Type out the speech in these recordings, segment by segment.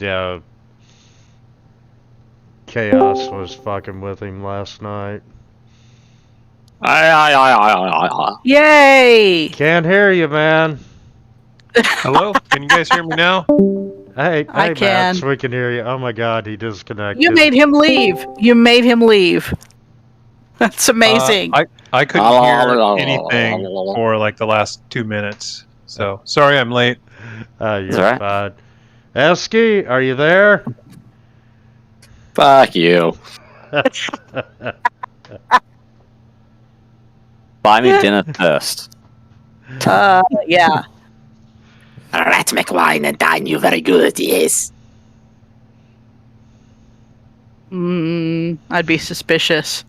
Yeah, Chaos was fucking with him last night. Yay! Can't hear you, man. Hello? Can you guys hear me now? Hey, I can. Max, we can hear you. Oh my god, he disconnected. You made him leave. That's amazing. I couldn't hear anything for like the last 2 minutes. So sorry I'm late. You're right. fine. Esky, are you there? Fuck you. Buy me dinner first. Yeah. Let's make wine and dine you very good, yes. I'd be suspicious.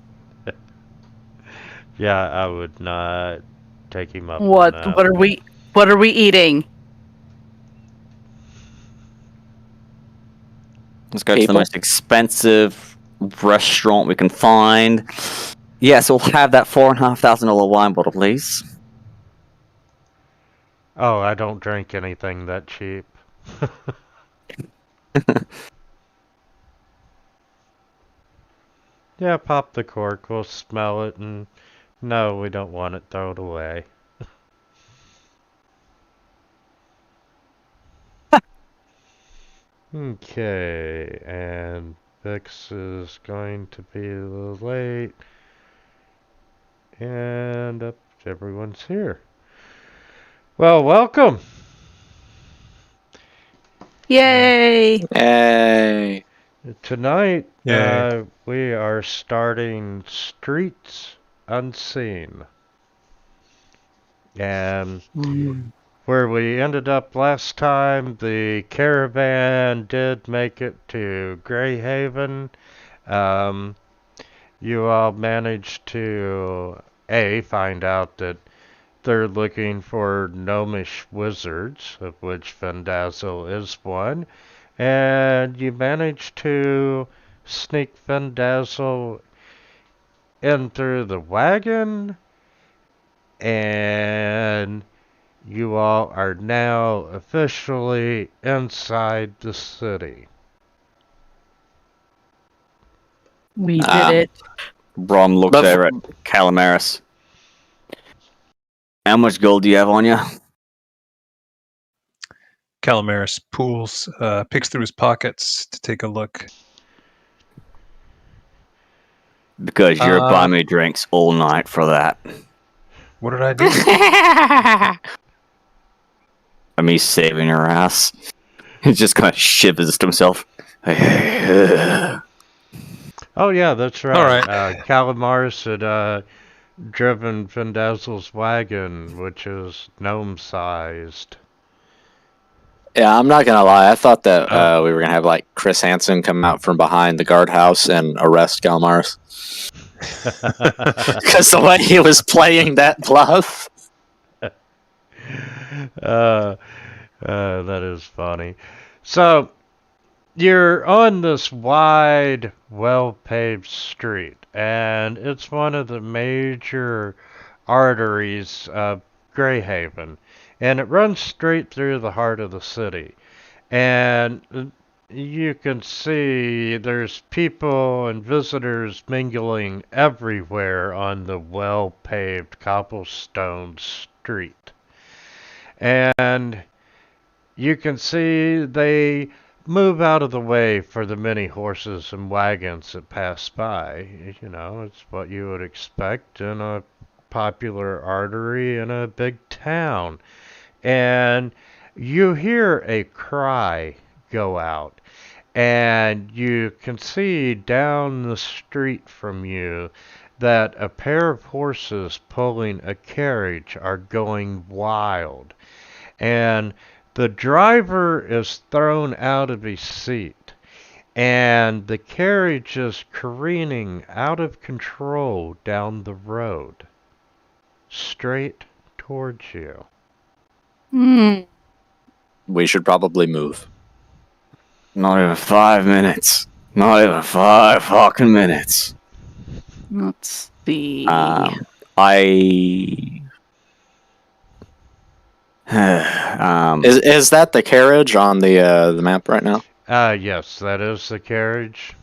Yeah, I would not take him up What? on that. What are we eating? Let's go to the most expensive restaurant we can find. Yes, we'll have that $4,500 wine bottle, please. Oh, I don't drink anything that cheap. Yeah, pop the cork, we'll smell it, and no, we don't want it, throw it away. Okay, and Vix is going to be a little late. And everyone's here. Well, welcome. Yay! Hey. Tonight, Yay. we are starting Streets Unseen. And where we ended up last time, the caravan did make it to Grayhaven. You all managed to, find out that they're looking for gnomish wizards, of which Vendazzle is one. And you managed to sneak Vendazzle in through the wagon. And you all are now officially inside the city. We did it. Brom looks over at Calamaris. How much gold do you have on you? Calamaris picks through his pockets to take a look. Because you're buying me drinks all night for that. What did I do? I mean, saving your ass. He just kind of shivers to himself. Oh yeah, that's right. All right. Calamaris had driven Vendazzle's wagon, which is gnome-sized. Yeah, I'm not gonna lie. I thought that we were gonna have like Chris Hansen come out from behind the guardhouse and arrest Galmaris because the way he was playing that bluff. That is funny. So, you're on this wide, well-paved street, and it's one of the major arteries of Grayhaven, and it runs straight through the heart of the city. And you can see there's people and visitors mingling everywhere on the well-paved cobblestone street. And you can see they move out of the way for the many horses and wagons that pass by. You know, it's what you would expect in a popular artery in a big town. And you hear a cry go out, and you can see down the street from you that a pair of horses pulling a carriage are going wild. And the driver is thrown out of his seat, and the carriage is careening out of control down the road, straight towards you. We should probably move. Not even 5 minutes. Not even 5 fucking minutes. Let's see. Is that the carriage on the map right now? Yes, that is the carriage.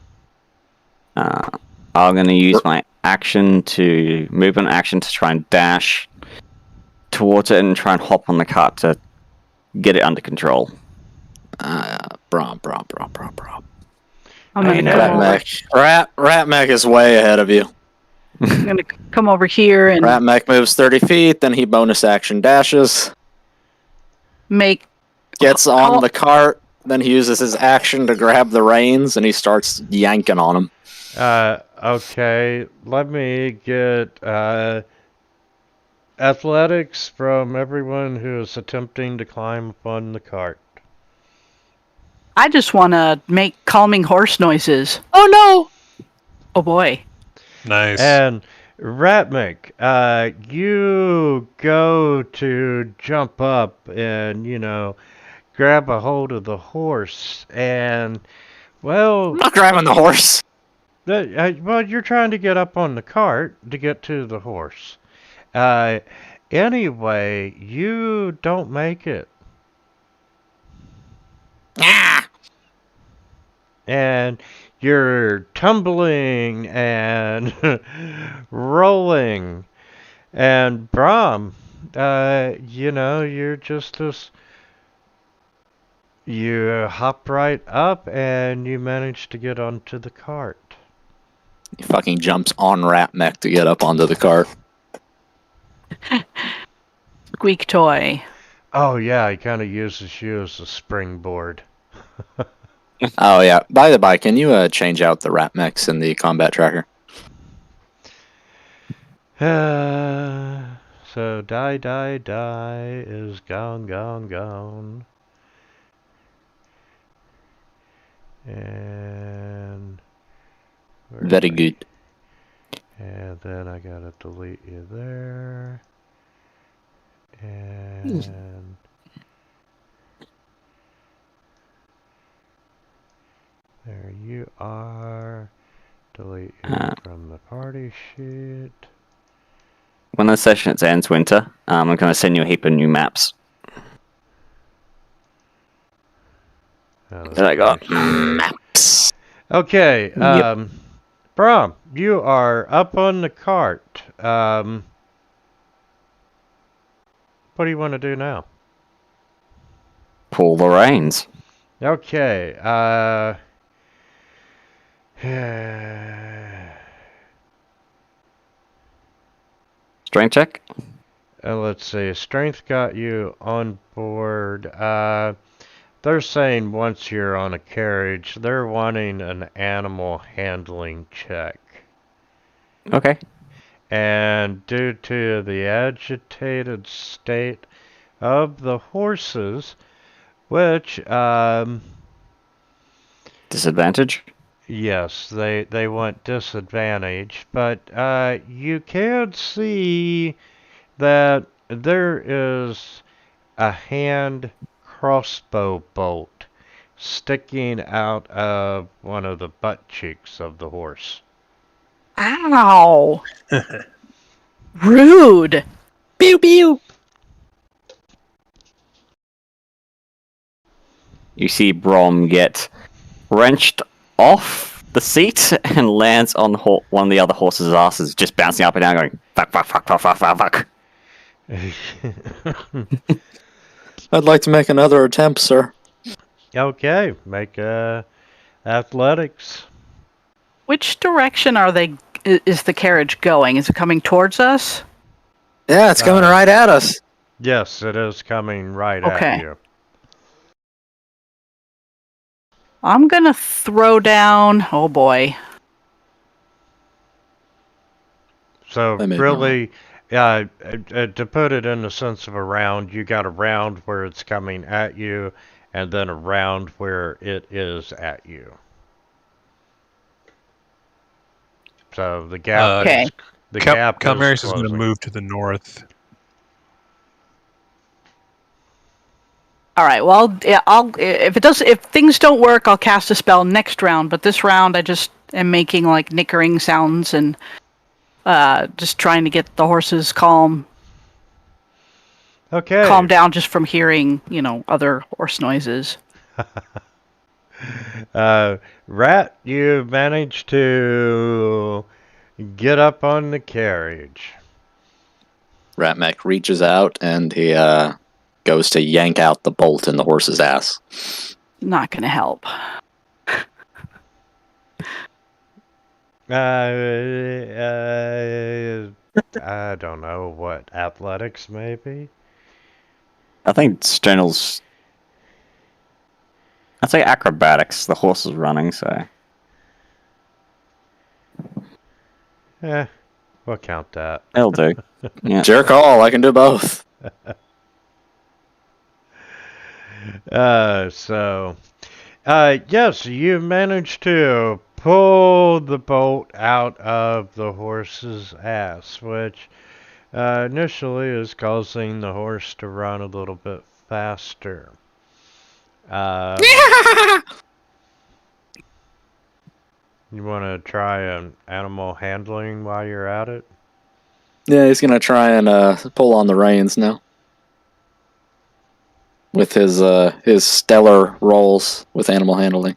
I'm going to use my movement action to try and dash towards it and try and hop on the cart to get it under control. Brom. I'm gonna know. come over. Rat Mech is way ahead of you. I'm gonna come over here and Rat Mech moves 30 feet, then he bonus action dashes, make. gets on How- the cart, then he uses his action to grab the reins, and he starts yanking on him. Okay, let me get athletics from everyone who is attempting to climb upon the cart. I just want to make calming horse noises. Oh no! Oh boy. Nice. And Ratmik, you go to jump up and, grab a hold of the horse, and, well, I'm not grabbing the horse. you're trying to get up on the cart to get to the horse. Anyway, you don't make it. Ah! And you're tumbling and rolling. And Brahm, you're just this. You hop right up and you manage to get onto the cart. He fucking jumps on Rat Mech to get up onto the cart. Squeak toy. Oh, yeah, he kind of uses you as a springboard. Oh yeah. By the by, can you change out the Rat Mechs in the combat tracker? So die is gone. And Very good. And then I gotta delete you there. And there you are. Delete you from the party sheet. When the session ends, Winter, I'm going to send you a heap of new maps that I got. Maps. Okay, Yep. Brom, you are up on the cart. What do you want to do now? Pull the reins. Okay, Strength check. let's see. Strength got you on board. They're saying once you're on a carriage, they're wanting an animal handling check. Okay. And due to the agitated state of the horses, which, Disadvantage. yes, they want disadvantage, but you can see that there is a hand crossbow bolt sticking out of one of the butt cheeks of the horse. Ow. Rude. Pew pew. You see Brom get wrenched off the seat and lands on one of the other horses' asses, just bouncing up and down, going fuck. I'd like to make another attempt, sir. Okay, make athletics. Which direction is the carriage going? Is it coming towards us? Yeah, it's coming right at us. Yes, it is coming right Okay. at you. I'm gonna throw down. Oh boy. So I made really, to put it in the sense of a round, you got a round where it's coming at you, and then a round where it is at you. So the gap. Okay. The gap. Calmaris is going to closing. move to the north. All right. Well, yeah, if things don't work, I'll cast a spell next round. But this round, I just am making like nickering sounds and just trying to get the horses calm Okay. down just from hearing, other horse noises. Rat, you managed to get up on the carriage. Ratmech reaches out and he goes to yank out the bolt in the horse's ass. Not gonna help. I don't know what, athletics maybe? I think Stenel's. I'd say acrobatics. The horse is running, so. Yeah, we'll count that. It'll do. Yeah. Jerk call, I can do both. Yes, you managed to pull the bolt out of the horse's ass, which initially is causing the horse to run a little bit faster. You want to try an animal handling while you're at it? Yeah, he's gonna try and pull on the reins now. With his stellar rolls with animal handling.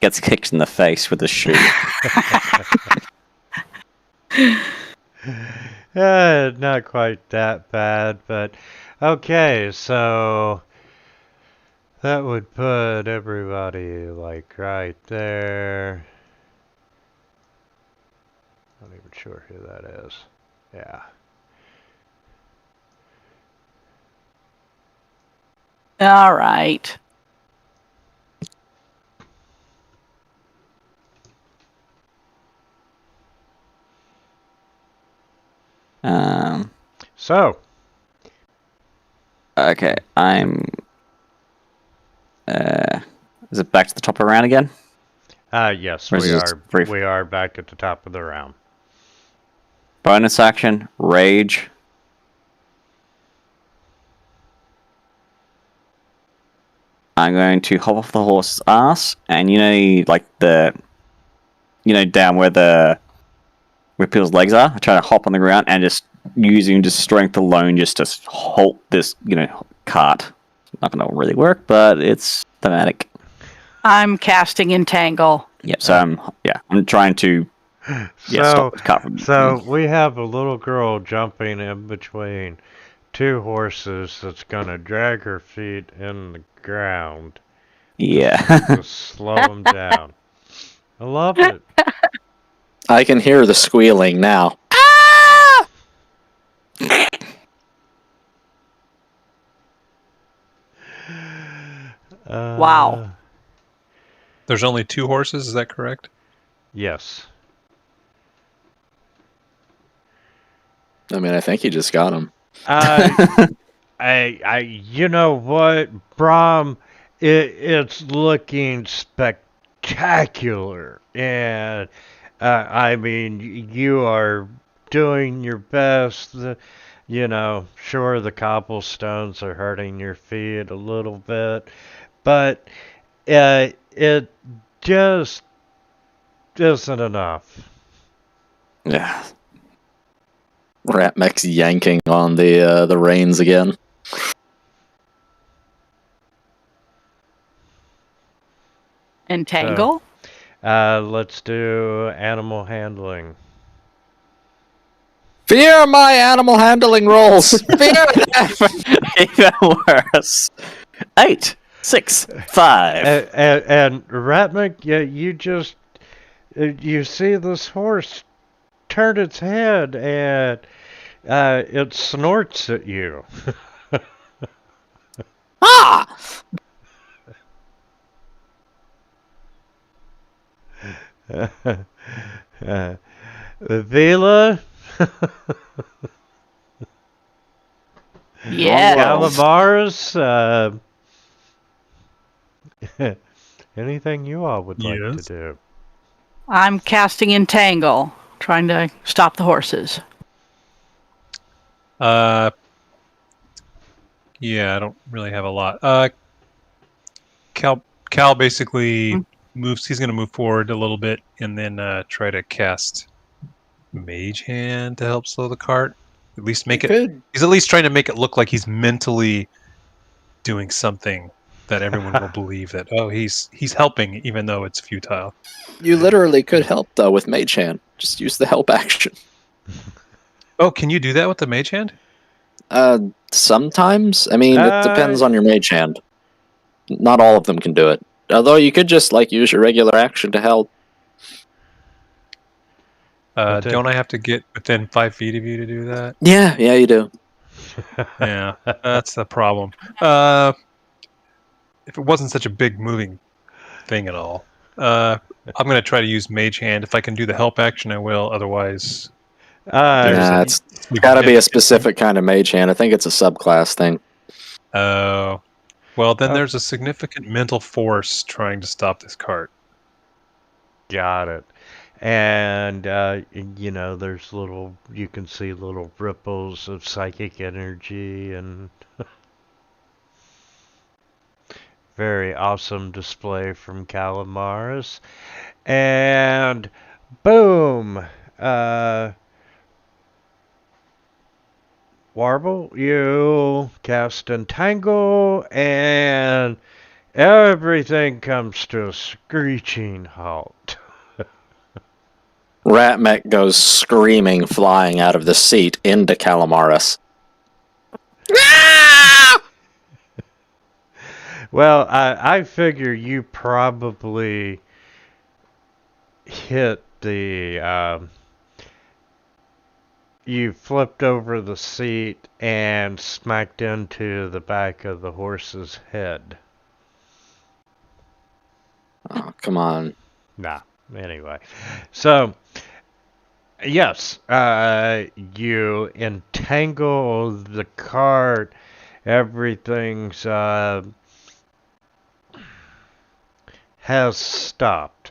Gets kicked in the face with a shoe. Not quite that bad, but okay, so that would put everybody like right there. Not even sure who that is. Yeah. All right. So, Okay, I'm. Is it back to the top of the round again? yes, Or is we it are brief? we are back at the top of the round. Bonus action, rage. I'm going to hop off the horse's ass, and down where Peel's legs are. I try to hop on the ground and just using just strength alone just to halt this, cart. Not going to really work, but it's thematic. I'm casting Entangle. Yep. So I'm trying to stop the cart from. So we have a little girl jumping in between two horses that's gonna drag her feet in the ground to slow them down. I love it. I can hear the squealing now. Wow. There's only 2 horses, is that correct? Yes. I mean, I think he just got him. You know what, Brom? It's looking spectacular, and I mean, you are doing your best. Sure, the cobblestones are hurting your feet a little bit, but it just isn't enough. Yeah. Ratmech's yanking on the reins again. Entangle? Let's do animal handling. Fear my animal handling rolls! Fear them! Even worse. 8, 6, 5. And Ratmech, you see this horse turn its head and it snorts at you. Ah! Vila? Yes. Calamars? Anything you all would like to Yes. do? I'm casting Entangle, trying to stop the horses. Yeah, I don't really have a lot. Cal basically moves. He's going to move forward a little bit and then try to cast Mage Hand to help slow the cart. At least make it. Good. He's at least trying to make it look like he's mentally doing something that everyone will believe that he's helping even though it's futile. You literally could help though with Mage Hand. Just use the help action. Oh, can you do that with the Mage Hand? Sometimes. I mean, it depends on your Mage Hand. Not all of them can do it. Although you could just use your regular action to help. Don't I have to get within 5 feet of you to do that? Yeah, you do. Yeah, that's the problem. If it wasn't such a big moving thing at all, I'm going to try to use Mage Hand. If I can do the help action, I will. Otherwise, Nah, it's got to be a specific kind of Mage Hand. I think it's a subclass thing. Oh. Well, then there's a significant mental force trying to stop this cart. Got it. And, there's you can see little ripples of psychic energy and very awesome display from Calamaris. And boom! Warble, you cast Entangle, and everything comes to a screeching halt. Ratmech goes screaming, flying out of the seat into Calamaris. Well, I figure you probably hit the, you flipped over the seat and smacked into the back of the horse's head. Oh, come on. Nah, anyway. So, yes, you entangle the cart, everything's, has stopped.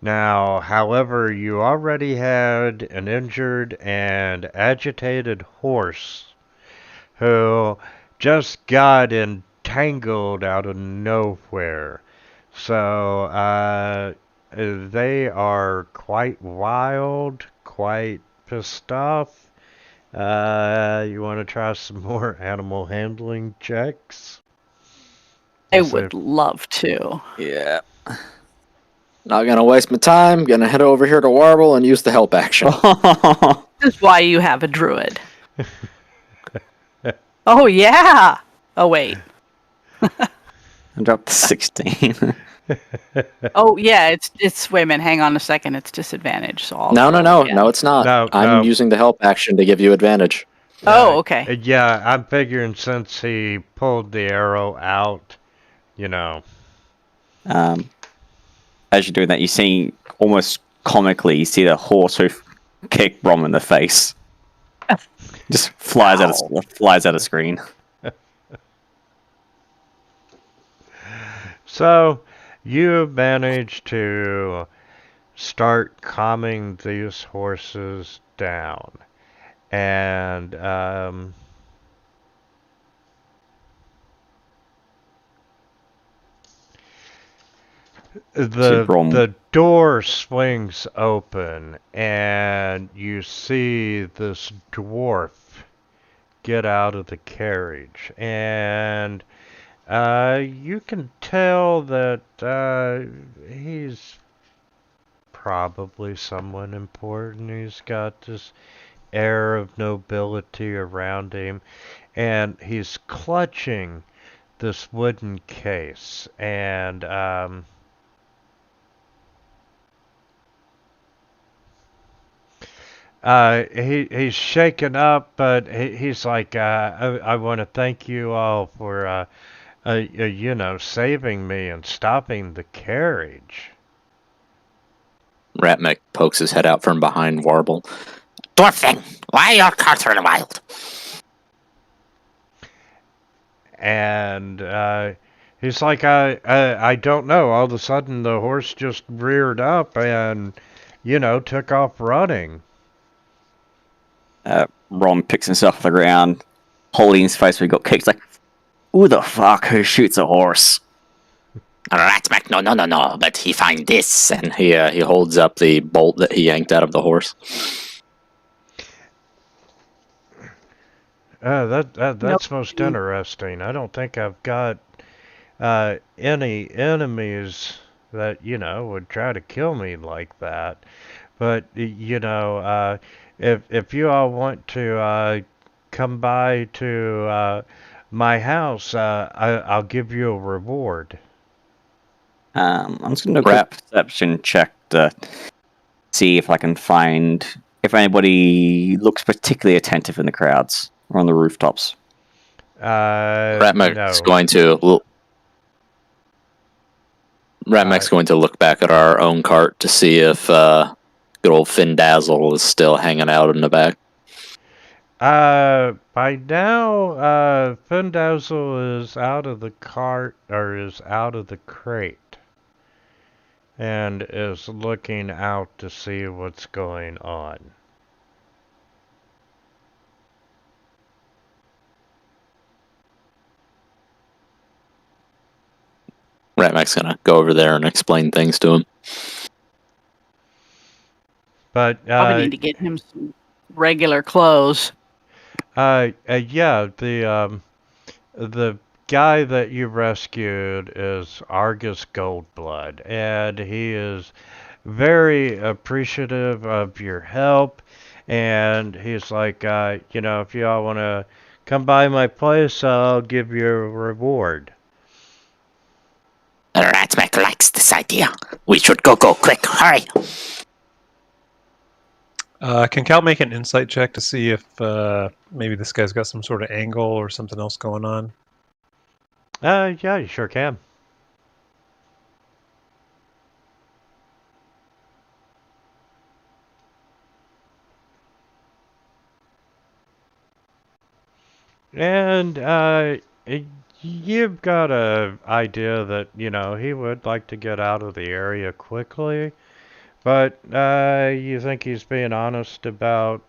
Now, however, you already had an injured and agitated horse who just got entangled out of nowhere. So, they are quite wild, quite pissed off. You want to try some more animal handling checks? I would love to. Yeah. Not gonna waste my time. Gonna head over here to Warble and use the help action. This is why you have a druid. Oh, yeah! Oh, wait. I dropped to 16. Oh, yeah, it's wait a minute, hang on a second, it's disadvantage, so I'll No, yeah. it's not. No, I'm no. using the help action to give you advantage. Oh, okay. Yeah, I'm figuring since he pulled the arrow out, As you're doing that, you see almost comically, you see the horse hoof kick Brom in the face. Just flies out of screen. So, you managed to start calming these horses down. And, the door swings open, and you see this dwarf get out of the carriage. And you can tell that he's probably someone important. He's got this air of nobility around him, and he's clutching this wooden case. And he's shaken up, but he's like, I want to thank you all for saving me and stopping the carriage. Ratmech pokes his head out from behind Warble. Dwarfing! Why your carts running wild? And he's like, I don't know. All of a sudden, the horse just reared up and, took off running. Ron picks himself off the ground, holding his face where he got kicked. Like, who the fuck who shoots a horse? Ratmech, no. But he find this, and he holds up the bolt that he yanked out of the horse. That's most interesting. I don't think I've got any enemies that, would try to kill me like that. But, if you all want to come by to my house, I'll give you a reward. I'm just gonna do a quick perception check to see if I can find if anybody looks particularly attentive in the crowds or on the rooftops. Ratmac's No. going to. Ratmac's going to look back at our own cart to see if good old Finn Dazzle is still hanging out in the back. By now, Findazzle is out of the cart, or is out of the crate, and is looking out to see what's going on. Ratmac's gonna go over there and explain things to him. But, Probably need to get him some regular clothes. yeah, the guy that you rescued is Argus Goldblood, and he is very appreciative of your help, and he's like, if you all want to come by my place, I'll give you a reward. Ratmac likes this idea. We should go quick. Hurry. Can Cal make an insight check to see if maybe this guy's got some sort of angle or something else going on? Yeah, you sure can. And, you've got a idea that, he would like to get out of the area quickly, but, you think he's being honest about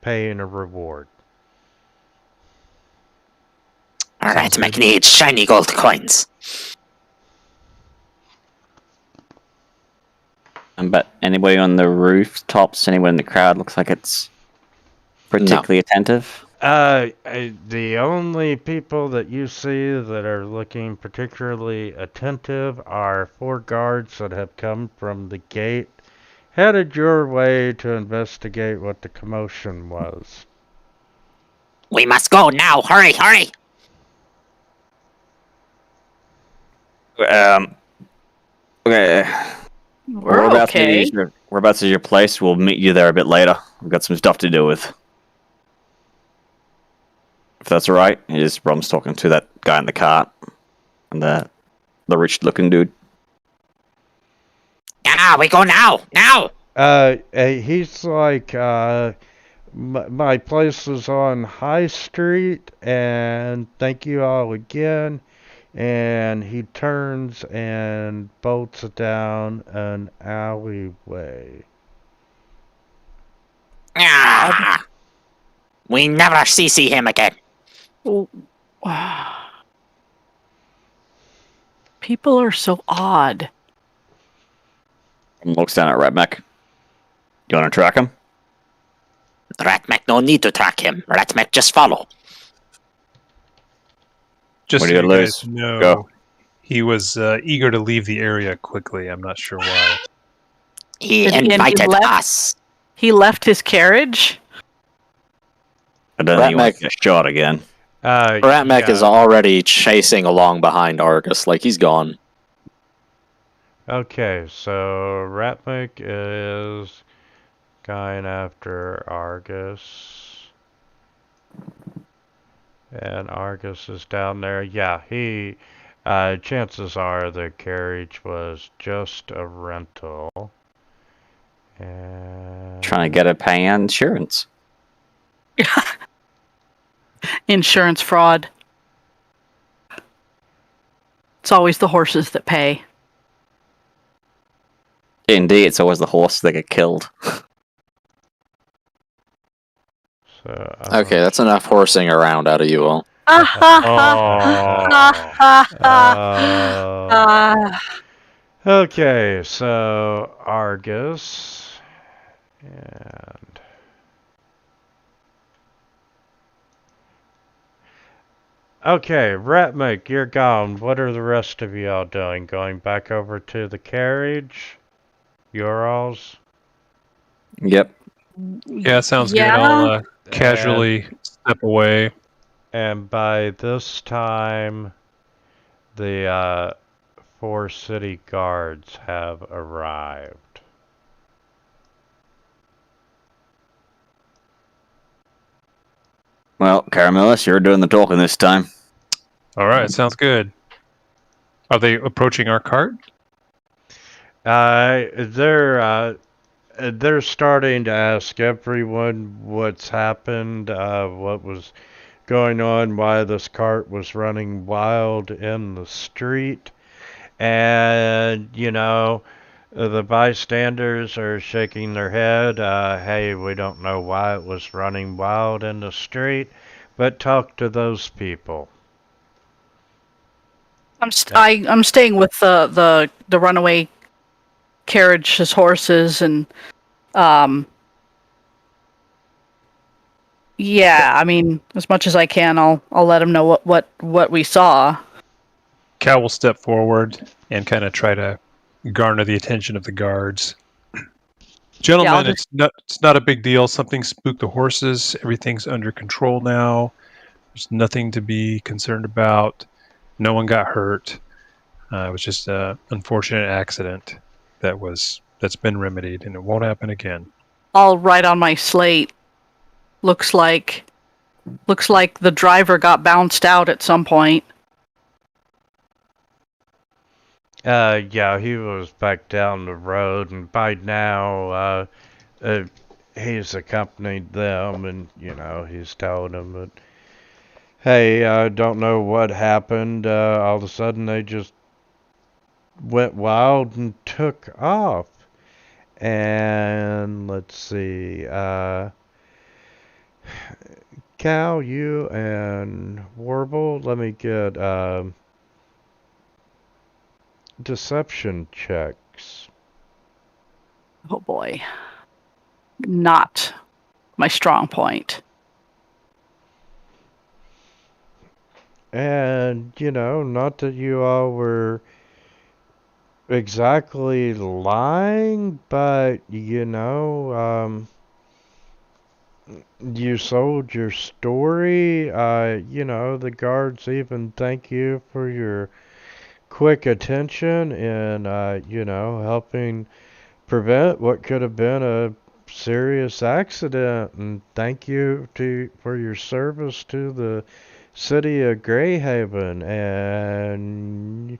paying a reward. Ratmac needs shiny gold coins. But anybody on the rooftops, anyone in the crowd looks like it's particularly attentive? The only people that you see that are looking particularly attentive are 4 guards that have come from the gate, headed your way to investigate what the commotion was. We must go now. Hurry. Okay. We're okay. Whereabouts is your place? We'll meet you there a bit later. We've got some stuff to deal with. If that's alright. Brom's talking to that guy in the cart. And the rich-looking dude. Yeah, we go now. He's like, my place is on High Street, and thank you all again. And he turns and bolts down an alleyway. We never see him again. People are so odd. Looks down at Ratmac. You want to track him? Ratmac no need to track him. Ratmac just follow. Just What so do you you guys lose? know, Go. he was eager to leave the area quickly. I'm not sure why. He And he invited left? us. He left his carriage? I don't think he wants Ratmac- to get shot again. Ratmac is already chasing along behind Argus, like he's gone. Okay, so Ratmik is going after Argus. And Argus is down there. Yeah, chances are the carriage was just a rental. And Trying to get a pay insurance. Insurance fraud. It's always the horses that pay. Indeed, it's always the horse that get killed. So, Okay, that's enough horsing around out of you all. Okay, so Argus and Okay, Ratmik, you're gone. What are the rest of y'all doing? Going back over to the carriage? You're alls? Yep. Yeah, sounds good. I'll Yeah. And, casually step away. and by this time, the 4 city guards have arrived. Well, Caramelis, you're doing the talking this time. All right, sounds good. Are they approaching our cart? Uh, they're uh, they're starting to ask everyone what's happened, what was going on, why this cart was running wild in the street, and the bystanders are shaking their head. Hey, we don't know why it was running wild in the street, but talk to those people. I'm staying with the runaway carriage's horses and um yeah, I mean, as much as I can, I'll let them know what we saw. Cal will step forward and kind of try to garner the attention of the guards. Yeah, I'll Gentlemen, just it's not a big deal. Something spooked the horses. Everything's under control now. There's nothing to be concerned about. No one got hurt. It was just an unfortunate accident that's been remedied, and it won't happen again. I'll write on my slate. Looks like the driver got bounced out at some point. Yeah, he was back down the road, and by now, uh, he's accompanied them, and, he's telling them that, hey, I don't know what happened. All of a sudden, they just went wild and took off. And let's see, Cal, you and Warble, let me get deception checks. Oh boy. Not my strong point. And, not that you all were exactly lying, but, you sold your story. The guards even thank you for your quick attention and, helping prevent what could have been a serious accident. And thank you for your service to the City of Grayhaven. And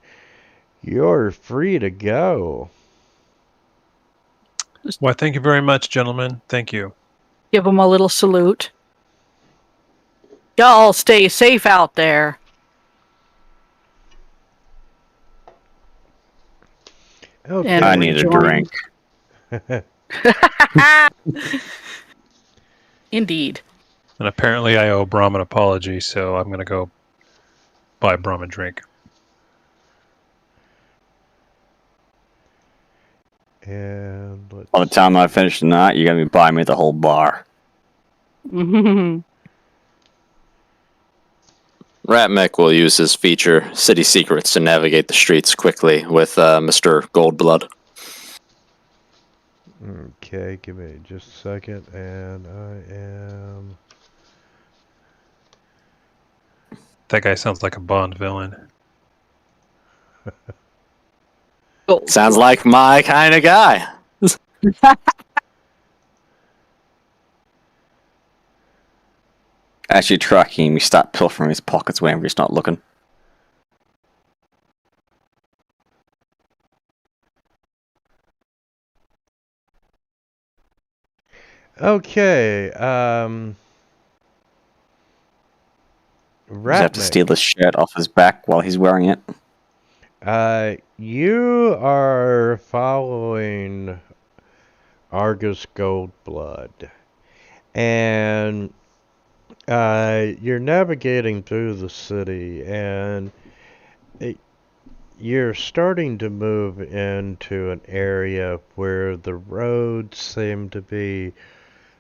you're free to go. Why, thank you very much, gentlemen. Thank you. Give them a little salute. Y'all stay safe out there. Okay. And I we need a join- drink. Indeed. And apparently I owe Brom an apology, so I'm going to go buy Brom a drink. And let's By the time I finish the night, you're gonna be buying me the whole bar. Ratmec will use his feature, City Secrets, to navigate the streets quickly with Mr. Goldblood. Okay, give me just a second, and I am. That guy sounds like a Bond villain. Sounds like my kind of guy. As you're tracking him, you start pilfering his pockets whenever he's not looking. Okay, You just have to steal Ratnik, his shirt off his back while he's wearing it. you are following Argus Goldblood, and you're navigating through the city, and you're starting to move into an area where the roads seem to be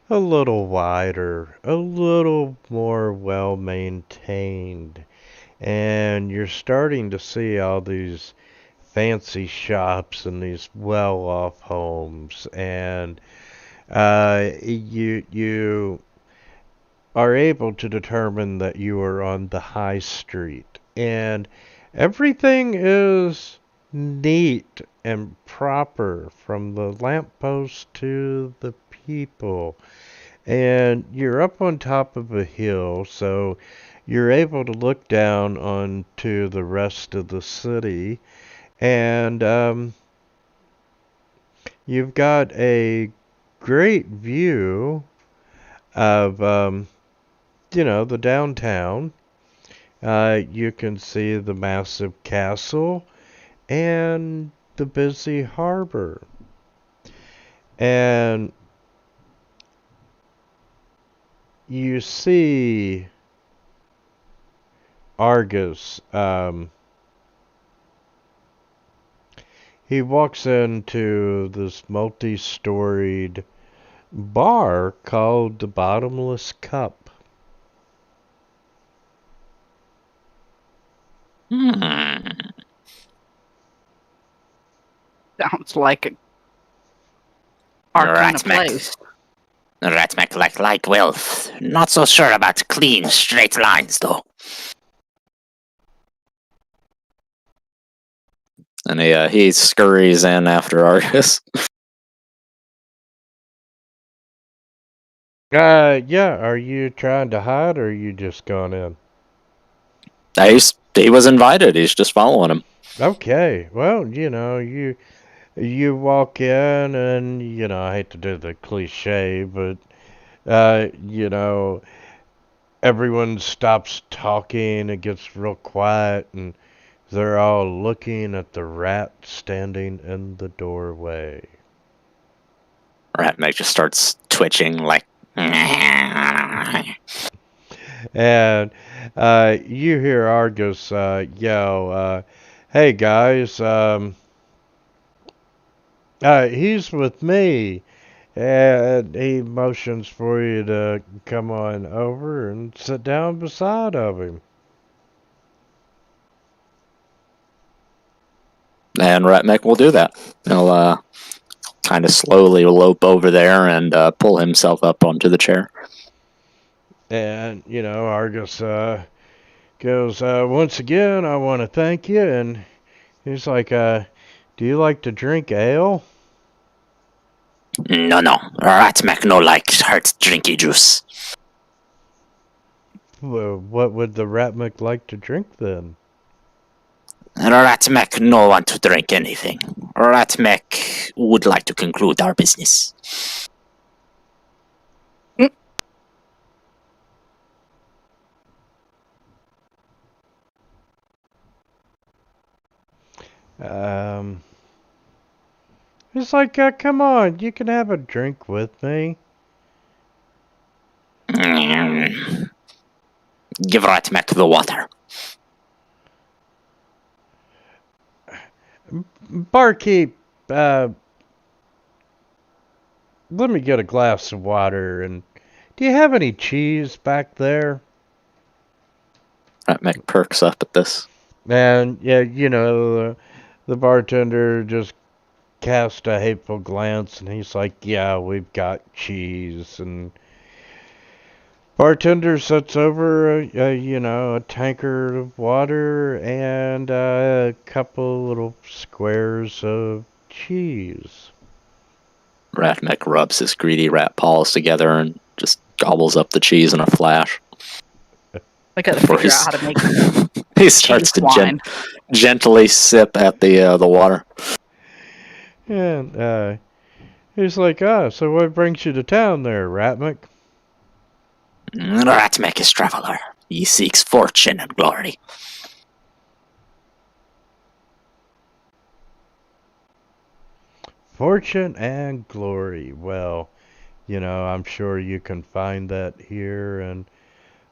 a little wider, a little more well maintained. and you're starting to see all these fancy shops and these well-off homes, and you are able to determine that you are on the high street, and everything is neat and proper from the lamppost to the people. And you're up on top of a hill, so you're able to look down onto the rest of the city, and you've got a great view of the downtown. You can see the massive castle and the busy harbor. And you see Argus. He walks into this multi-storied bar called the Bottomless Cup. Sounds like our kind of Ratmac. place. Ratmac like light wealth. Not so sure about clean, straight lines, though. And he scurries in after Argus. Yeah, are you trying to hide or are you just gone in? He was invited. He's just following him. Okay, well, you walk in and, I hate to do the cliche, but, everyone stops talking, it gets real quiet, and they're all looking at the rat standing in the doorway. Ratmac just starts twitching like. And you hear Argus yell, "Hey guys, he's with me." And he motions for you to come on over and sit down beside of him. And Ratmac will do that. He'll kind of slowly lope over there and pull himself up onto the chair. And, Argus goes, "Once again, I want to thank you." And he's like, "Do you like to drink ale?" No. Ratmac no like hurt drinky juice. Well, what would the Ratmuk like to drink then? Ratmac no want to drink anything. Ratmac would like to conclude our business. He's like, "Come on, you can have a drink with me." Give Ratmac the water. Barkeep, let me get a glass of water, and do you have any cheese back there? Ratmac perks up at this. And, yeah, the bartender just cast a hateful glance, and he's like, "Yeah, we've got cheese." And bartender sets over, a tankard of water and a couple little squares of cheese. Ratmac rubs his greedy rat paws together and just gobbles up the cheese in a flash. I gotta Before figure out how to make he starts to wine. gently sip at the water. And he's like, so what brings you to town there, Ratmuk? Ratmac is traveler. He seeks fortune and glory. Fortune and glory. Well, I'm sure you can find that here in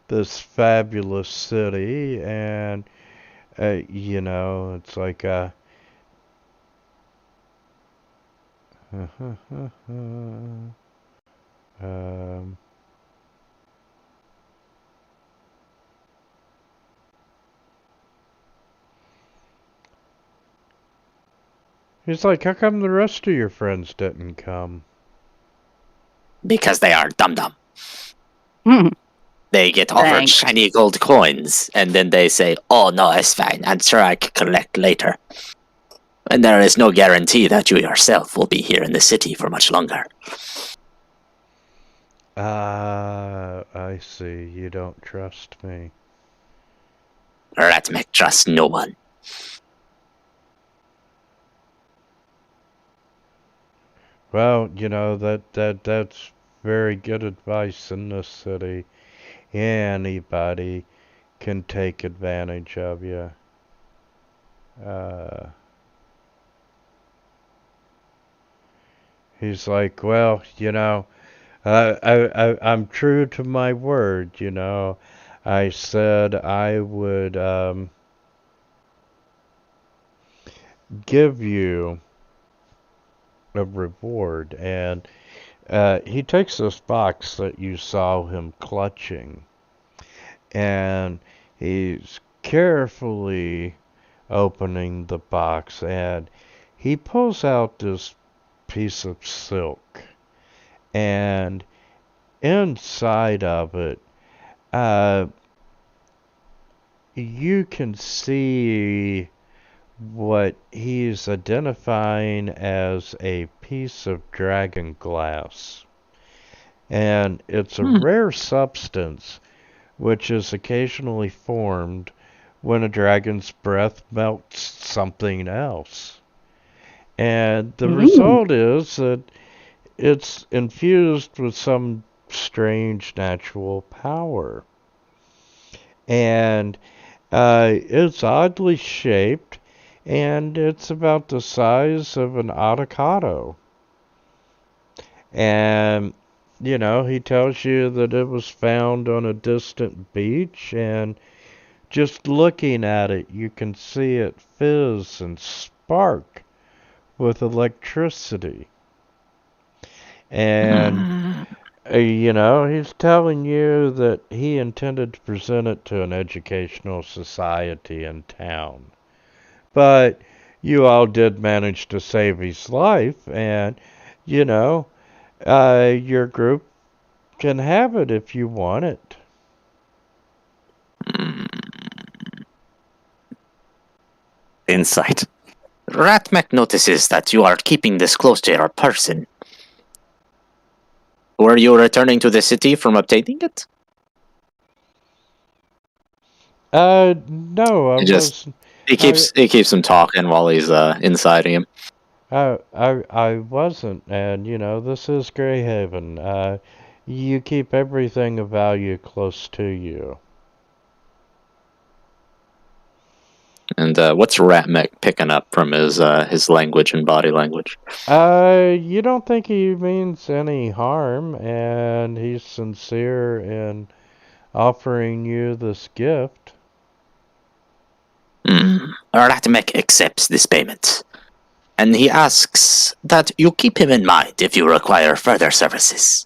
this fabulous city, and it's like um, He's like, how come the rest of your friends didn't come? Because they are dum-dum. Hmm. They get offered Thanks. shiny gold coins, and then they say, oh, no, it's fine. I'm sure I can collect later. And there is no guarantee that you yourself will be here in the city for much longer. I see. You don't trust me. Ratmek trusts no one. Well, that's very good advice in this city. Anybody can take advantage of you. He's like, well, I'm true to my word. I said I would give you a reward, and he takes this box that you saw him clutching, and he's carefully opening the box, and he pulls out this piece of silk, and inside of it, uh, you can see what he's identifying as a piece of dragon glass. And it's a rare substance which is occasionally formed when a dragon's breath melts something else. And the result is that it's infused with some strange natural power. And it's oddly shaped, and it's about the size of an avocado. And, he tells you that it was found on a distant beach, and just looking at it, you can see it fizz and spark with electricity. And, he's telling you that he intended to present it to an educational society in town. But you all did manage to save his life, and, your group can have it if you want it. Insight. Ratmek notices that you are keeping this close to your person. Were you returning to the city from obtaining it? No, I He just was. he keeps him talking while he's inciting him. I wasn't, and this is Grayhaven. You keep everything of value close to you. And what's Ratmek picking up from his language and body language? You don't think he means any harm, and he's sincere in offering you this gift. Ratmek accepts this payment, and he asks that you keep him in mind if you require further services.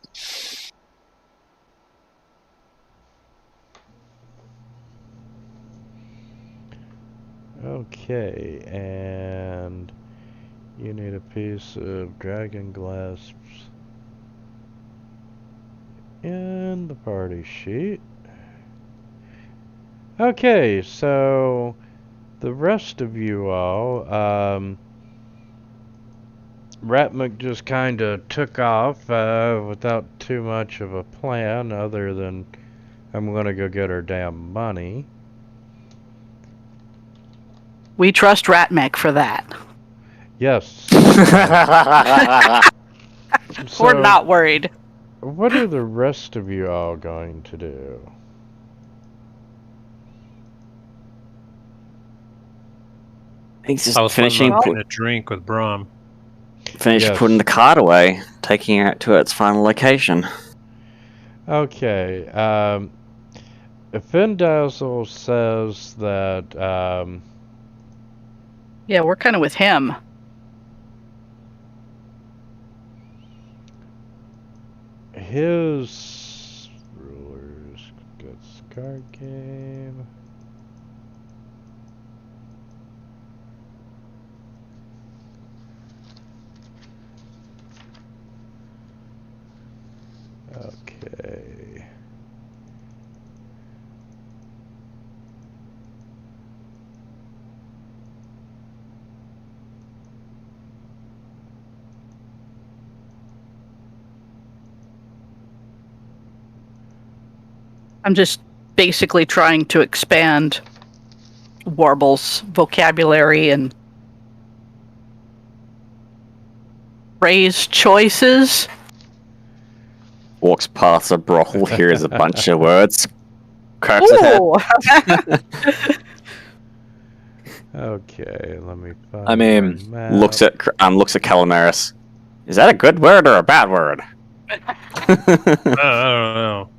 Okay, and you need a piece of dragon glass in the party sheet. Okay, so the rest of you all, Ratmuk just kind of took off without too much of a plan other than I'm going to go get her damn money. We trust Ratmek for that. Yes. We're not worried. What are the rest of you all going to do? He's just I was planning finishing on getting a drink with Brom. Yes. putting the cart away, taking it to its final location. Okay. Findazzle says that Yeah, we're kind of with him. his rulers gets card game. I'm just basically trying to expand Warble's vocabulary and phrase choices. Walks past a brothel, hears a bunch of words, cracks his head. Ooh! Okay, let me find I mean, my map. Looks at Calamaris. Is that a good word or a bad word? I don't know.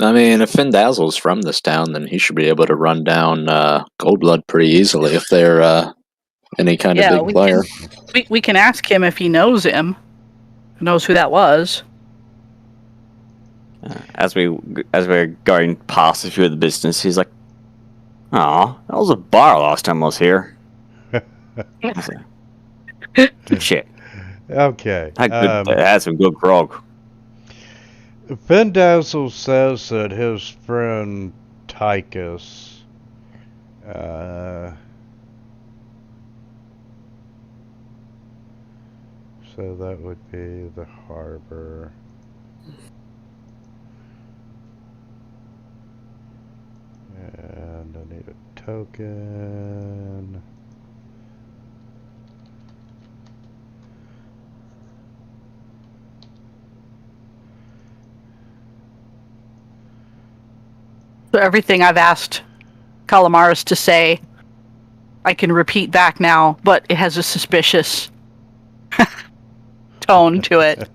I mean, if Finn Dazzle's from this town, then he should be able to run down Goldblood pretty easily if they're any kind of big player. We can ask him if he knows him. Knows who that was. As we're going past a few of the business, he's like, "Oh, that was a bar last time I was here." Shit, Okay. it had some good grog. Findazzle says that his friend Tychus, so that would be the harbor. And I need a token. So everything I've asked Calamaris to say, I can repeat back now, but it has a suspicious tone to it.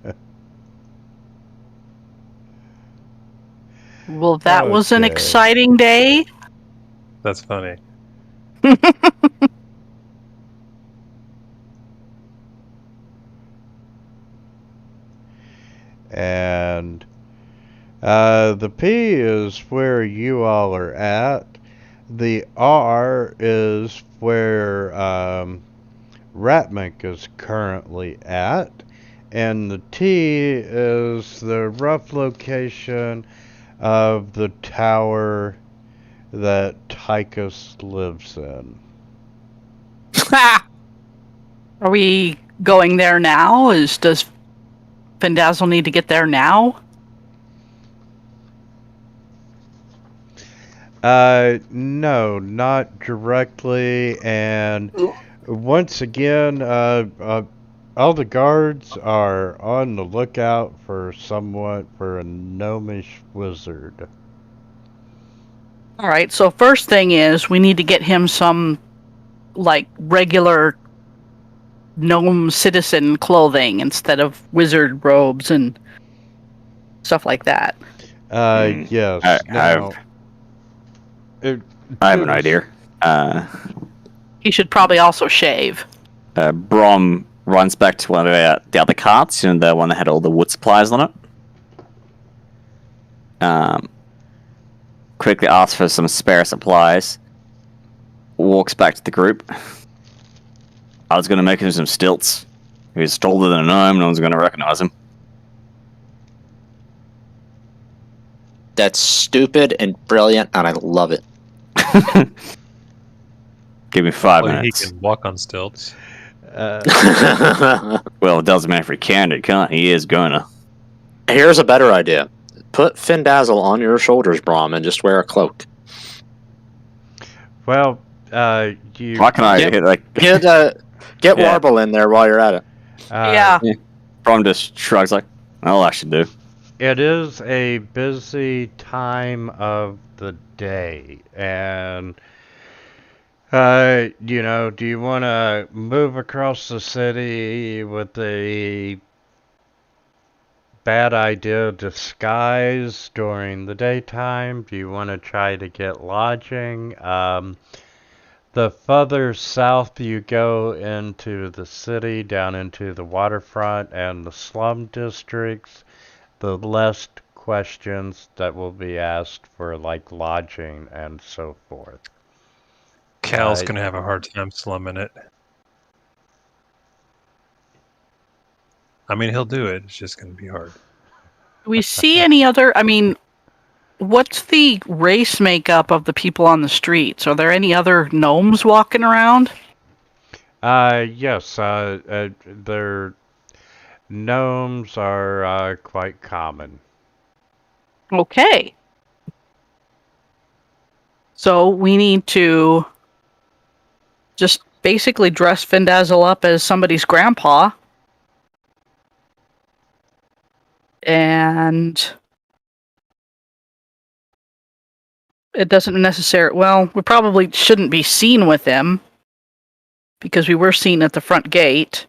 Well, that was an Okay. exciting day. That's funny. And the P is where you all are at. The R is where Ratmik is currently at. And the T is the rough location of the tower that Tychus lives in. Are we going there now? Does Findazzle need to get there now? No, not directly. And once again, all the guards are on the lookout for a gnomish wizard. All right, so first thing is we need to get him some, like, regular gnome citizen clothing instead of wizard robes and stuff like that. Yes. I have an idea. He should probably also shave. Brom runs back to one of the other carts, the one that had all the wood supplies on it. Quickly asks for some spare supplies. Walks back to the group. I was going to make him some stilts. If he's taller than a gnome, no one's going to recognize him. That's stupid and brilliant, and I love it. Give me 5 Well, he minutes. can walk on stilts. Well, it doesn't matter if he can or can't. He is gonna. Here's a better idea. Put Findazzle on your shoulders, Brom, and just wear a cloak. Well, Why can I Get Warble in there while you're at it. Yeah. Brom just shrugs like, "I'll actually do." It is a busy time of the day, and do you want to move across the city with a bad idea disguise during the daytime? Do you want to try to get lodging? The further south you go into the city, down into the waterfront and the slum districts, the less questions that will be asked for, like, lodging and so forth. Cal's going to have a hard time slumming it. I mean, he'll do it. It's just going to be hard. Do we see any other... I mean, what's the race makeup of the people on the streets? Are there any other gnomes walking around? Yes, their gnomes are quite common. Okay. So we need to just basically dress Findazzle up as somebody's grandpa. And it doesn't necessarily... Well, we probably shouldn't be seen with him, because we were seen at the front gate.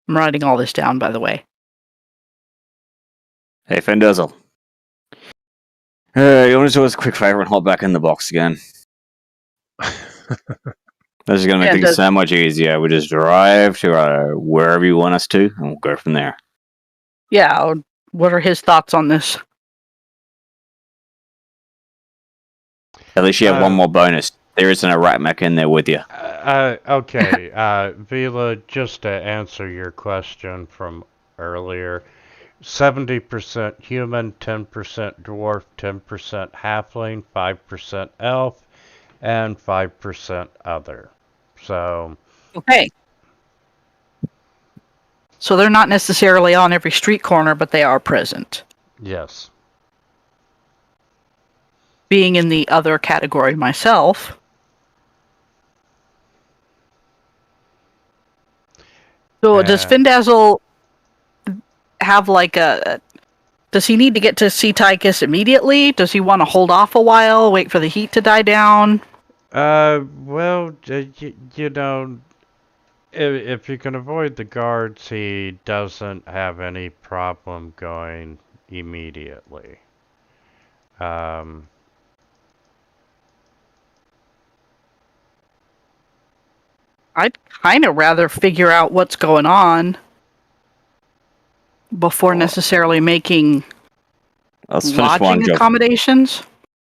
I'm writing all this down, by the way. Hey, Findazzle. You want to do us a quick favor and hop back in the box again? This is going to make things so much easier. We just drive to wherever you want us to, and we'll go from there. Yeah, what are his thoughts on this? At least you have one more bonus. There isn't a rat mech in there with you. Okay, Vila, just to answer your question from earlier, 70% human, 10% dwarf, 10% halfling, 5% elf, and 5% other. So... Okay. So they're not necessarily on every street corner, but they are present. Yes. Being in the other category myself... So does Findazzle have like a... Does he need to get to see Tychus immediately? Does he want to hold off a while, wait for the heat to die down? Well, you know, if you can avoid the guards, he doesn't have any problem going immediately. I'd kind of rather figure out what's going on before necessarily making lodging accommodations.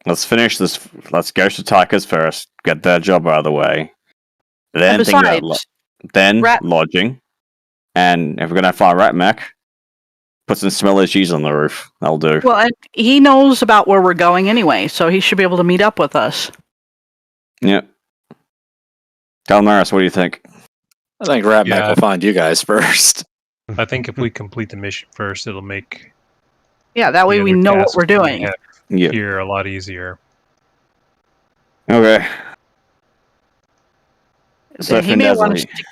Let's finish this. Let's go to Tychus first. Get that job out of the way. Then think about lodging. And if we're gonna find rat mech, put some smelly cheese on the roof. That'll do. Well, and he knows about where we're going anyway, so he should be able to meet up with us. Yep. Calmaris, what do you think? I think rat mech will find you guys first. I think if we complete the mission first, it'll make... Yeah, that way we know what we're doing. Here a lot easier. Okay. So he may want us to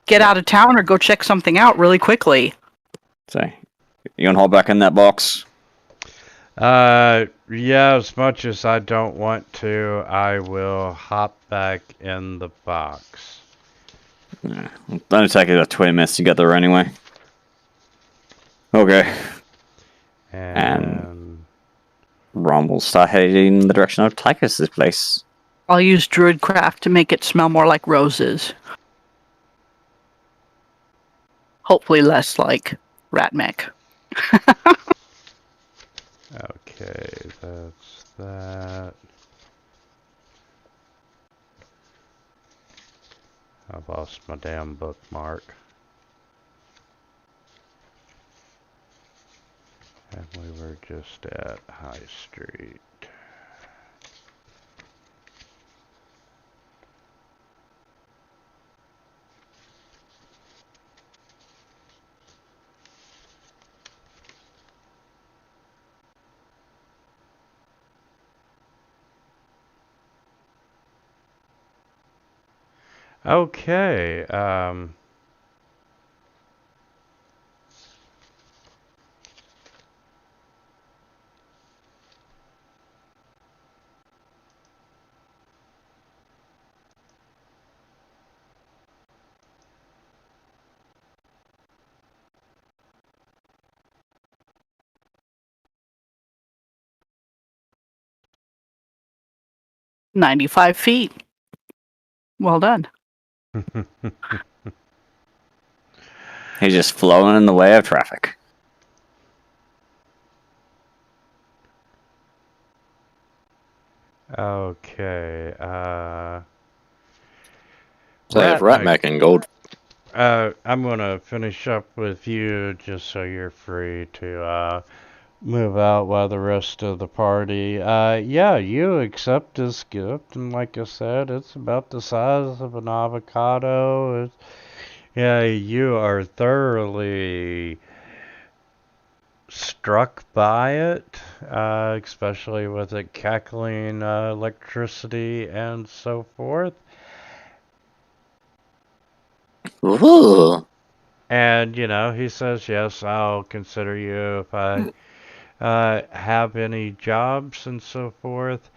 get out of town or go check something out really quickly. So, you gonna hold back in that box? Yeah, as much as I don't want to, I will hop back in the box. Yeah, it'll only take about 20 minutes to get there anyway. Okay. And Ron will start heading in the direction of Tychus' place. I'll use Druidcraft to make it smell more like roses. Hopefully less like rat mech. Okay, that's that. I've lost my damn bookmark. And we were just at High Street. Okay, 95 feet. Well done. He's just flowing in the way of traffic. Okay, so I have rat mech and gold. I'm gonna finish up with you just so you're free to move out while the rest of the party. Yeah, you accept this gift, and like I said, it's about the size of an avocado. Yeah, you are thoroughly struck by it, especially with it cackling electricity and so forth. Ooh. And, he says, yes, I'll consider you if I have any jobs and so forth.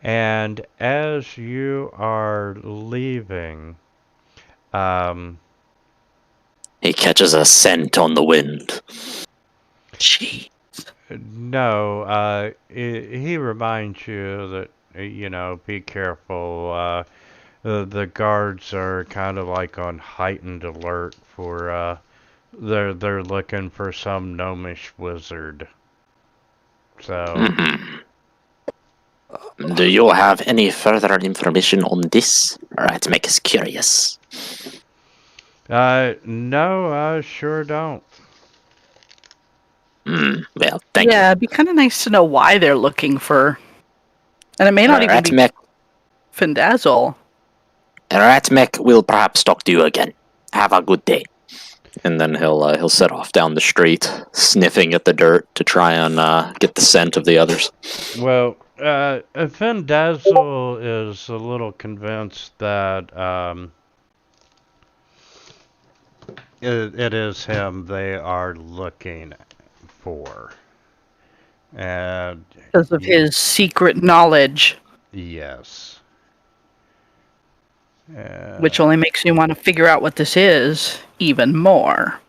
And as you are leaving, He catches a scent on the wind. Gee. no, he reminds you that, be careful. The guards are kind of like on heightened alert for, they're looking for some gnomish wizard. So, Do you have any further information on this? Alright, make us curious. no, I sure don't. Well, thank you. Yeah, it'd be kind of nice to know why they're looking for. And it may not even be Findazzle. Ratmek will perhaps talk to you again. Have a good day. And then he'll set off down the street, sniffing at the dirt to try and get the scent of the others. Well, Findazzle is a little convinced that it is him they are looking for. And Because of his secret knowledge. Yes. Which only makes me want to figure out what this is even more.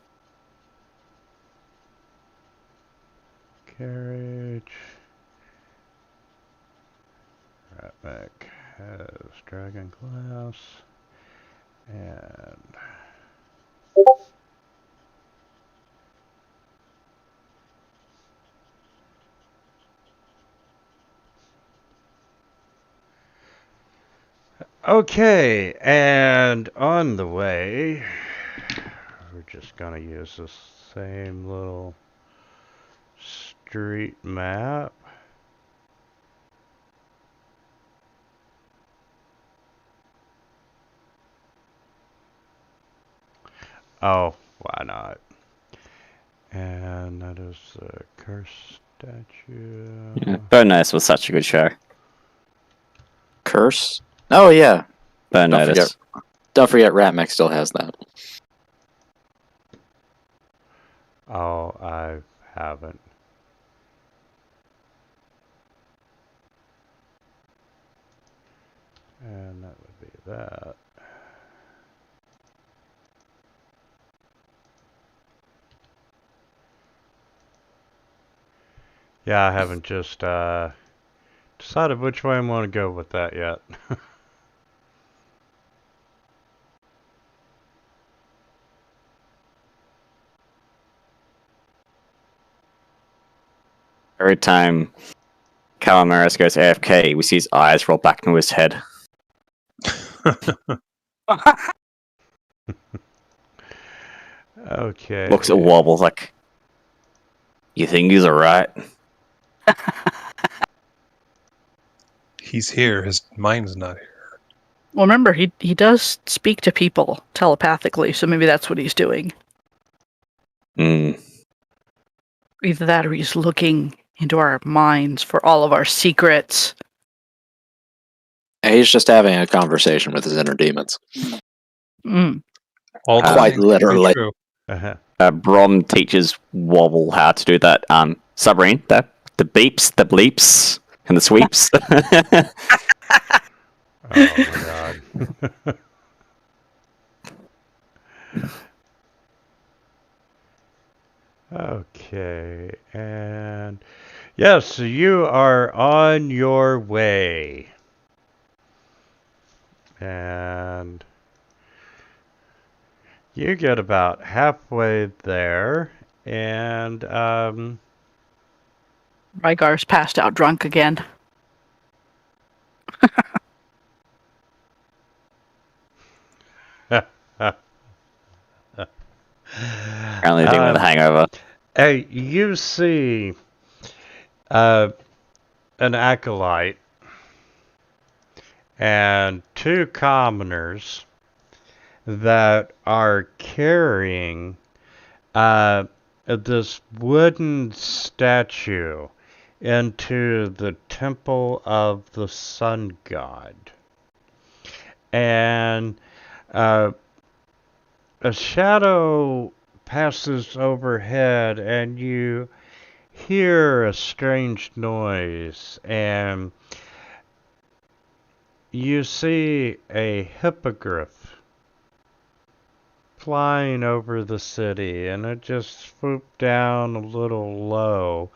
Carriage. Right back has Dragon Glass. And okay, and on the way, we're just gonna use the same little street map. Oh, why not? And that is the curse statue. Yeah. Burn Notice was such a good show. Curse? Oh, yeah. Burn Notice. Don't forget Ratmek still has that. Oh, I haven't. And that would be that. Yeah, I haven't just decided which way I want to go with that yet. Every time Calamaris goes AFK, we see his eyes roll back into his head. Okay. Looks at Wobbles like, you think he's alright? He's here. His mind's not here. Well, remember, he does speak to people telepathically, so maybe that's what he's doing. Hmm. Either that or he's looking into our minds for all of our secrets. He's just having a conversation with his inner demons. All Quite literally. Brom teaches Wobble how to do that submarine, the beeps, the bleeps, and the sweeps. Oh my god. Okay, and yes, so you are on your way. And you get about halfway there, and Rygar's passed out drunk again. Apparently dealing with a hangover. Hey, you see an acolyte and two commoners that are carrying this wooden statue into the temple of the sun god. And a shadow passes overhead, and you hear a strange noise, and you see a hippogriff flying over the city, and it just swooped down a little low,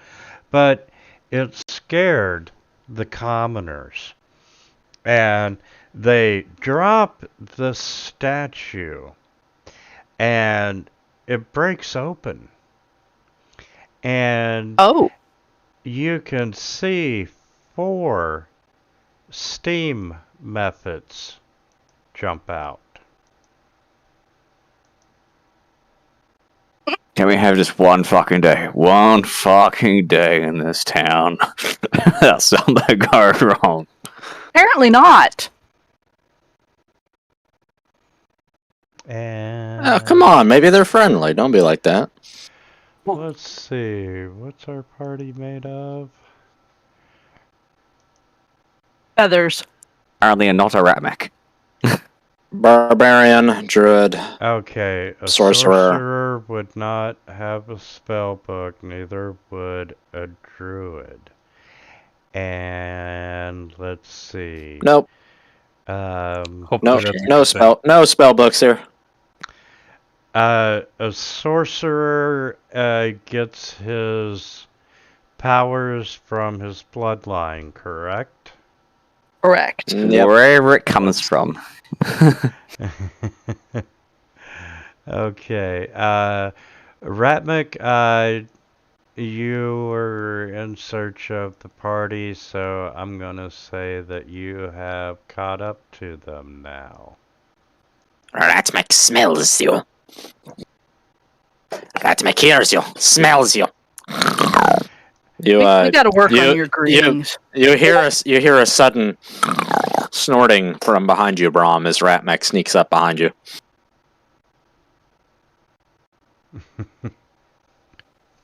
but it scared the commoners, and they drop the statue, and it breaks open, and you can see 4 steam methods jump out. Can we have just one fucking day? One fucking day in this town. That's something go wrong. Apparently not. And Oh, come on. Maybe they're friendly. Don't be like that. let's see. What's our party made of? Feathers. Apparently not a rat mech. Barbarian, druid. Okay, a Sorcerer. sorcerer would not have a spell book, neither would a druid. And let's see. Nope. Hopefully No spell books here. A sorcerer gets his powers from his bloodline, correct? Correct. Yep. Wherever it comes from. Okay. Ratmik, you were in search of the party, so I'm gonna say that you have caught up to them now. Ratmik smells you. Ratmik hears you, smells you. You We gotta work on your greetings. You hear a sudden snorting from behind you, Brahm, as Ratmik sneaks up behind you.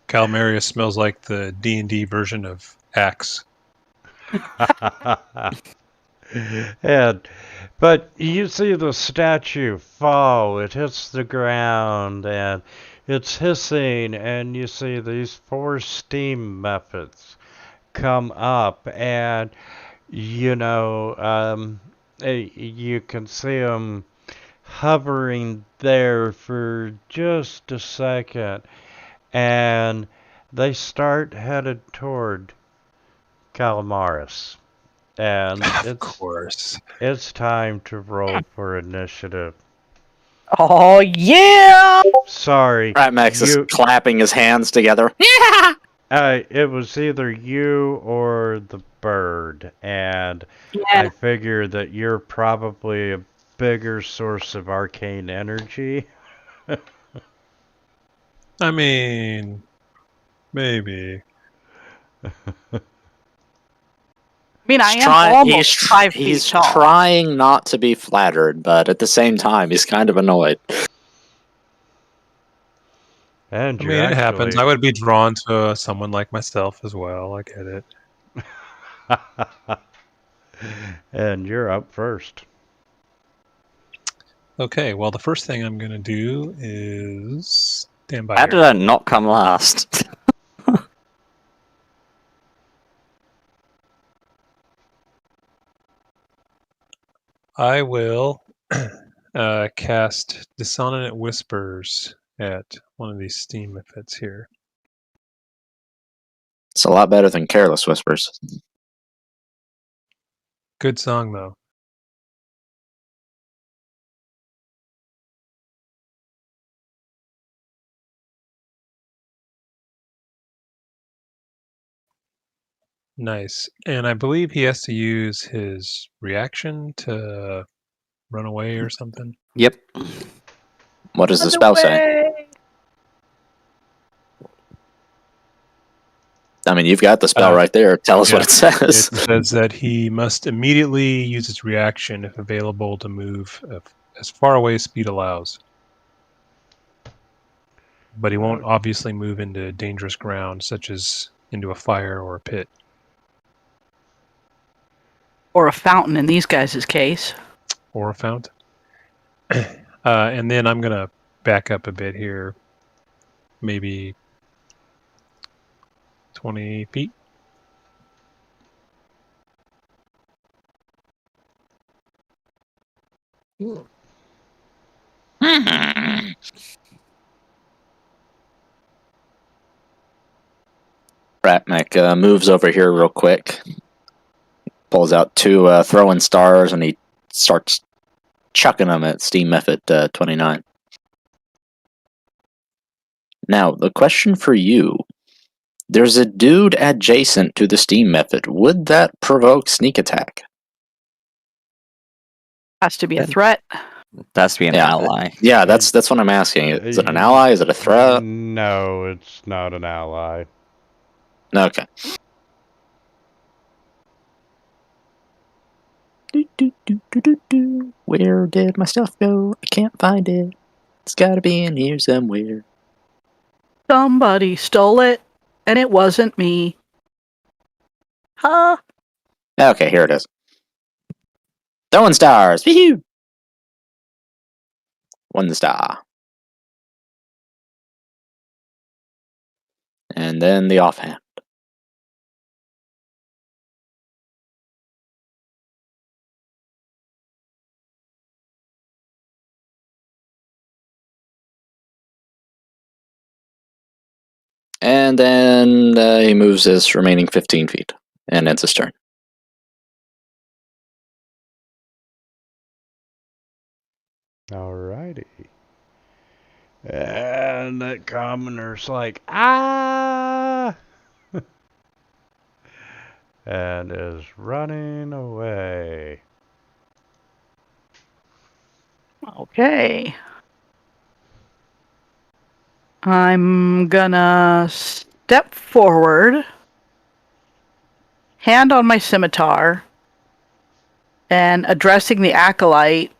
Calmaria smells like the D&D version of Axe. But you see the statue fall, it hits the ground, and it's hissing, and you see these 4 steam methods come up, and you can see them hovering there for just a second, and they start headed toward Calamaris. And Of course. it's time to roll for initiative. Oh yeah! Sorry. Ratmik is clapping his hands together. Yeah! It was either you or the bird, and Yeah. I figure that you're probably a bigger source of arcane energy. I mean, maybe. I mean, I am almost 5 feet He's tall. trying not to be flattered, but at the same time, he's kind of annoyed. And I mean, it happens. I would be drawn to someone like myself as well. I get it. And you're up first. Okay, well, the first thing I'm going to do is stand by How here. did I not come last? I will cast Dissonant Whispers at one of these steam methods here. It's a lot better than Careless Whispers. Good song, though. Nice. And I believe he has to use his reaction to run away or something. Yep. What does the spell say? I mean, you've got the spell right there. Tell us what it says. It says that he must immediately use his reaction if available to move as far away as speed allows. but he won't obviously move into dangerous ground, such as into a fire or a pit. Or a fountain in these guys' case. Or a fountain. And then I'm going to back up a bit here, maybe 20 feet. Ratmek moves over here real quick, pulls out two throwing stars, and he starts chucking them at Steam Method 29. Now, the question for you. There's a dude adjacent to the Steam Method. Would that provoke sneak attack? Has to be a threat. That's to be an ally. Yeah, that's what I'm asking. Is it an ally? Is it a threat? No, it's not an ally. Okay. Where did my stuff go? I can't find it. It's gotta be in here somewhere. Somebody stole it, and it wasn't me. Huh? Okay, here it is. Throwing stars! Woohoo! 1 star. And then the offhand. And then he moves his remaining 15 feet and ends his turn. Alrighty. And that commoner's like, ah! and is running away. Okay. I'm gonna step forward, hand on my scimitar, and addressing the acolyte,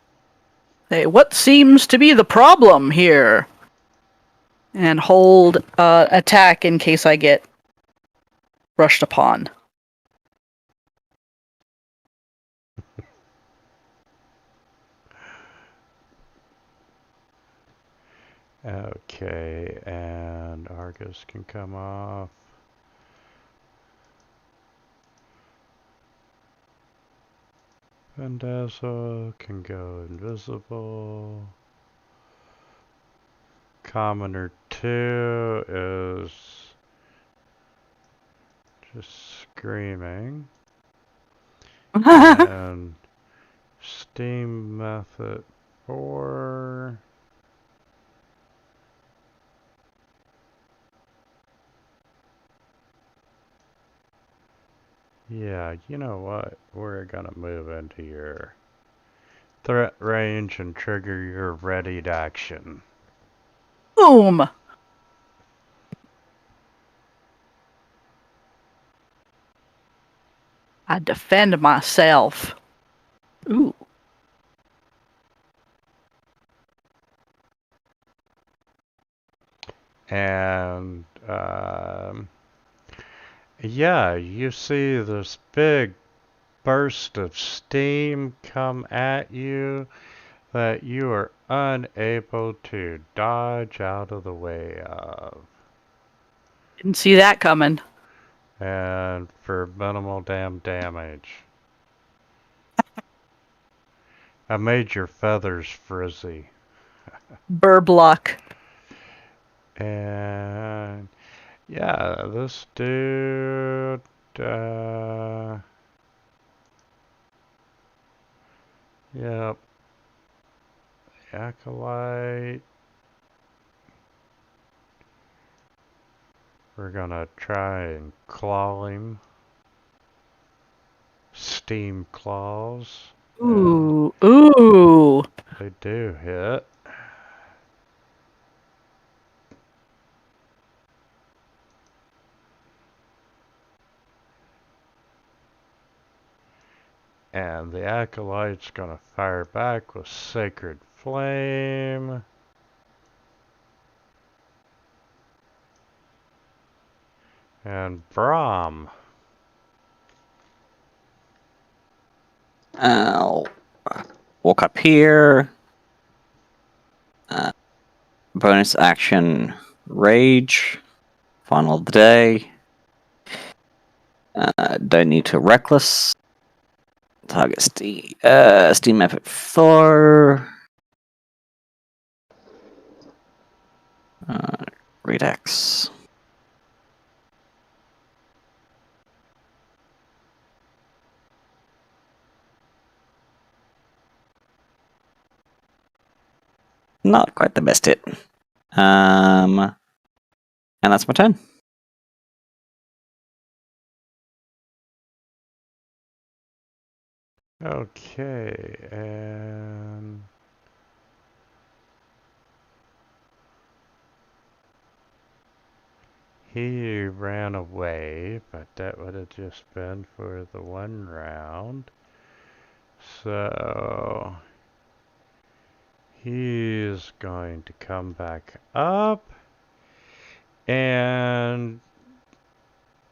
say, "What seems to be the problem here?" And hold attack in case I get rushed upon. Okay, and Argus can come off. Vandazzo can go invisible. Commoner 2 is just screaming. And Steam Method 4. Yeah, you know what? We're gonna move into your threat range and trigger your readied action. Boom! I defend myself. Ooh. And yeah, you see this big burst of steam come at you that you are unable to dodge out of the way of. Didn't see that coming. And for minimal damage. I made your feathers frizzy. Burb luck. And yeah, this dude, yep, acolyte. We're gonna try and claw him. Steam claws. Ooh, ooh. They do hit. And the acolyte's gonna fire back with Sacred Flame. And Brahm. I'll walk up here. Bonus action, Rage. Final of the day. Don't need to reckless. Target Steam map at 4. Redux. Not quite the best hit. And that's my turn. Okay, and he ran away, but that would have just been for the one round. So he's going to come back up, and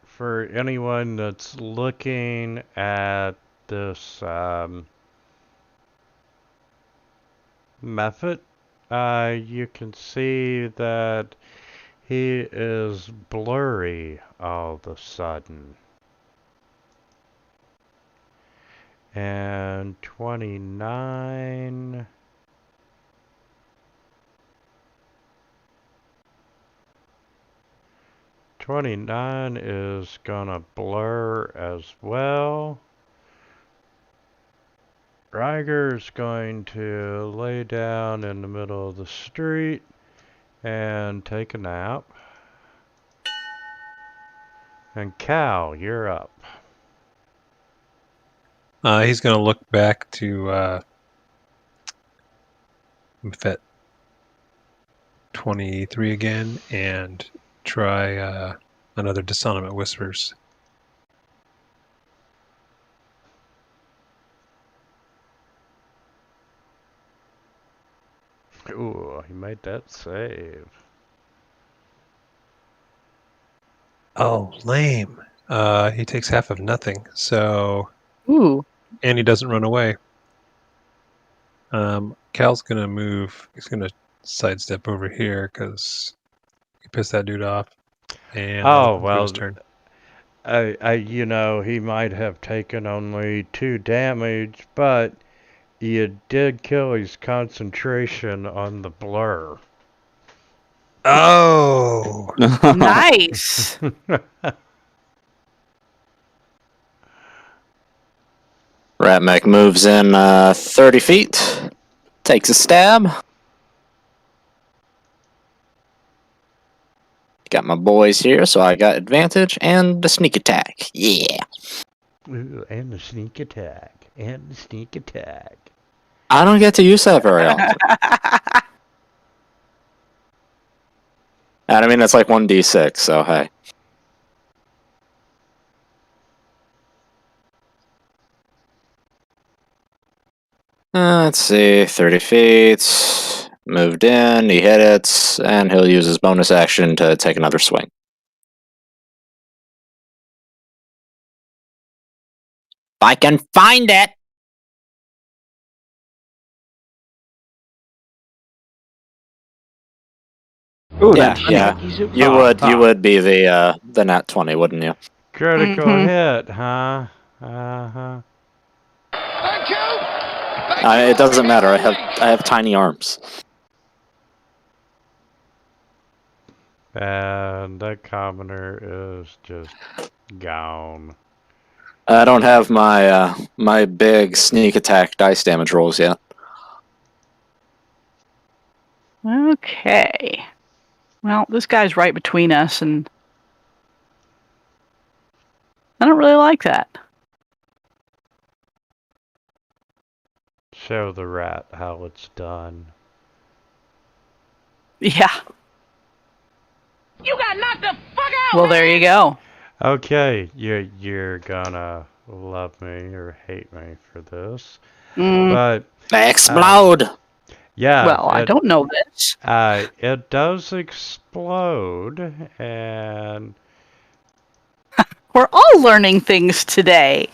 for anyone that's looking at this method, you can see that he is blurry all of a sudden. And 29. '29 is gonna blur as well. Riger's going to lay down in the middle of the street and take a nap. And Cal, you're up. He's going to look back to Fet 23 again and try another Dissonant Whispers. Ooh, he made that save. Oh, lame. He takes half of nothing, so... Ooh. And he doesn't run away. Cal's going to move. He's going to sidestep over here because he pissed that dude off. And oh, well, his turn. you know, he might have taken only 2 damage, but you did kill his concentration on the blur. Oh! Nice. Ratmech moves in 30 feet, takes a stab. Got my boys here, so I got advantage and the sneak attack. Yeah. Ooh, and the sneak attack. And the sneak attack. I don't get to use that very often. And I mean, it's like 1d6, so hey. Let's see, 30 feet, moved in, he hit it, and he'll use his bonus action to take another swing. If I can find it! Ooh, Yeah, that's yeah. You would be the nat 20, wouldn't you? Critical hit, huh? Uh-huh. Thank you. It doesn't matter. I have tiny arms. And that commoner is just gone. I don't have my my big sneak attack dice damage rolls yet. Okay. Well, this guy's right between us, and I don't really like that. Show the rat how it's done. Yeah. You got knocked the fuck out. Well, there you go. Okay, you're gonna love me or hate me for this, Mm, but Explode! yeah. well, I don't know this. It does explode, and We're all learning things today.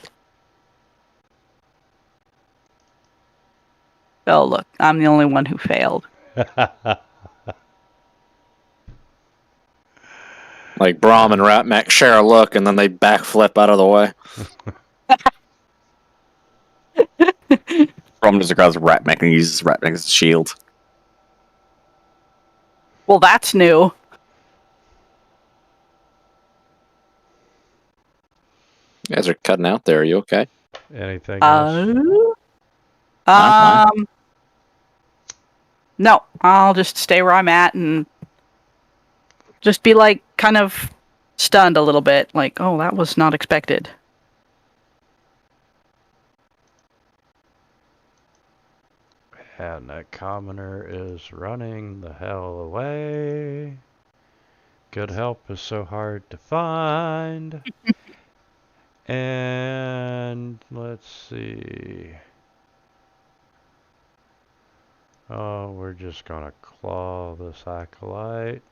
Oh, look, I'm the only one who failed. Like Brahm and Ratmek share a look, and then they backflip out of the way. Problem just regards Ratmek and uses Ratmek as a shield. Well, that's new. You guys are cutting out there. Are you okay? Anything else? No, I'll just stay where I'm at and just be like kind of stunned a little bit. Like, oh, that was not expected. And that commoner is running the hell away. Good help is so hard to find. And let's see. Oh, we're just gonna claw this acolyte.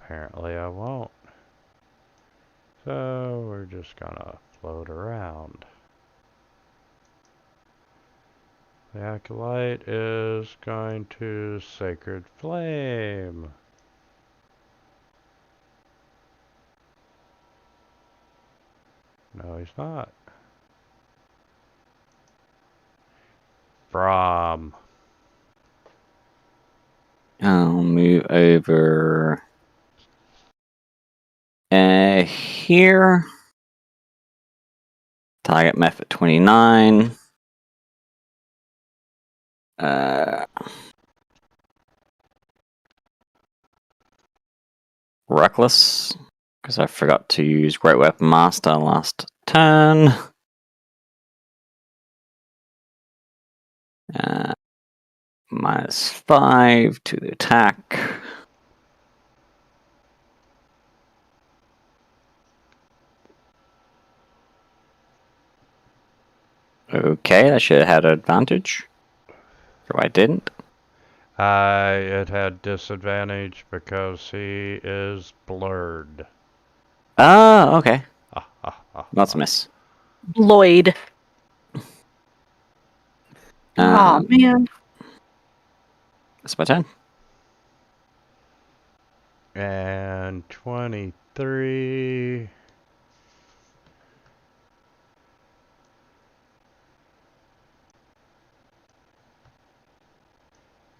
Apparently I won't. So we're just gonna float around. The acolyte is going to Sacred Flame. No, he's not. Brahm. I'll move over here. Target method 29. Reckless, because I forgot to use Great Weapon Master last turn. -5 to the attack. Okay, I should have had an advantage. So I didn't. It had disadvantage because he is blurred. Oh, okay. That's a miss. Lloyd. Oh, man. That's my turn. And 23.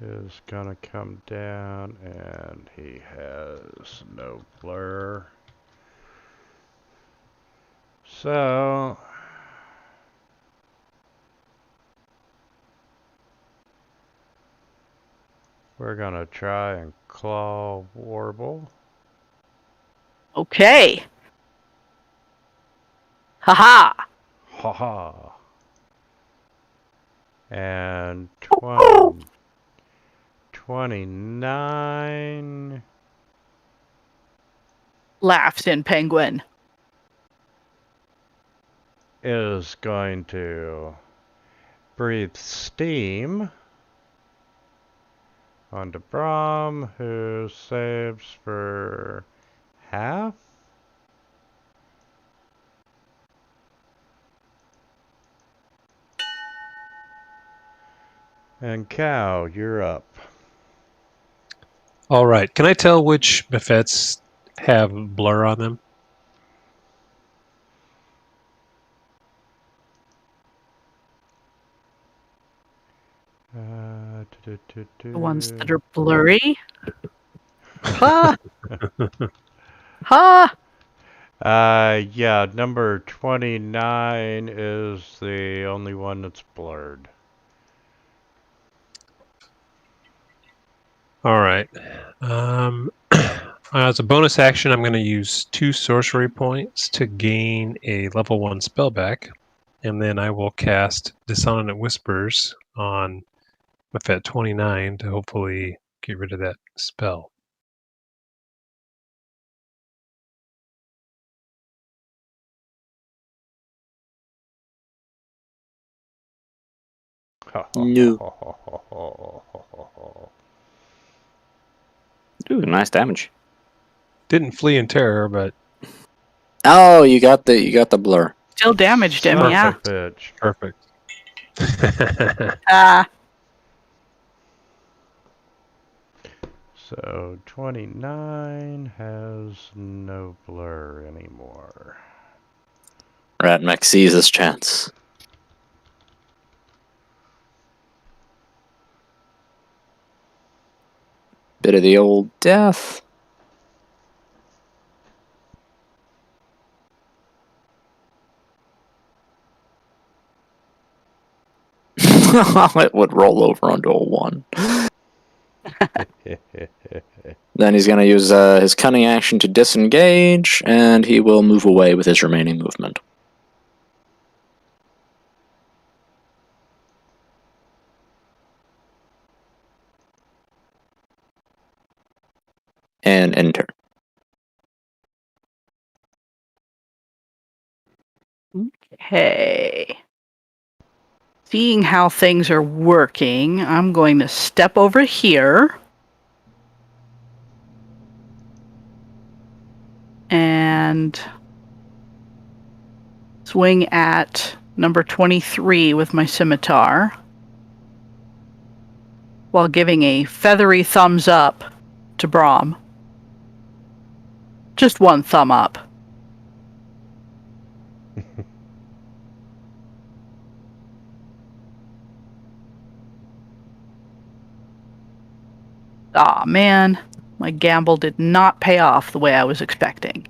Is gonna come down, and he has no blur. So we're gonna try and claw Warble. Okay. Haha. Haha. And 29 Laughs in Penguin. is going to breathe steam onto Brahm, who saves for half. And Cow, you're up. All right. Can I tell which Buffets have blur on them? The ones that are blurry. Ha! Ha! Yeah, number 29 is the only one that's blurred. All right. As a bonus action, I'm going to use 2 sorcery points to gain a level 1 spell back. And then I will cast Dissonant Whispers on Buffet 29 to hopefully get rid of that spell. No. Ooh, nice damage. Didn't flee in terror, but Oh, you got the blur. Still damaged him, Son yeah. of a bitch. perfect. Ah, So 29 has no blur anymore. Ratmec sees his chance. Bit of the old death. It would roll over onto a 1. Then he's going to use his cunning action to disengage, and he will move away with his remaining movement. And enter. okay. Seeing how things are working, I'm going to step over here. And swing at number 23 with my scimitar, while giving a feathery thumbs up to Brahm. Just one thumb up. Aw, man. My gamble did not pay off the way I was expecting.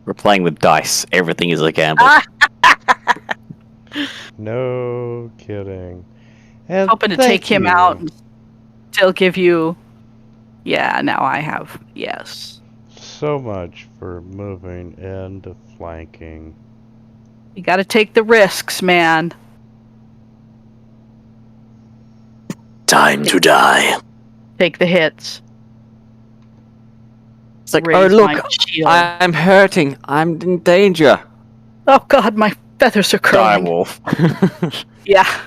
We're playing with dice. Everything is a gamble. No kidding. And Hoping to take him out and still give you... Yeah, now I have... Yes. So much for moving into flanking. You gotta take the risks, man. Time to die. Take the hits. It's like, Raise oh look, my shield. I'm hurting. I'm in danger. Oh god, my feathers are curling. Direwolf. Yeah.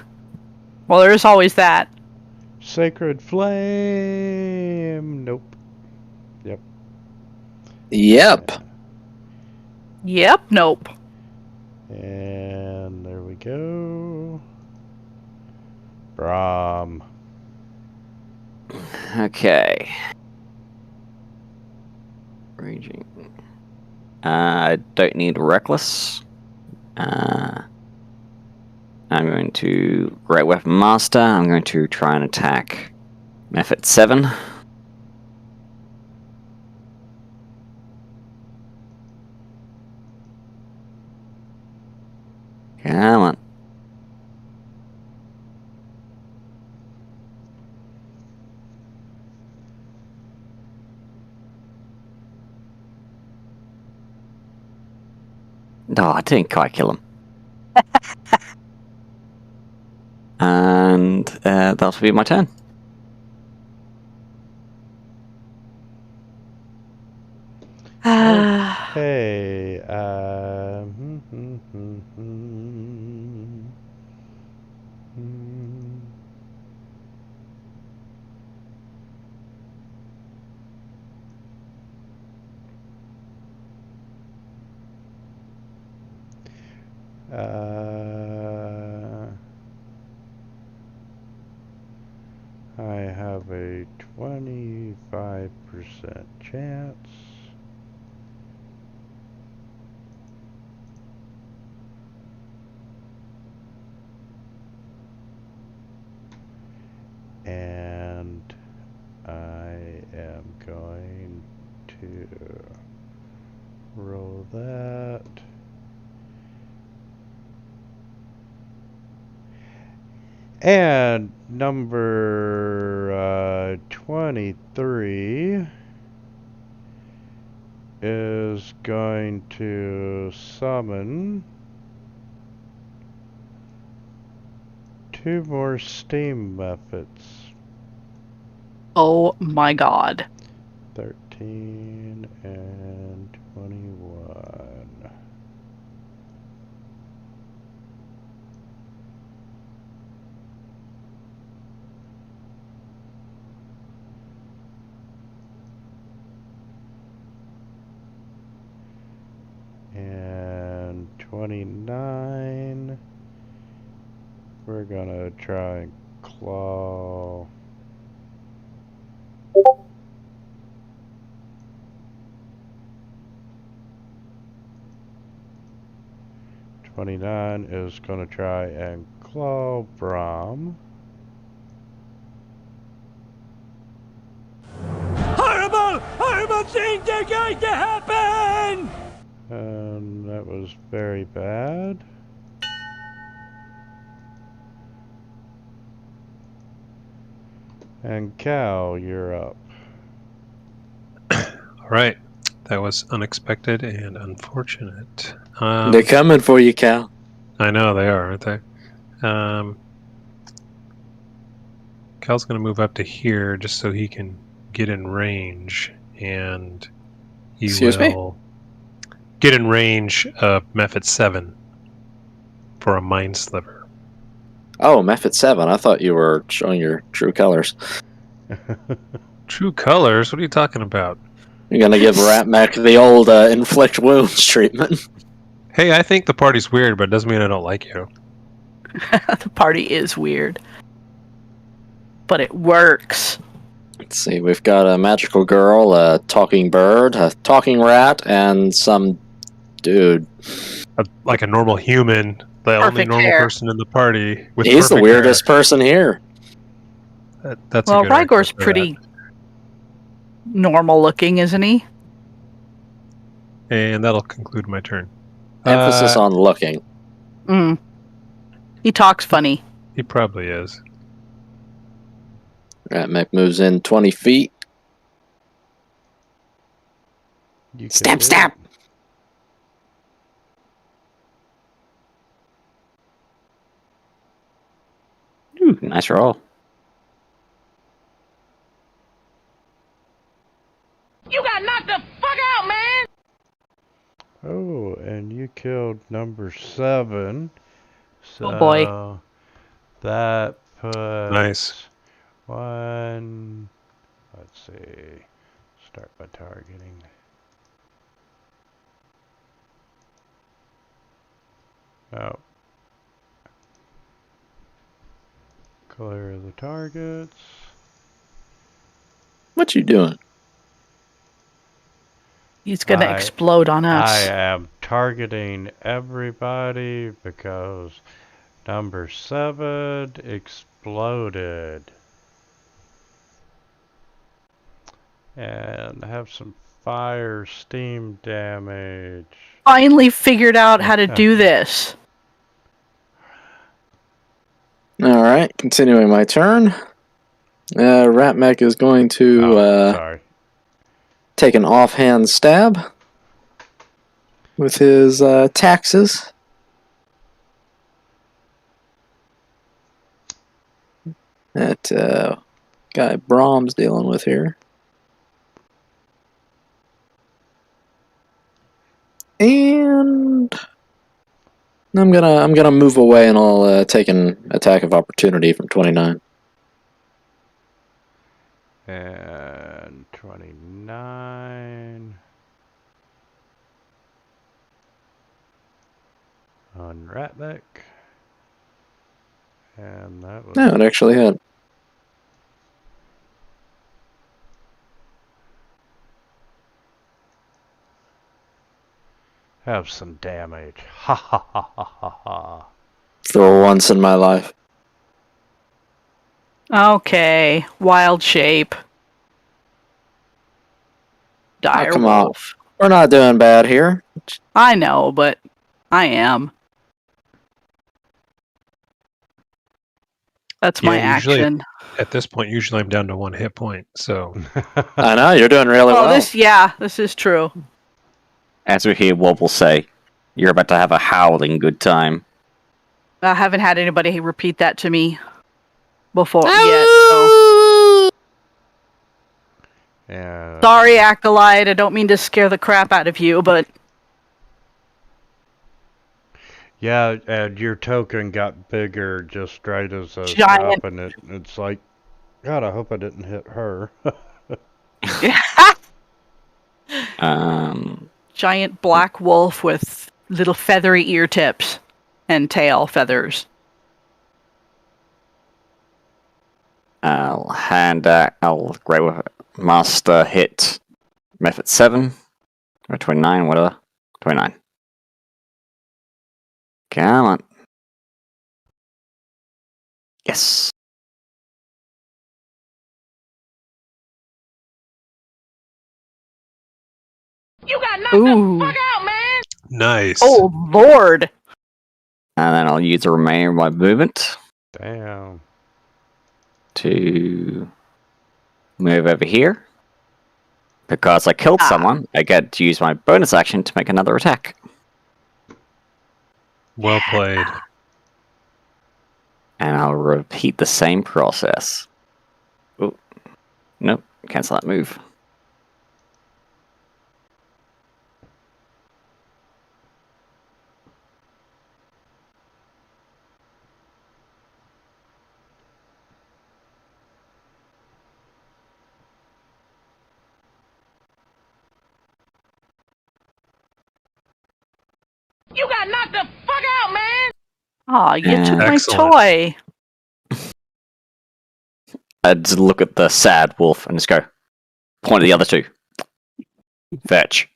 Well, there's always that. Sacred flame. Nope. Yep. Yep, nope. And there we go. Brahm. Okay. Raging. I don't need reckless. I'm going to Great Weapon Master. I'm going to try and attack Method 7. Come on. No, I didn't quite kill him. And that'll be my turn. Okay. I have a 25% chance. And I am going to roll that. And number 23 is going to summon 2 more steam methods. Oh my god. 13 and 21. And 29. We're gonna try and claw. '29 is gonna try and claw Brahm. Horrible! Horrible things are going to happen! And that was very bad. And Cal, you're up. All right. That was unexpected and unfortunate. They're coming for you, Cal. I know they are, aren't they? Cal's going to move up to here just so he can get in range, and he will get in range of Method 7 for a Mind Sliver. Oh, Method 7. I thought you were showing your true colors. True colors? What are you talking about? You're going to give Ratmac the old inflict wounds treatment. Hey, I think the party's weird, but it doesn't mean I don't like you. The party is weird. But it works. Let's see, we've got a magical girl, a talking bird, a talking rat, and some dude. Like a normal human, the only normal person in the party. With He's the weirdest person here. That's well, a good Rygor's pretty normal looking, isn't he? And that'll conclude my turn. Emphasis on looking. He talks funny. He probably is. Ratmac moves in 20 feet. Stab, stab! Ooh, nice roll. You got knocked the fuck out, man! Oh, and you killed number 7. So Oh boy. That puts Nice. 1. Let's see. Start by targeting. Oh. Clear the targets. What you doing? He's gonna explode on us. I am targeting everybody because number 7 exploded. And have some fire steam damage. Finally figured out how to do this. Alright, continuing my turn. Ratmac is going to take an offhand stab with his taxes. That guy Brahm's dealing with here. And I'm gonna move away, and I'll take an attack of opportunity from 29. And 29 on Ratback. And that was... No, it actually hit. Have some damage. Ha ha ha ha ha ha. For once in my life. Okay, wild shape. Dire come on. wolf. We're not doing bad here. I know, but I am. That's my action. At this point, usually I'm down to 1 hit point, so... I know, you're doing really well. This is true. As we hear Wobble say, you're about to have a howling good time. I haven't had anybody repeat that to me before yet, so... Yeah. Sorry, Acolyte, I don't mean to scare the crap out of you, but... Yeah, and your token got bigger just right as I was Giant. dropping it. It's like, God, I hope I didn't hit her. giant black wolf with little feathery ear tips and tail feathers. I'll Grey Wolf Master hit Method 7 or 29, whatever. 29. Come on. Yes. You got knocked Ooh. the fuck out, man! Nice. Oh, Lord. And then I'll use the remainder of my movement Damn. to move over here. Because I killed someone, I get to use my bonus action to make another attack. Well played. And I'll repeat the same process. Oh, nope, cancel that move. You got knocked the fuck out, man! Aw, you took my Excellent. toy. I just look at the sad wolf and just go, point at the other two. Fetch.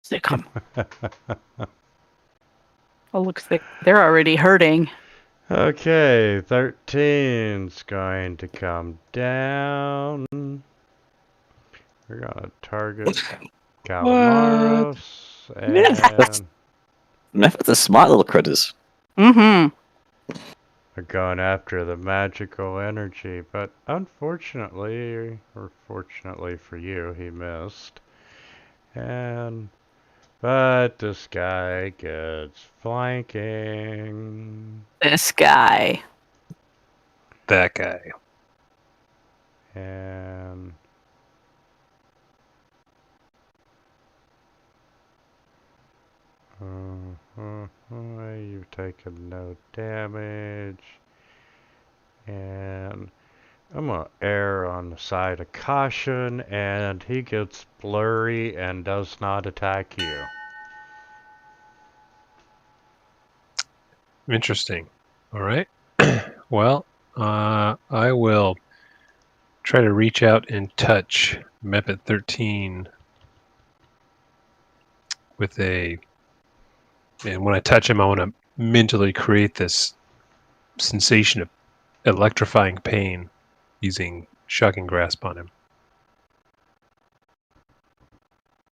Sick 'em. Oh, looks like they're already hurting. Okay, 13's going to come down. We're gonna target Calamaros and Method's a smart little critters. Mm-hmm. we're going after the magical energy, but unfortunately, or fortunately for you, he missed. But this guy gets flanking. This guy. That guy. And you've taken no damage. And I'm going to err on the side of caution, and he gets blurry and does not attack you. Interesting. All right. Well, I will try to reach out and touch Method 13 with a... And when I touch him, I want to mentally create this sensation of electrifying pain using Shocking Grasp on him.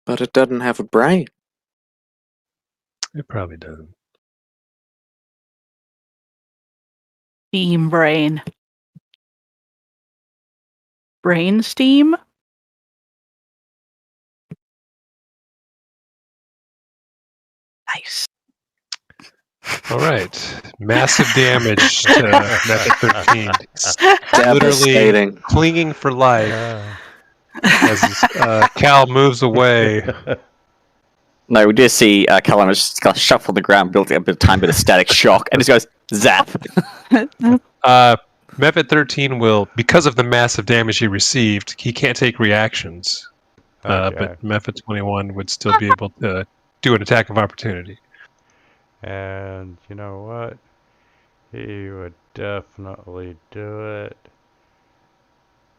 But it doesn't have a brain. It probably doesn't. Steam brain. Brain steam? Nice. All right. Massive damage to Method 13. Literally Devastating. clinging for life as Cal moves away. No, we did see Callum just kind of shuffle on the ground, built up a tiny bit of static shock, and just goes zap. Method 13 will, because of the massive damage he received, he can't take reactions. Okay. But Method 21 would still be able to do an attack of opportunity. And you know what? He would definitely do it.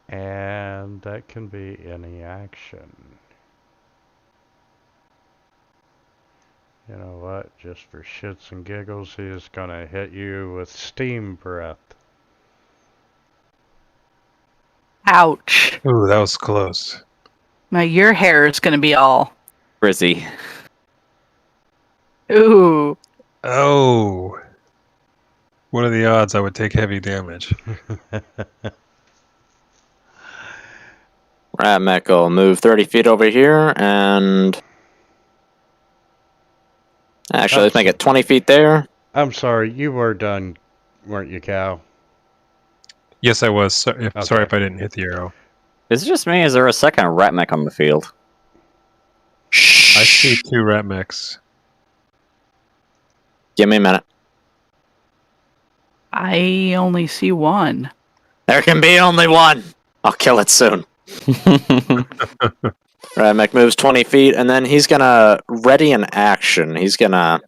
And that can be any action. You know what? Just for shits and giggles, he is gonna hit you with steam breath. Ouch. Ooh, that was close. Now your hair is going to be all... Frizzy. Ooh. Oh. What are the odds I would take heavy damage? Ratmech will move 30 feet over here, and... Actually, let's make it 20 feet there. I'm sorry, you were done, weren't you, Cal? Yes, I was. Sorry Okay. if I didn't hit the arrow. Is it just me? Is there a second rat mech on the field? I see 2 rat mechs. Give me a minute. I only see one. There can be only one. I'll kill it soon. Ratmek moves 20 feet, and then he's gonna ready an action. He's gonna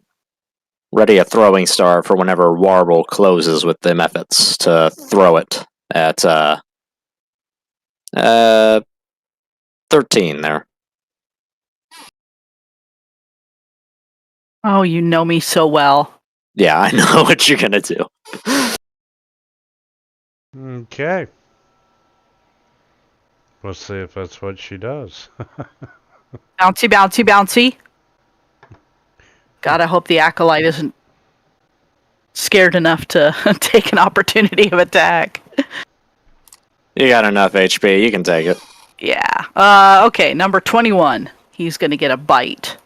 ready a throwing star for whenever Warble closes with them efforts to throw it at 13 there. Oh, you know me so well. Yeah, I know what you're gonna do. Okay. We'll see if that's what she does. Bouncy, bouncy, bouncy. God, I hope the Acolyte isn't scared enough to take an opportunity of attack. You got enough HP, you can take it. Yeah. Okay, number 21. He's gonna get a bite.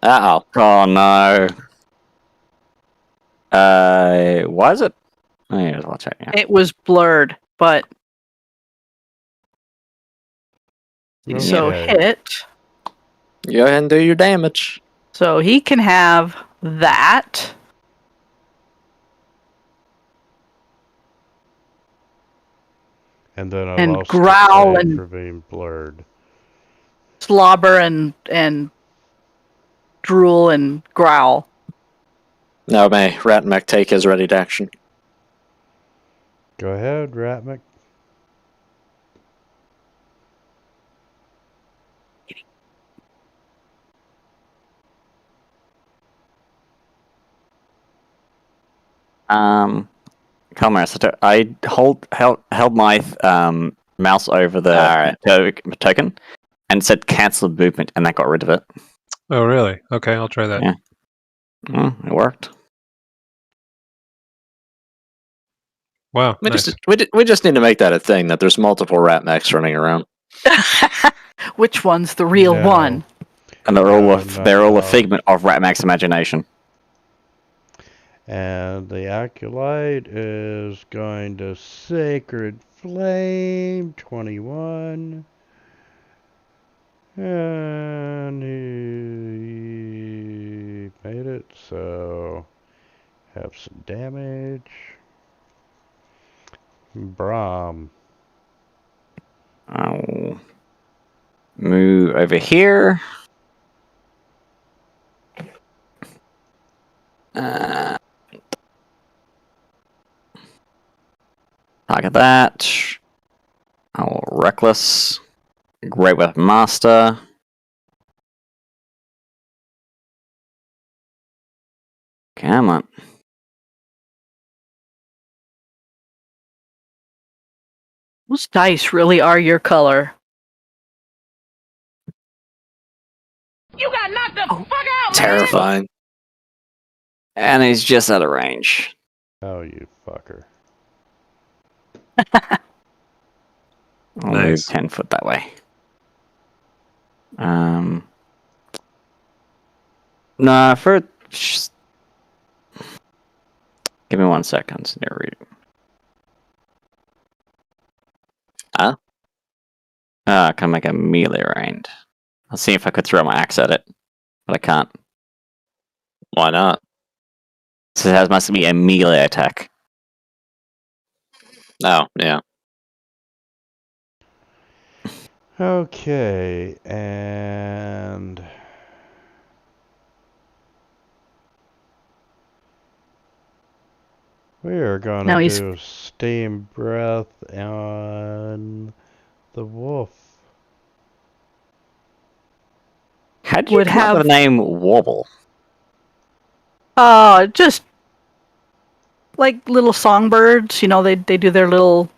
Uh-oh. Oh no. Why is it? Oh, yeah, I'll check. Yeah. It was blurred, but so Okay. hit. Go ahead and do your damage. So he can have that. And then I've And lost growl the and- for being blurred. Slobber and drool and growl. No, may Ratmek take his ready to action. Go ahead, Ratmick. Calmer, so I held my mouse over the token and said cancel movement, and that got rid of it. Oh, really? Okay, I'll try that. Yeah. It worked. Wow, We, nice. we just need to make that a thing, that there's multiple Ratmeks running around. Which one's the real No. one? And they're all No. a figment of Ratmak's imagination. And the Acolyte is going to Sacred Flame 21. And he made it, so have some damage. Brahm. I'll move over here. Target that. I'll reckless. Great weapon master. Come on. Those dice really are your color. You got knocked the fuck out, man! Terrifying. And he's just out of range. Oh, you fucker. I'll Nice. move 10 foot that way. No, give me 1 second. Huh? I can make a melee range. I'll see if I could throw my axe at it, but I can't. Why not? So it must be a melee attack. Oh, yeah. Okay, and we are Now gonna he's- do Steam Breath on the wolf. How do you Would come up have- with the name Wobble? Just like little songbirds, you know, they do their little.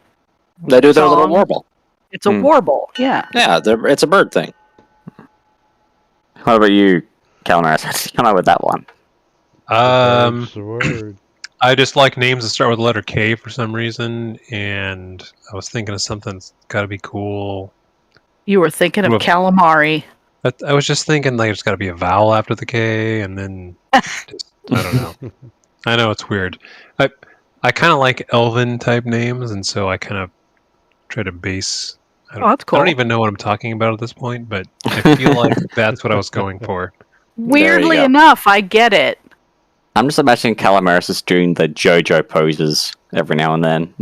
They do their little Song. warble. It's a warble, yeah. Yeah, it's a bird thing. What about you, Calner? Come up with that one. That's the word. I just like names that start with the letter K for some reason, and I was thinking of something that's got to be cool. You were thinking of Well- calamari. I was just thinking like it's got to be a vowel after the K, and then just, I don't know. I know it's weird. I kind of like Elven type names, and so I kind of try to base. I Oh, that's cool. I don't even know what I'm talking about at this point, but I feel like that's what I was going for. Weirdly go. enough, I get it. I'm just imagining Calamaris is doing the JoJo poses every now and then.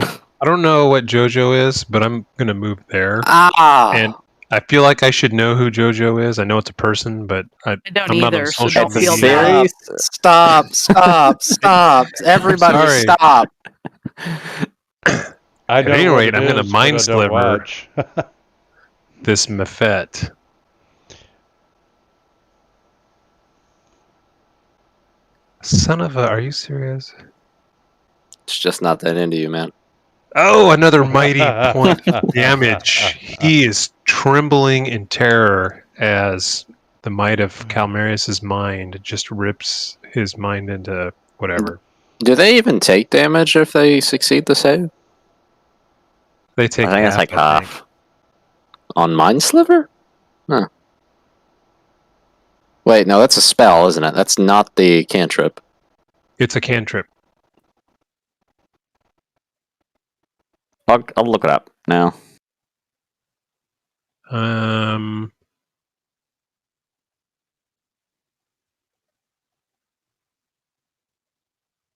I don't know what JoJo is, but I'm gonna move there. And Ah! I feel like I should know who JoJo is. I know it's a person, but I don't I'm not on either, so social don't It's a feel media. bad. series. Stop! Everybody sorry. stop! I At know any what rate, it I'm gonna is, mind but I don't sliver. watch. This Mephet. Son of a... Are you serious? It's just not that into you, man. Oh, another mighty point of damage. He is trembling in terror as the might of Calmarius's mind just rips his mind into whatever. Do they even take damage if they succeed the save? They take I think it's half, like I think. half. On Mind Sliver? Huh. Wait, no, that's a spell, isn't it? That's not the cantrip. It's a cantrip. I'll look it up now.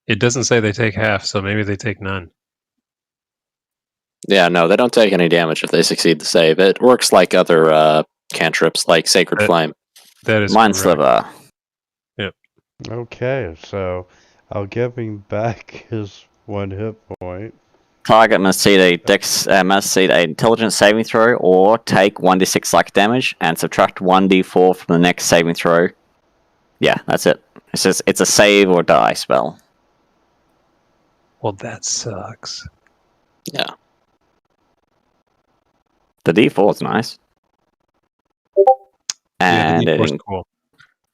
It doesn't say they take half, so maybe they take none. Yeah, no, they don't take any damage if they succeed the save. It works like other cantrips, like Sacred Flame. That is Mind correct. Sliver. Okay, so I'll give him back his 1 hit point. Target must see a intelligence saving throw or take 1d6 psychic damage and subtract 1d4 from the next saving throw. Yeah, that's it. It's a save or die spell. Well, that sucks. Yeah. The d4 is nice. And yeah, it, cool.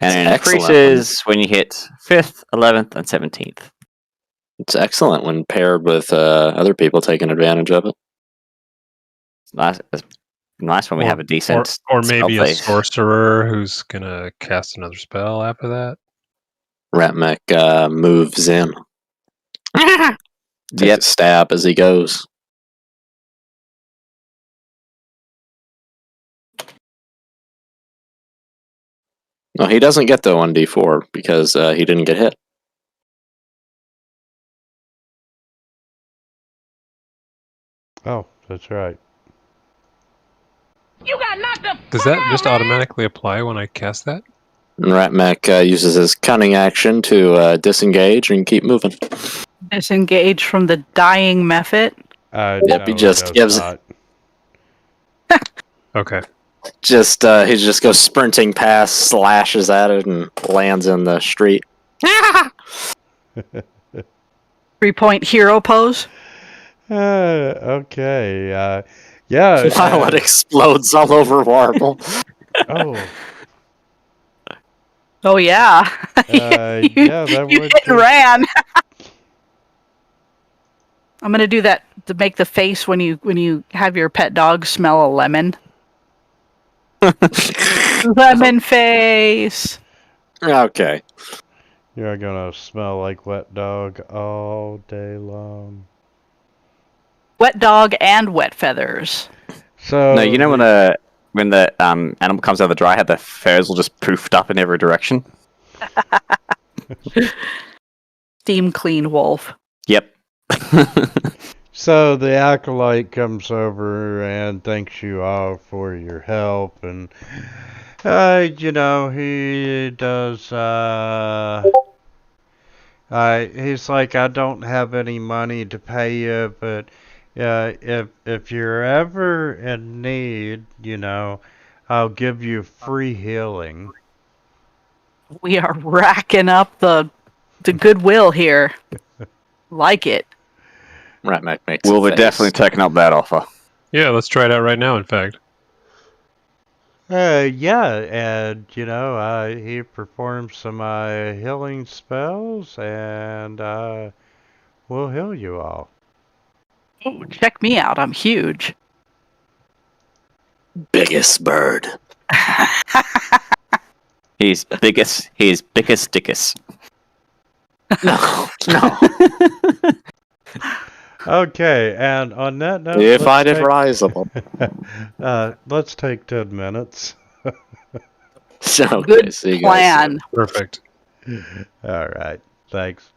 and it It's excellent increases when you hit 5th, 11th, and 17th. It's excellent when paired with other people taking advantage of it. It's nice when we have a decent or maybe spell a phase. sorcerer who's gonna cast another spell after that. Ratmech moves in. Takes a stab as he goes. No, he doesn't get the 1d4 because he didn't get hit. Oh, that's right. You got knocked the Does fuck that out, just man. automatically apply when I cast that? And Ratmech uses his cunning action to disengage and keep moving. Disengage from the dying Mephit. Yep, he just gives it. Okay. He just goes sprinting past, slashes at it, and lands in the street. 3-point hero pose. Okay. Yeah. While it explodes all over Warble. Oh. Oh yeah. Yeah, that you would hit and be- ran. I'm gonna do that to make the face when you have your pet dog smell a lemon. Lemon face. Okay. You're gonna smell like wet dog all day long. Wet dog and wet feathers. So No, you know when the animal comes out of the dry head, the furs will just poofed up in every direction. Steam clean wolf. Yep. So the acolyte comes over and thanks you all for your help, and you know, he does he's like, I don't have any money to pay you, but if you're ever in need, you know, I'll give you free healing. We are racking up the goodwill here. Like it. Ratmech makes Well, a we're face. definitely taking up that offer. Yeah, let's try it out right now, in fact. Yeah, and you know, he performs some healing spells, and we'll heal you all. Oh, check me out. I'm huge. Biggest bird. He's biggest dickus. No. Okay, and on that note, If I did rise-able. let's take 10 minutes. So Good plan. Perfect. All right. Thanks.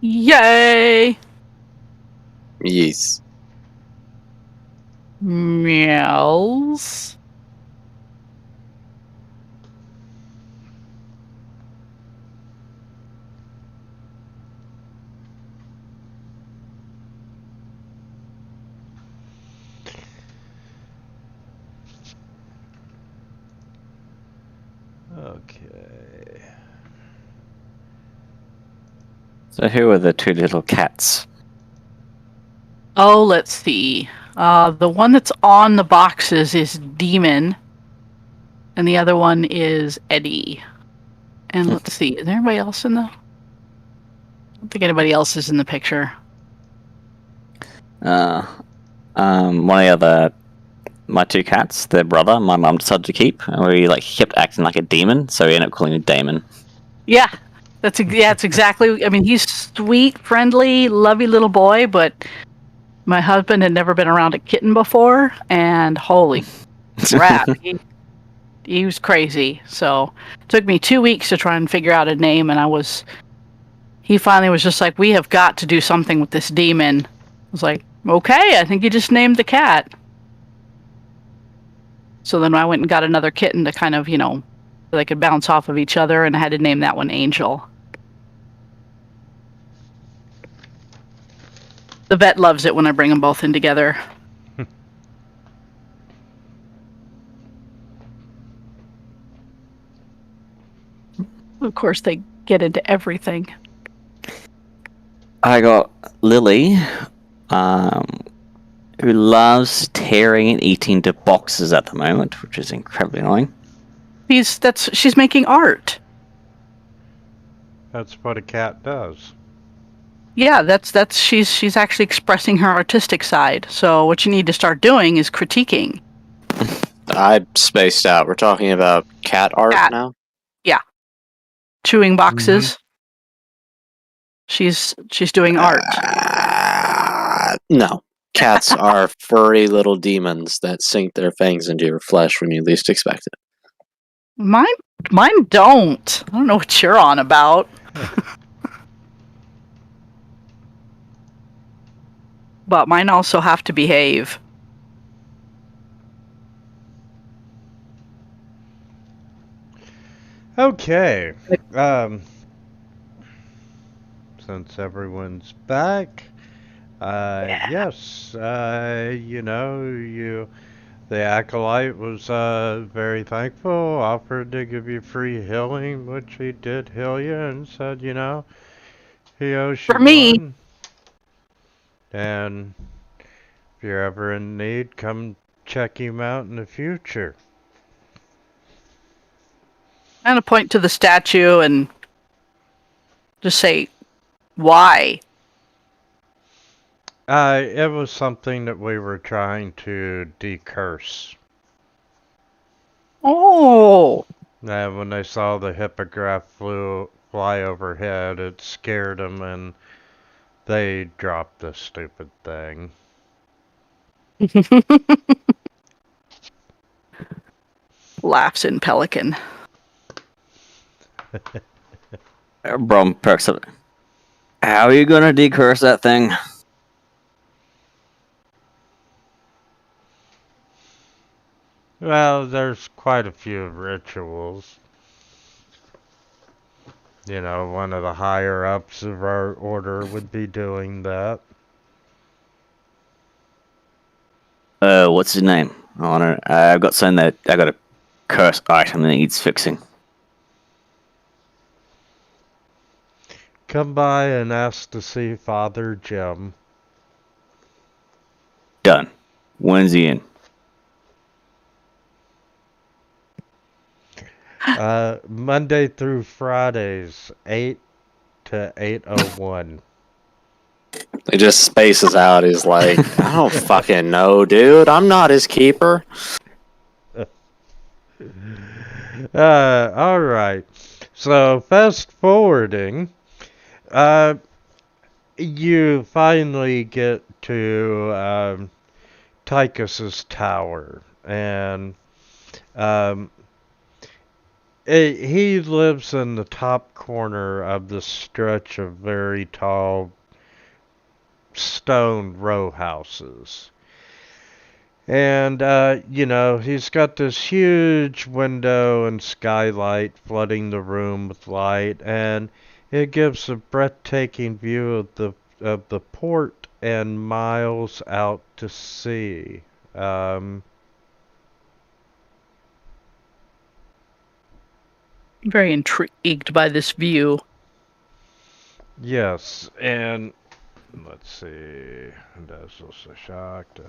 Yay! Yes. Meows. Okay. So who are the two little cats? Oh, let's see. The one that's on the boxes is Demon, and the other one is Eddie. And let's see, is there anybody else in the? I don't think anybody else is in the picture. One of the other, my two cats, their brother, my mum decided to keep, and he kept acting like a demon, so we ended up calling him Damon. Yeah, that's exactly. I mean, he's sweet, friendly, lovey little boy, but my husband had never been around a kitten before, and holy crap, he was crazy. So it took me 2 weeks to try and figure out a name, and he finally was just like, we have got to do something with this demon. I was like, okay, I think you just named the cat. So then I went and got another kitten to kind of, so they could bounce off of each other, and I had to name that one Angel. The vet loves it when I bring them both in together. Of course, they get into everything. I got Lily, who loves tearing and eating to boxes at the moment, which is incredibly annoying. She's making art. That's what a cat does. Yeah, she's actually expressing her artistic side. So what you need to start doing is critiquing. I spaced out. We're talking about cat art now? Yeah. Chewing boxes. Mm-hmm. She's doing art. No. Cats are furry little demons that sink their fangs into your flesh when you least expect it. Mine don't. I don't know what you're on about. But mine also have to behave. Okay. Since everyone's back, yes, the acolyte was very thankful, offered to give you free healing, which he did heal you, and said, he owes you For me. one. And if you're ever in need, come check him out in the future. I'm going to point to the statue and just say, why? It was something that we were trying to decurse. Oh. And when they saw the hippogriff fly overhead, it scared them, and they dropped the stupid thing. Laughs in Pelican. Brom perks up. How are you gonna decurse that thing? Well, there's quite a few rituals. One of the higher ups of our order would be doing that. What's his name? I've got something that I got a curse item that needs fixing. Come by and ask to see Father Jim. Done. When's he in? Monday through Fridays, 8 to 8:01. He just spaces out. He's like, I don't fucking know, dude. I'm not his keeper. All right. So fast forwarding, you finally get to Tychus's tower, and He lives in the top corner of this stretch of very tall stone row houses. And, he's got this huge window and skylight flooding the room with light, and it gives a breathtaking view of the port and miles out to sea. Very intrigued by this view. Yes, and let's see. That's also shocked.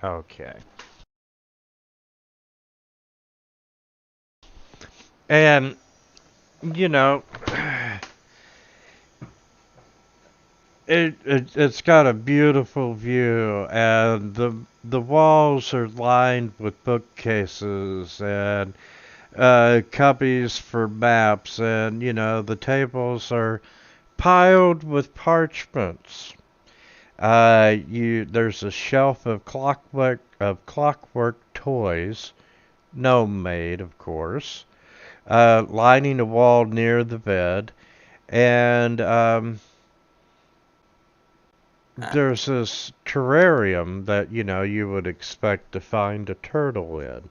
Okay. And, you know, it's got a beautiful view, and the walls are lined with bookcases and copies for maps, and the tables are piled with parchments. There's a shelf of clockwork toys, gnome made, of course, lining the wall near the bed, and there's this terrarium that you would expect to find a turtle in.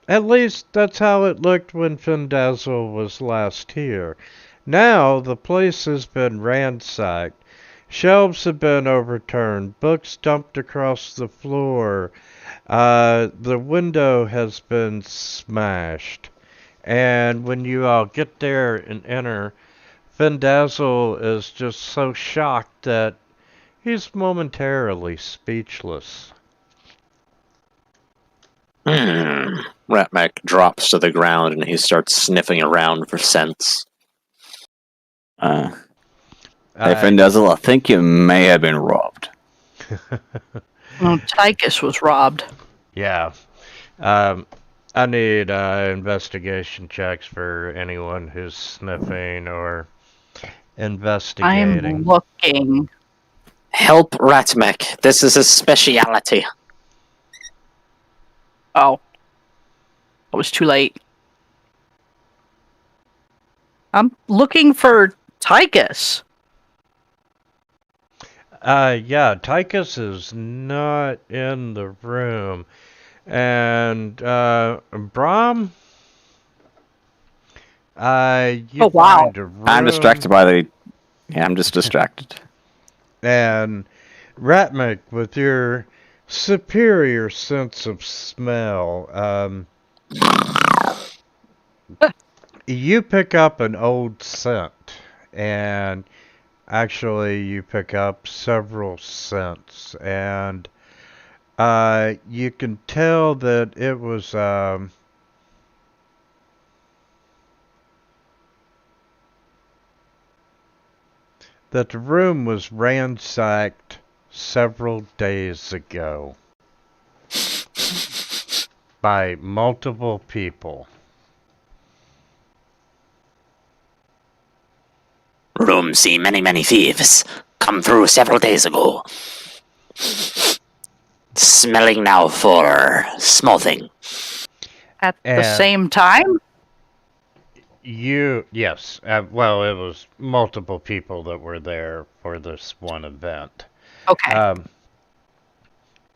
At least that's how it looked when Findazzle was last here. Now the place has been ransacked. Shelves have been overturned, books dumped across the floor. The window has been smashed. And when you all get there and enter, Findazzle is just so shocked that he's momentarily speechless. Ratmac drops to the ground and he starts sniffing around for scents. Hey, Findazzle, I think you may have been robbed. Well, Tychus was robbed. Yeah. I need investigation checks for anyone who's sniffing or investigating. I'm looking. Help Ratmac. This is his speciality. Oh. It was too late. I'm looking for Tychus. Yeah, Tychus is not in the room. And, Brahm? You find a room. I'm distracted by the... Yeah, I'm just distracted. And Ratmac, with your superior sense of smell, you pick up an old scent, and actually you pick up several scents, and you can tell that it was that the room was ransacked several days ago by multiple people. Room see many thieves come through several days ago. Smelling now for small thing. At the same time? Yes. Well, it was multiple people that were there for this one event. Okay.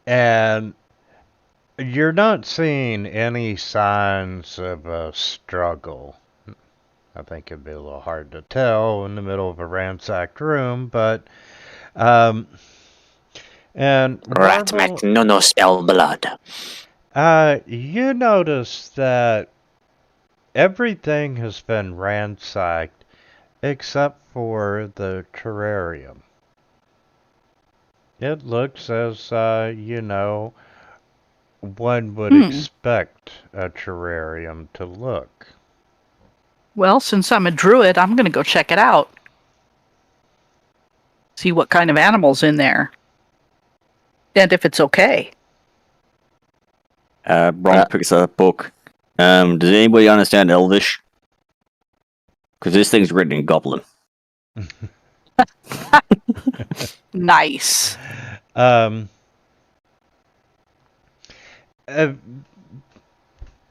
And you're not seeing any signs of a struggle. I think it'd be a little hard to tell in the middle of a ransacked room, but and Ratmac no spell blood. You notice that everything has been ransacked except for the terrarium. It looks as one would expect a terrarium to look. Well, since I'm a druid, I'm going to go check it out. See what kind of animal's in there. And if it's okay. Bronk picks up a book. Does anybody understand Elvish? Because this thing's written in Goblin. Nice.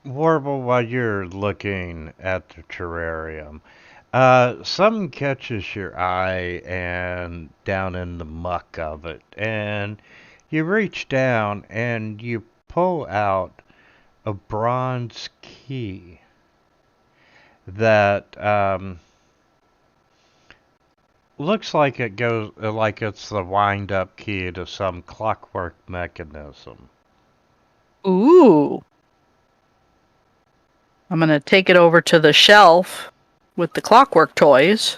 Warble, while you're looking at the terrarium, something catches your eye and down in the muck of it, and you reach down and you pull out a bronze key that looks like it goes like it's the wind-up key to some clockwork mechanism. Ooh. I'm gonna take it over to the shelf with the clockwork toys,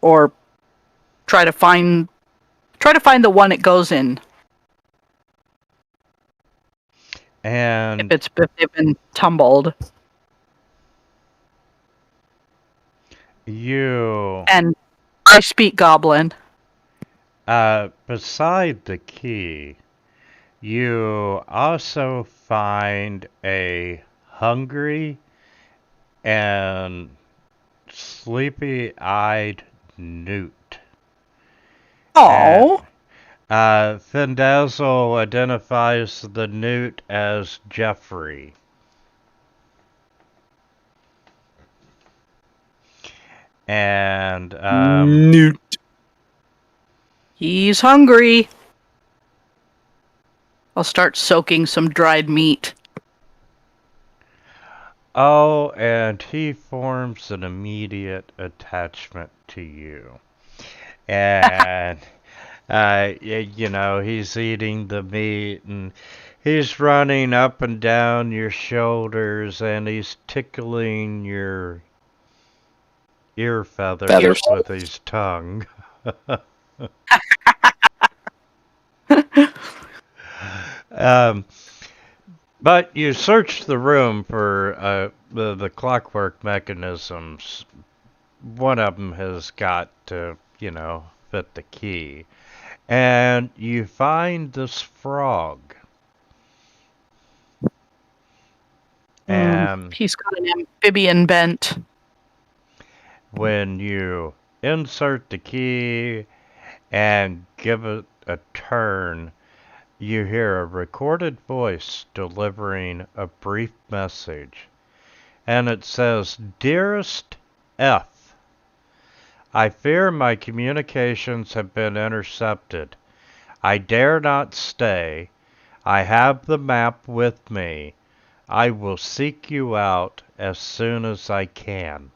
or try to find the one it goes in. And if they've been tumbled. And I speak Goblin. Beside the key, you also find a hungry and sleepy-eyed newt. Oh. Findazzle identifies the newt as Jeffrey. And newt. He's hungry. I'll start soaking some dried meat. Oh, and he forms an immediate attachment to you. And, he's eating the meat, and he's running up and down your shoulders, and he's tickling your ear feathers with his tongue. But you search the room for the clockwork mechanisms. One of them has got to, fit the key. And you find this frog. And he's got an amphibian bent. When you insert the key and give it a turn, you hear a recorded voice delivering a brief message. And it says, "Dearest F, I fear my communications have been intercepted. I dare not stay. I have the map with me. I will seek you out as soon as I can."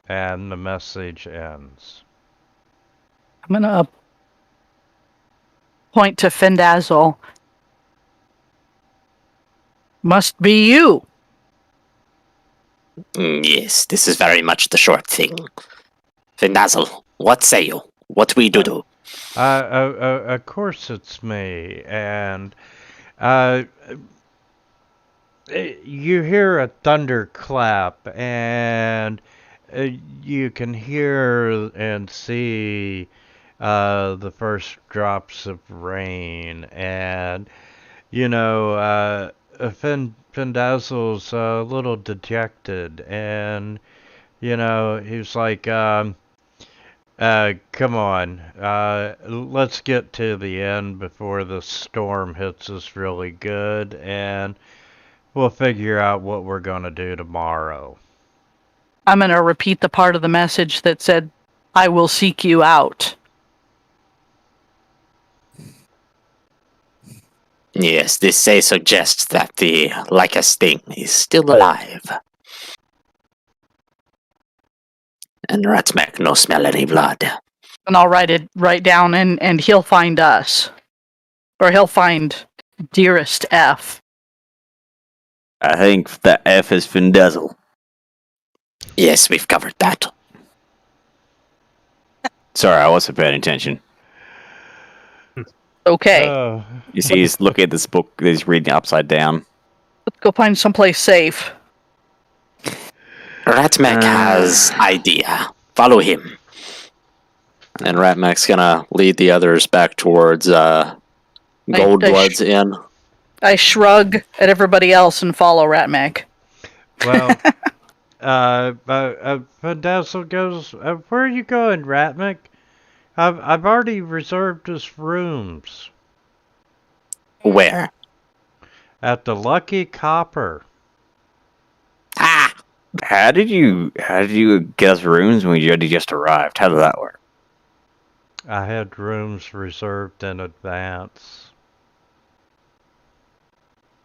And the message ends. I'm gonna point to Findazzle. Must be you. Yes, this is very much the short thing. Findazzle, what say you? What we do? Of course it's me, and you hear a thunderclap, and you can hear and see the first drops of rain, and Findazzle's a little dejected, and he's like, come on, let's get to the end before the storm hits us really good, and we'll figure out what we're gonna do tomorrow. I'm gonna repeat the part of the message that said, "I will seek you out." Yes, this suggests that the Lycus thing is still alive. And Ratmek no smell any blood. And I'll write down, and he'll find us. Or he'll find Dearest F. I think that F is Findazzle. Yes, we've covered that. Sorry, I wasn't paying attention. Okay. You see, he's looking at this book that he's reading upside down. Let's go find someplace safe. Ratmek has idea. Follow him. And Ratmek's gonna lead the others back towards Goldblood's Inn. I shrug at everybody else and follow Ratmek. Well, Dazzle goes, where are you going, Ratmick? I've already reserved us rooms. Where? At the Lucky Copper. Ah! How did you get us rooms when you already just arrived? How did that work? I had rooms reserved in advance.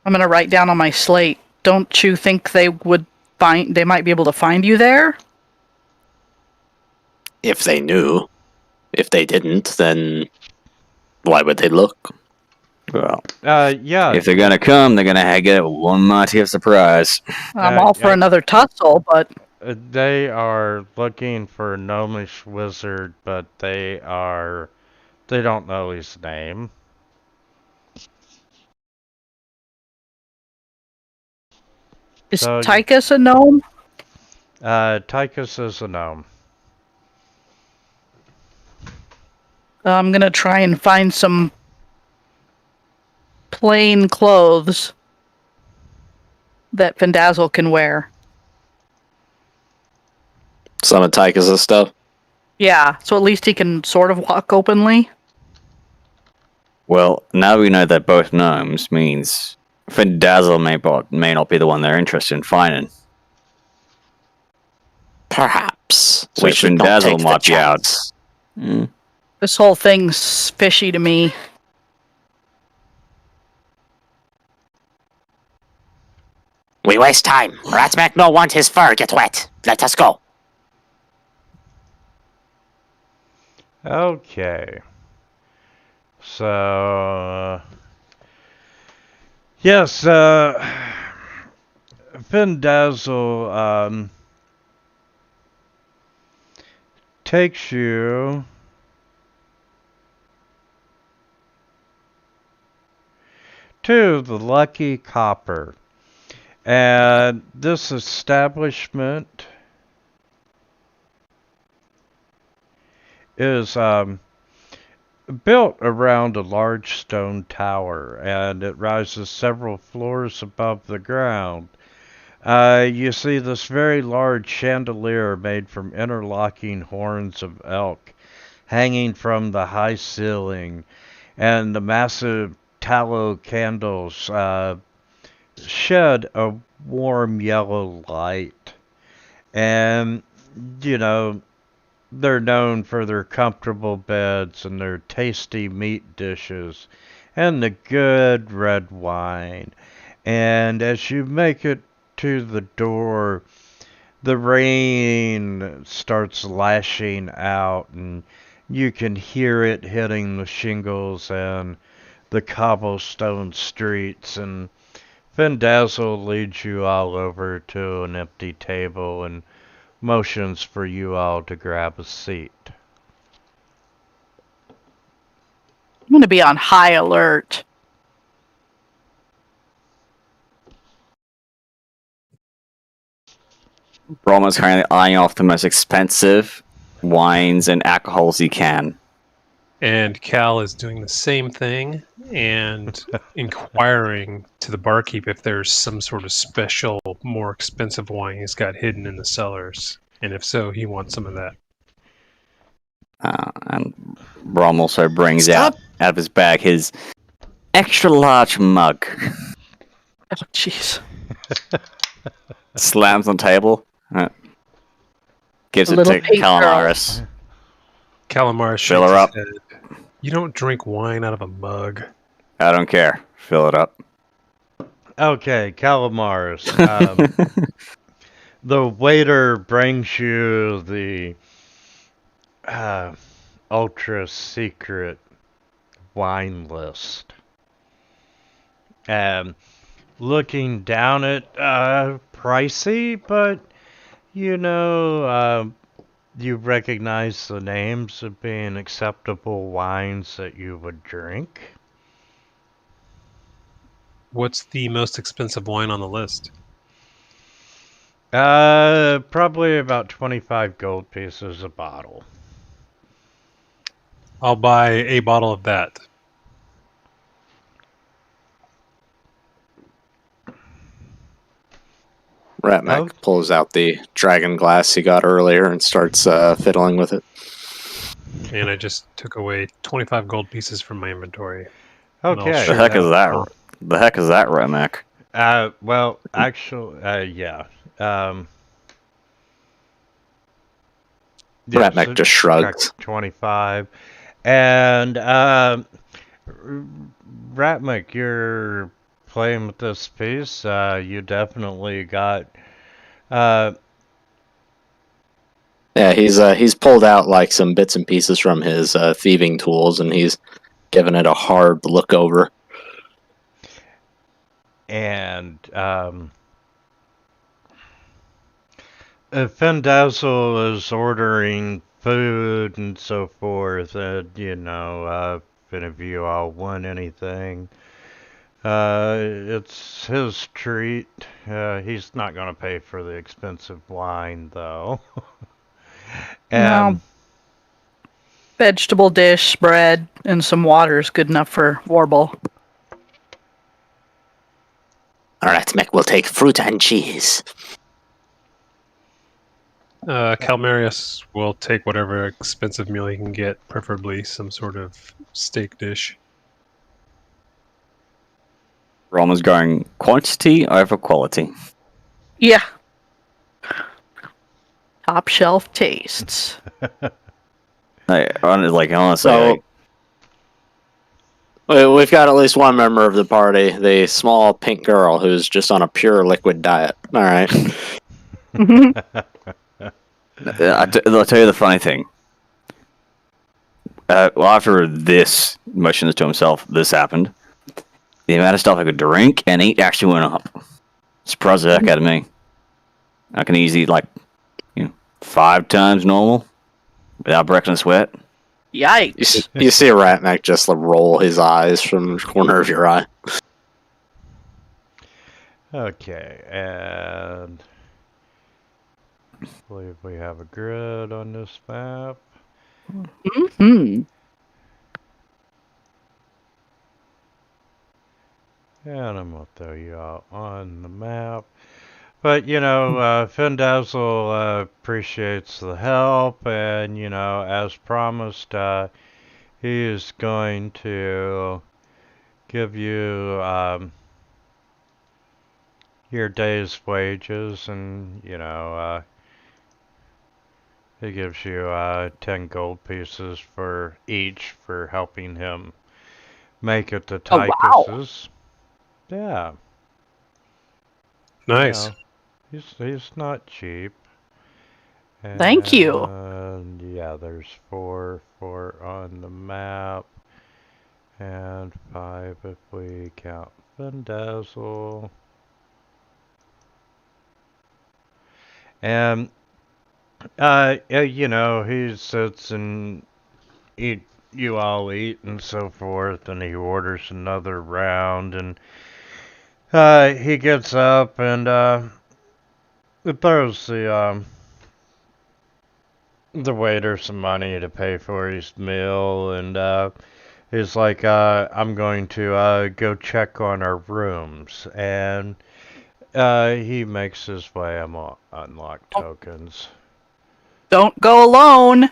I'm gonna write down on my slate. Don't you think they might be able to find you there? If they knew. If they didn't, then why would they look? Well, yeah. if they're gonna come, they're gonna get one mighty of surprise. I'm all for another tussle, but they are looking for a gnomish wizard, but they don't know his name. Is Tychus a gnome? Tychus is a gnome. I'm gonna try and find some plain clothes that Findazzle can wear. Some of Tychus' stuff? Yeah, so at least he can sort of walk openly. Well, now we know that both gnomes means Findazzle may not be the one they're interested in finding. Perhaps. So We should not take Findazzle might the be out. chance. This whole thing's fishy to me. We waste time. Ratmac no want his fur get wet. Let us go. Okay. So, yes, Findazzle, takes you to the Lucky Copper. And this establishment is built around a large stone tower, and it rises several floors above the ground. You see this very large chandelier made from interlocking horns of elk hanging from the high ceiling, and the massive tallow candles shed a warm yellow light. And, you know, they're known for their comfortable beds and their tasty meat dishes and the good red wine. And as you make it to the door, the rain starts lashing out, and you can hear it hitting the shingles and the cobblestone streets. And Findazzle leads you all over to an empty table and motions for you all to grab a seat. I'm gonna be on high alert. Roma's currently eyeing off the most expensive wines and alcohols he can. And Cal is doing the same thing and inquiring to the barkeep if there's some sort of special, more expensive wine he's got hidden in the cellars. And if so, he wants some of that. And Rom also brings out of his bag his extra large mug. Oh, jeez. Slams on table. Gives it to Calamaris. Calamaris Fill her up. head. You don't drink wine out of a mug. I don't care. Fill it up. Okay, Calamaris. The waiter brings you the ultra secret wine list. Looking down at pricey, but you know, you recognize the names of being acceptable wines that you would drink. What's the most expensive wine on the list? Probably about 25 gold pieces a bottle. I'll buy a bottle of that. Ratmac pulls out the dragon glass he got earlier and starts fiddling with it. And I just took away 25 gold pieces from my inventory. Okay. The heck is that? The heck is that, Ratmac? Well, actually, yeah. Ratmac so just shrugs. 25. And, Ratmac, you're playing with this piece. You definitely got, Yeah, he's pulled out like some bits and pieces from his thieving tools, and he's given it a hard look over. and, Fendazzle is ordering food and so forth, and, if any of you all want anything, it's his treat. He's not gonna pay for the expensive wine, though. No. Vegetable dish, bread, and some water is good enough for Warble. Alright, Mick, we'll take fruit and cheese. Calmarius will take whatever expensive meal he can get, preferably some sort of steak dish. Roma's going quantity over quality. Yeah. Top shelf tastes. Honestly, We've got at least one member of the party, the small pink girl who's just on a pure liquid diet. All right. I'll tell you the funny thing. After this motions to himself, this happened. The amount of stuff I could drink and eat actually went up. Surprised the heck out of me. I can easily eat 5 times normal without breaking a sweat. Yikes. You see a Ratmac just roll his eyes from the corner of your eye. Okay, and I believe we have a grid on this map. Mm-hmm. And I'm going to throw you out on the map. But, Fendazzle appreciates the help, and, as promised, he is going to give you your day's wages, and, he gives you 10 gold pieces for each for helping him make it to Tychus's. Yeah. Nice. He's not cheap. Thank you. And yeah, there's 4 on the map. And 5 if we count Vendazzle. And he sits and you all eat and so forth, and he orders another round, and he gets up and it throws the waiter some money to pay for his meal, and he's like, I'm going to go check on our rooms, and he makes his way unlock tokens. Don't go alone.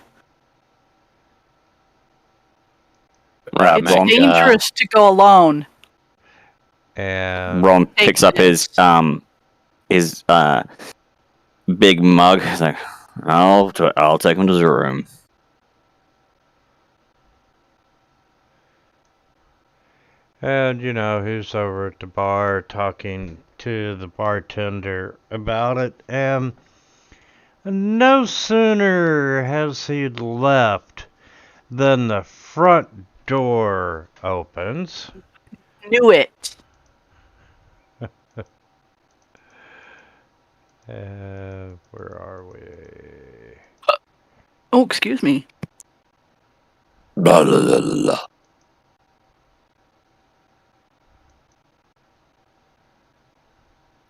Right, It's dangerous to go alone. And Ron picks up his big mug. He's like, I'll take him to the room. And, he's over at the bar talking to the bartender about it, and no sooner has he left than the front door opens. Knew it. Where are we? Oh, excuse me. Blah, blah, blah, blah.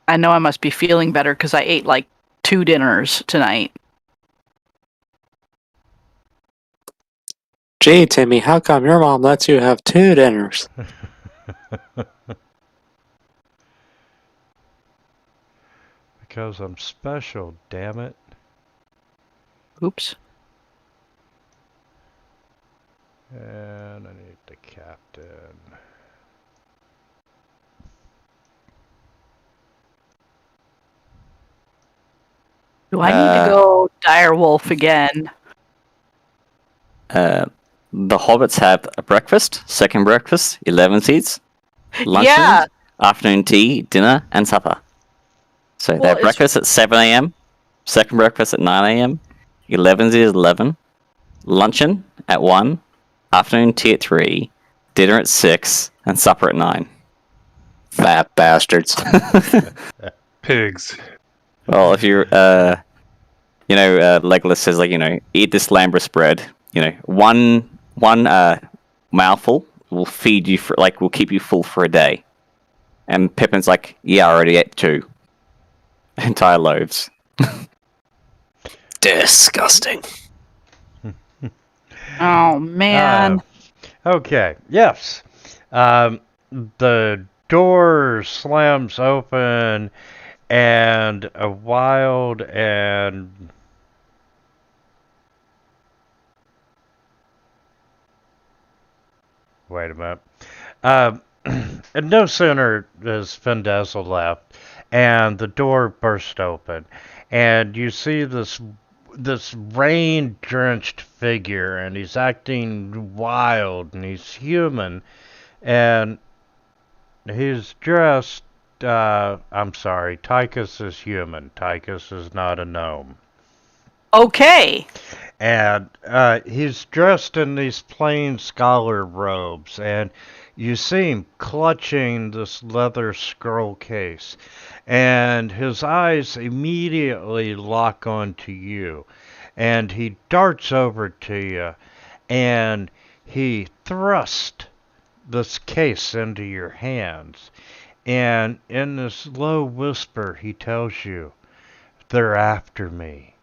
I know I must be feeling better because I ate 2 dinners tonight. Gee, Timmy, how come your mom lets you have 2 dinners? because I'm special, damn it. Oops. And I need the captain. Do I need to go direwolf again? The hobbits have a breakfast, second breakfast, 11 seats, luncheon, Yeah. afternoon tea, dinner, and supper. So they have breakfast at 7 a.m., second breakfast at 9 a.m., 11 is 11, luncheon at 1, afternoon tea at 3, dinner at 6, and supper at 9. Fat bastards. Pigs. Well, if you're, Legolas says, like, eat this Lambris bread. One mouthful will feed you will keep you full for a day. And Pippin's like, yeah, I already ate 2 entire loaves. Disgusting. Oh, man. Okay, yes. The door slams open, and a wild and wait a minute. And no sooner has Findazzle left, and the door burst open, and you see this rain-drenched figure, and he's acting wild, and he's human, and he's dressed. I'm sorry, Tychus is human. Tychus is not a gnome. Okay. And he's dressed in these plain scholar robes, and you see him clutching this leather scroll case, and his eyes immediately lock onto you, and he darts over to you, and he thrusts this case into your hands, and in this low whisper he tells you, "They're after me.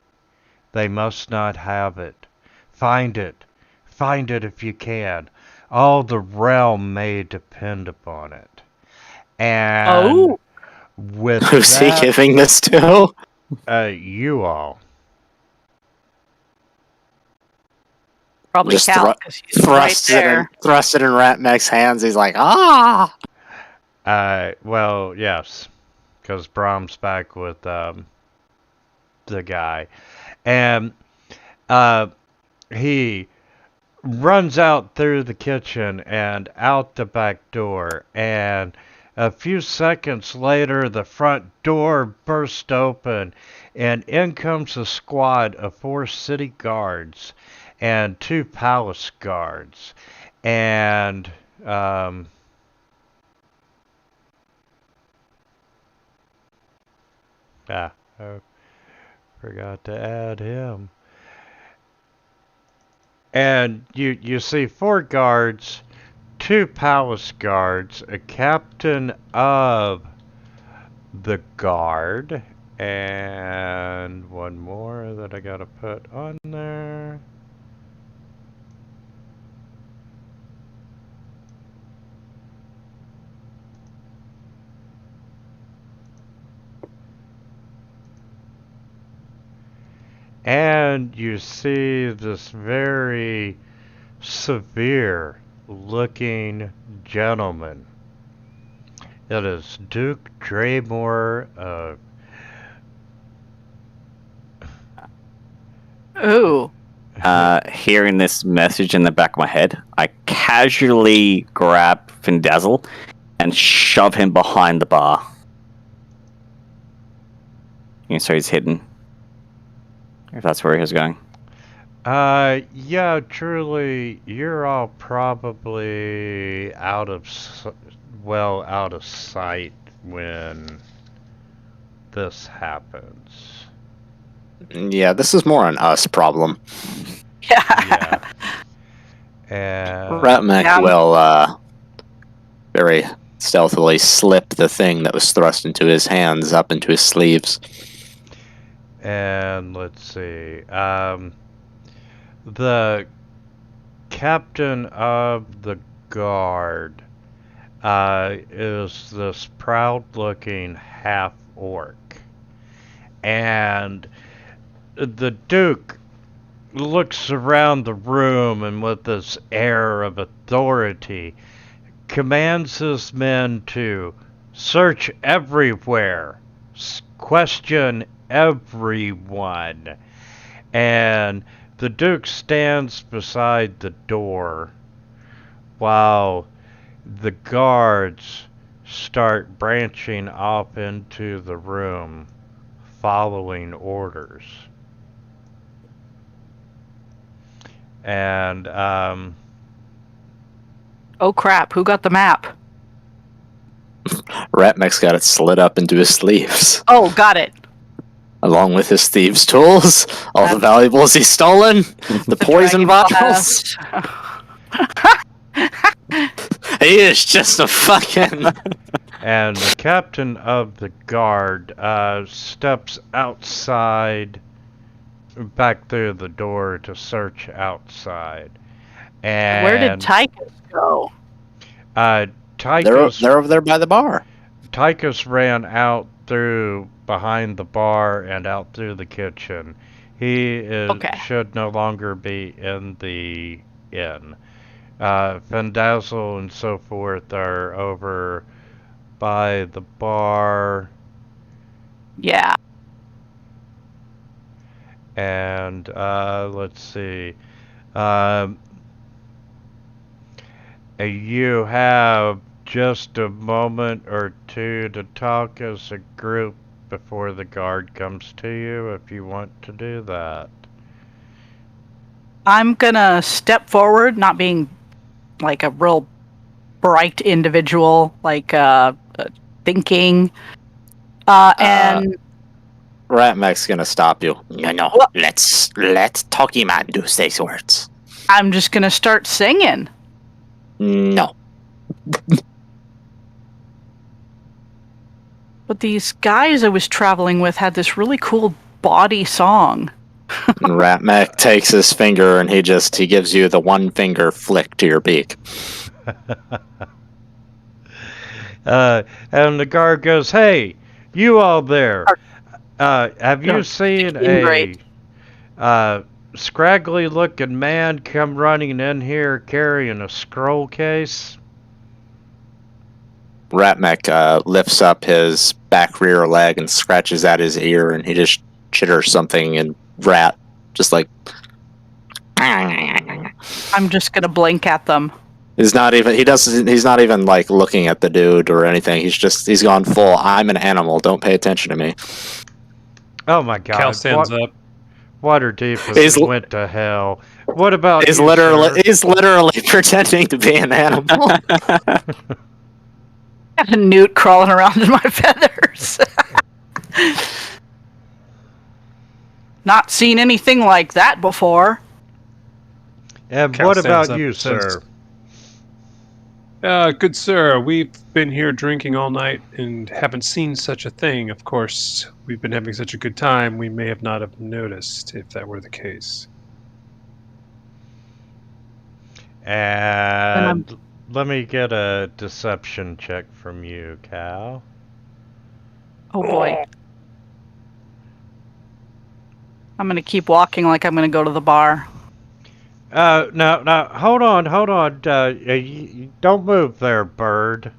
They must not have it. Find it. Find it if you can. All the realm may depend upon it." And with Who's he giving this to? You all. Probably Just Cal, 'cause he's right there. Thrust it in Ratmek's hands. He's like, ah! Well, yes. Because Brahm's back with the guy. And he runs out through the kitchen and out the back door, and a few seconds later the front door burst open, and in comes a squad of 4 city guards and 2 palace guards, and I forgot to add him. And you see 4 guards, 2 palace guards, a captain of the guard, and one more that I gotta put on there. And you see this very severe looking gentleman. It is Duke Draymore of... Ooh. Hearing this message in the back of my head, I casually grab Findazzle and shove him behind the bar. So he's hidden. If that's where he was going. Yeah, truly, you're all probably out of sight when this happens. Yeah, this is more an us problem. Yeah. And Ratmek will very stealthily slip the thing that was thrust into his hands up into his sleeves. And let's see. The captain of the guard is this proud-looking half-orc. And the Duke looks around the room and with this air of authority commands his men to search everywhere, question everyone. And the Duke stands beside the door while the guards start branching off into the room, following orders. And, oh crap, who got the map? Ratmek's got it slid up into his sleeves. Oh, got it. Along with his thieves' tools, all the valuables he's stolen, the poison bottles. He is just a fucking... And the captain of the guard steps outside, back through the door to search outside. And where did Tychus go? Tychus, they're over there by the bar. Tychus ran out through behind the bar and out through the kitchen. He should no longer be in the inn. Findazzle and so forth are over by the bar. Yeah. And let's see. You have just a moment or two to talk as a group before the guard comes to you, if you want to do that. I'm gonna step forward, not being like a real bright individual, like thinking, and Ratmek's gonna stop you. No, let Talkie Man do these words. I'm just gonna start singing. No. But these guys I was traveling with had this really cool body song. Ratmek takes his finger and he gives you the one finger flick to your beak. And the guard goes, "Hey, you all there? Have you seen a scraggly-looking man come running in here carrying a scroll case?" Ratmek lifts up his back rear leg and scratches at his ear, and he just chitters something in rat, just like. I'm just gonna blink at them. He's not even like looking at the dude or anything. He's gone full. I'm an animal. Don't pay attention to me. Oh my God! Cal stands up. Waterdeep went to hell. What about He's you, literally pretending to be an animal. Got a newt crawling around in my feathers. Not seen anything like that before. And Cal what about stands up you, and sir? says, good sir, we've been here drinking all night and haven't seen such a thing. Of course, we've been having such a good time, we may have not have noticed if that were the case. And let me get a deception check from you, Cal. Oh boy. I'm gonna keep walking like I'm gonna go to the bar. No, hold on. Don't move there, bird.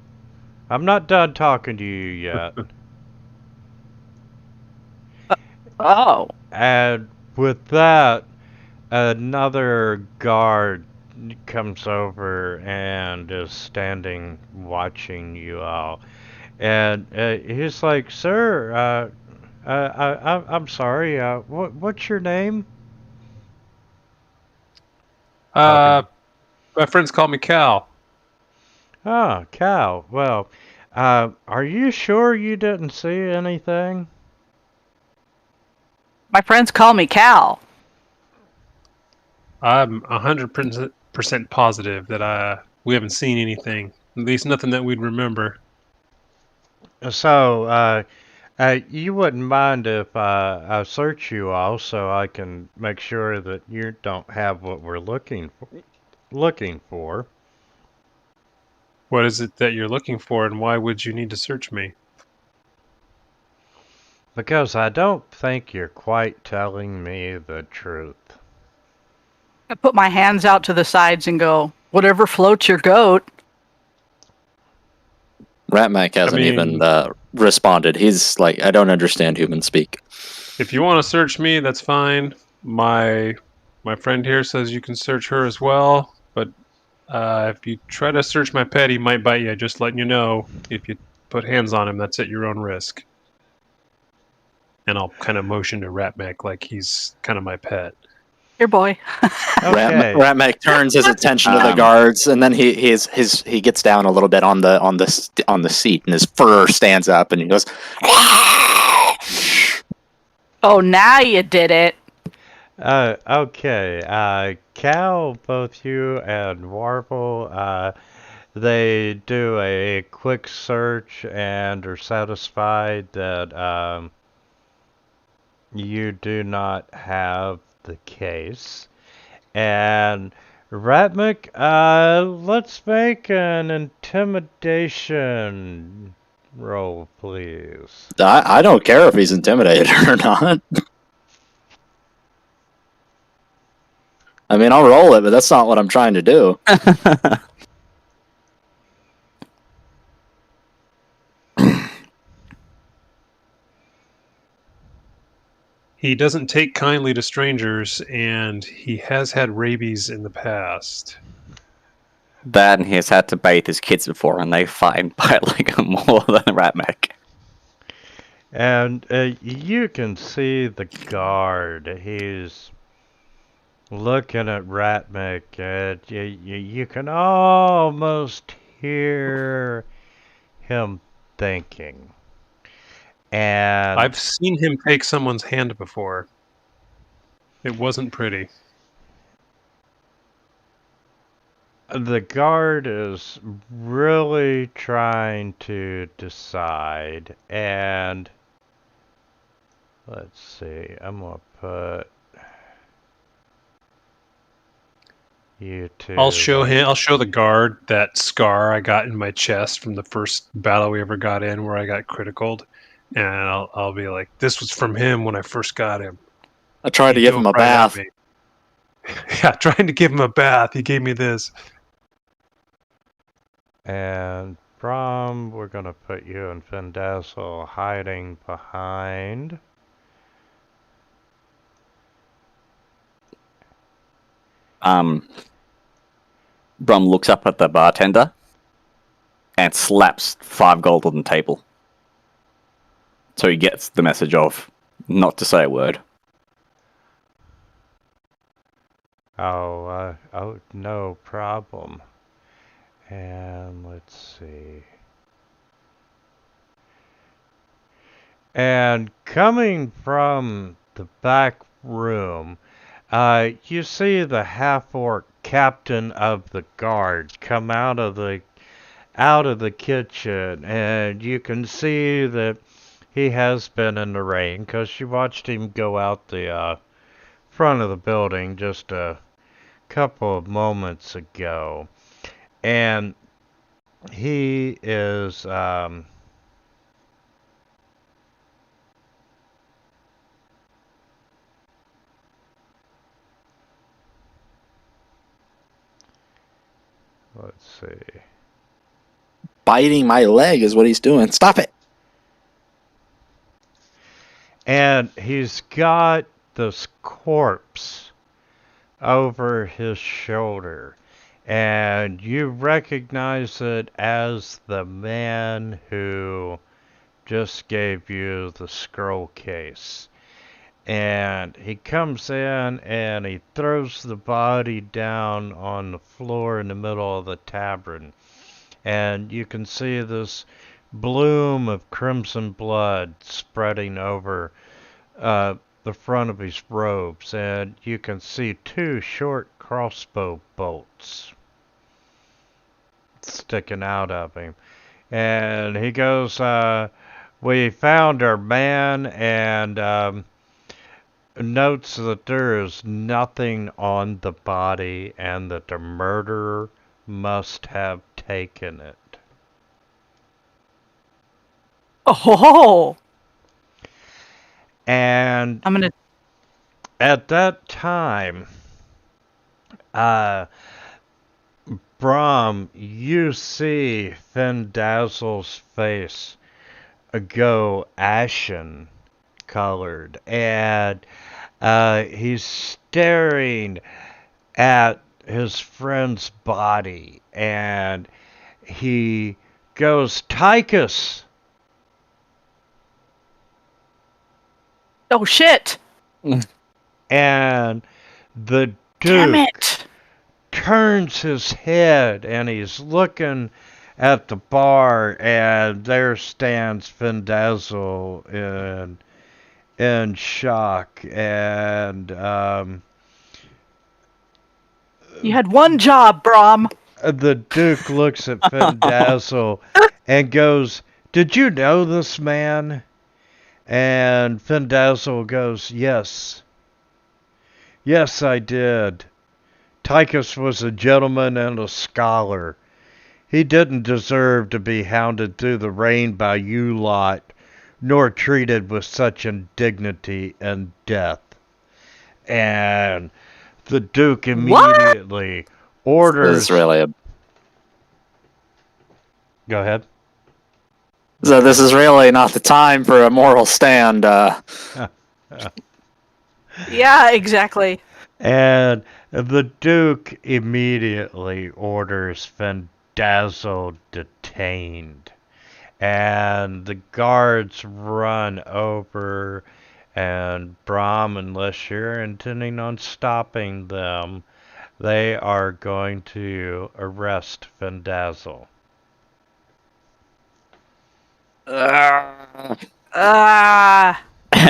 I'm not done talking to you yet. Oh. And with that, another guard comes over and is standing watching you all. And he's like, "Sir, I'm sorry, what's your name?" My friends call me Cal. Oh, Cal. Well, are you sure you didn't see anything? My friends call me Cal. I'm 100% positive that we haven't seen anything. At least nothing that we'd remember. So, you wouldn't mind if I search you all so I can make sure that you don't have what we're looking for. What is it that you're looking for, and why would you need to search me? Because I don't think you're quite telling me the truth. I put my hands out to the sides and go, whatever floats your goat. Ratmac hasn't even responded. He's like, I don't understand human speak. If you want to search me, that's fine. My friend here says you can search her as well, but if you try to search my pet, he might bite you. Just letting you know. If you put hands on him, that's at your own risk. And I'll kind of motion to Ratmac like he's kind of my pet. Here, boy. Okay. Ratmac turns his attention to the guards, and then he gets down a little bit on the seat, and his fur stands up, and he goes. Oh, now you did it. Okay. Cal, both you and Warble, they do a quick search and are satisfied that you do not have the case. And Ratmic, let's make an intimidation roll, please. I don't care if he's intimidated or not. I mean, I'll roll it, but that's not what I'm trying to do. He doesn't take kindly to strangers, and he has had rabies in the past. That, and he has had to bathe his kids before, and they fight by like more than Ratmac. And you can see the guard. He's looking at Ratmic, and you can almost hear him thinking. And I've seen him take someone's hand before. It wasn't pretty. the guard is really trying to decide, and let's see, I'm gonna put you two. I'll show the guard that scar I got in my chest from the first battle we ever got in, where I got criticaled, and I'll be like, "This was from him when I first got him." I tried to give him a bath. Yeah, trying to give him a bath. He gave me this. And Brom, we're gonna put you and Findazzle hiding behind. Brum looks up at the bartender and slaps 5 gold on the table. So he gets the message of not to say a word. Oh, no problem. And let's see. And coming from the back room, you see the half-orc captain of the guard come out of the kitchen, and you can see that he has been in the rain, because you watched him go out the front of the building just a couple of moments ago. And he is let's see. Biting my leg is what he's doing. Stop it. And he's got this corpse over his shoulder. And you recognize it as the man who just gave you the scroll case. And he comes in and he throws the body down on the floor in the middle of the tavern. And you can see this bloom of crimson blood spreading over the front of his robes. And you can see 2 short crossbow bolts sticking out of him. And he goes, we found our man, and notes that there is nothing on the body and that the murderer must have taken it. Oh! And I'm gonna. at that time, Brom, you see Findazzle's face go ashen colored, and he's staring at his friend's body, and he goes, Tychus! Oh shit! And the Damn Duke it! turns his head and he's looking at the bar, and there stands Findazzle in shock. And You had one job, Brom. the Duke looks at Findazzle and goes, Did you know this man? And Findazzle goes, Yes. Yes, I did. Tychus was a gentleman and a scholar. He didn't deserve to be hounded through the rain by you lot, nor treated with such indignity and death. And the Duke immediately orders... This is really a... Go ahead. So this is really not the time for a moral stand. Yeah, exactly. And the Duke immediately orders Findazzle detained. And the guards run over, and Brom, unless you're intending on stopping them, they are going to arrest Findazzle.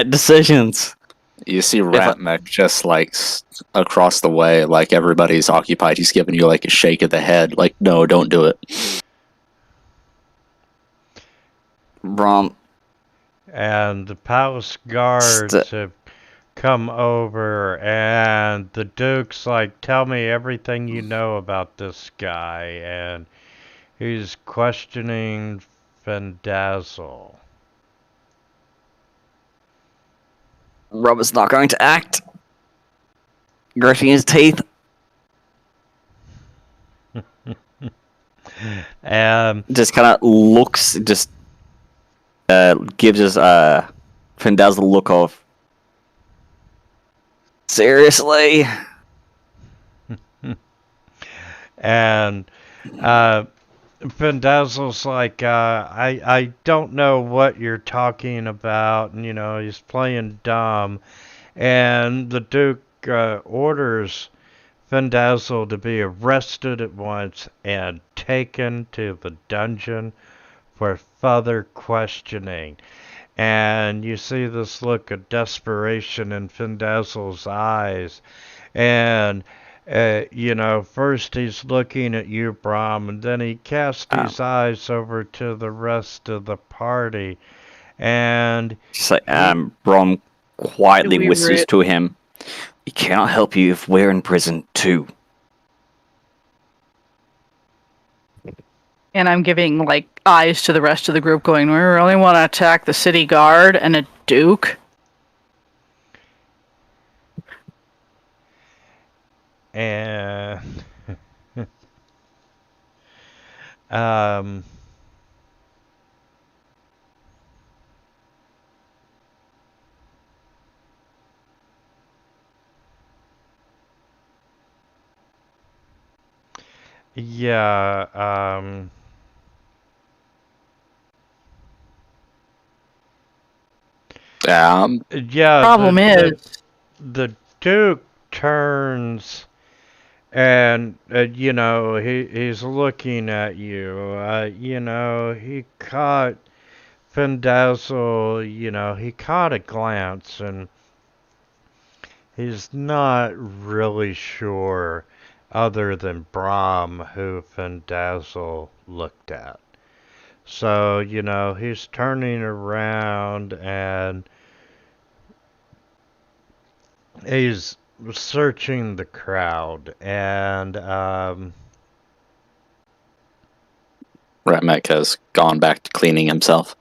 Decisions. You see Ratmech just like across the way, like everybody's occupied. He's giving you like a shake of the head, like, no, don't do it. Brom. And the palace guards have come over, and the Duke's like, tell me everything you know about this guy. And he's questioning Findazzle. Robert's not going to act. Gritting his teeth. Just kind of looks, just gives us Findazzle a look of, seriously? And Findazzle's like, I don't know what you're talking about, and, you know, he's playing dumb. And the Duke orders Findazzle to be arrested at once and taken to the dungeon for further questioning. And you see this look of desperation in Findazzle's eyes. And you know, first he's looking at you, Brom, and then he casts his eyes over to the rest of the party. And just like, Brom quietly whispers to him, "We cannot help you if we're in prison too." And I'm giving like eyes to the rest of the group, going, "We really want to attack the city guard and a Duke?" And yeah, yeah. Problem is, the Duke turns, and you know, he's looking at you. You know, he caught Findazzle. You know, he caught a glance, and he's not really sure, other than Brom, who Findazzle looked at. So, you know, he's turning around and he's searching the crowd, and Ratmech has gone back to cleaning himself.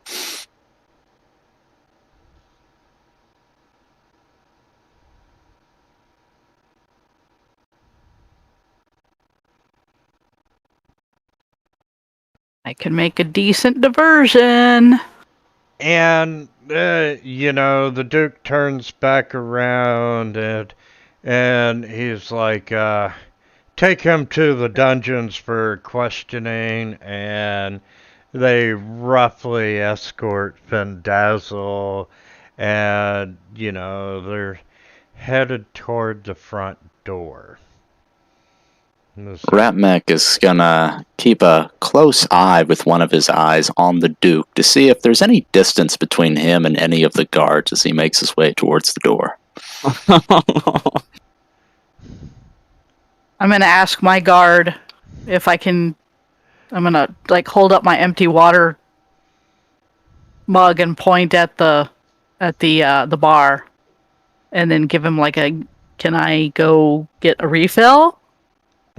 I can make a decent diversion. And, the Duke turns back around and he's like, take him to the dungeons for questioning, and they roughly escort Findazzle, and, they're headed toward the front door. Ratmek is gonna keep a close eye with one of his eyes on the Duke to see if there's any distance between him and any of the guards as he makes his way towards the door. I'm gonna ask my guard if I can. I'm gonna hold up my empty water mug and point at the bar, and then give him can I go get a refill?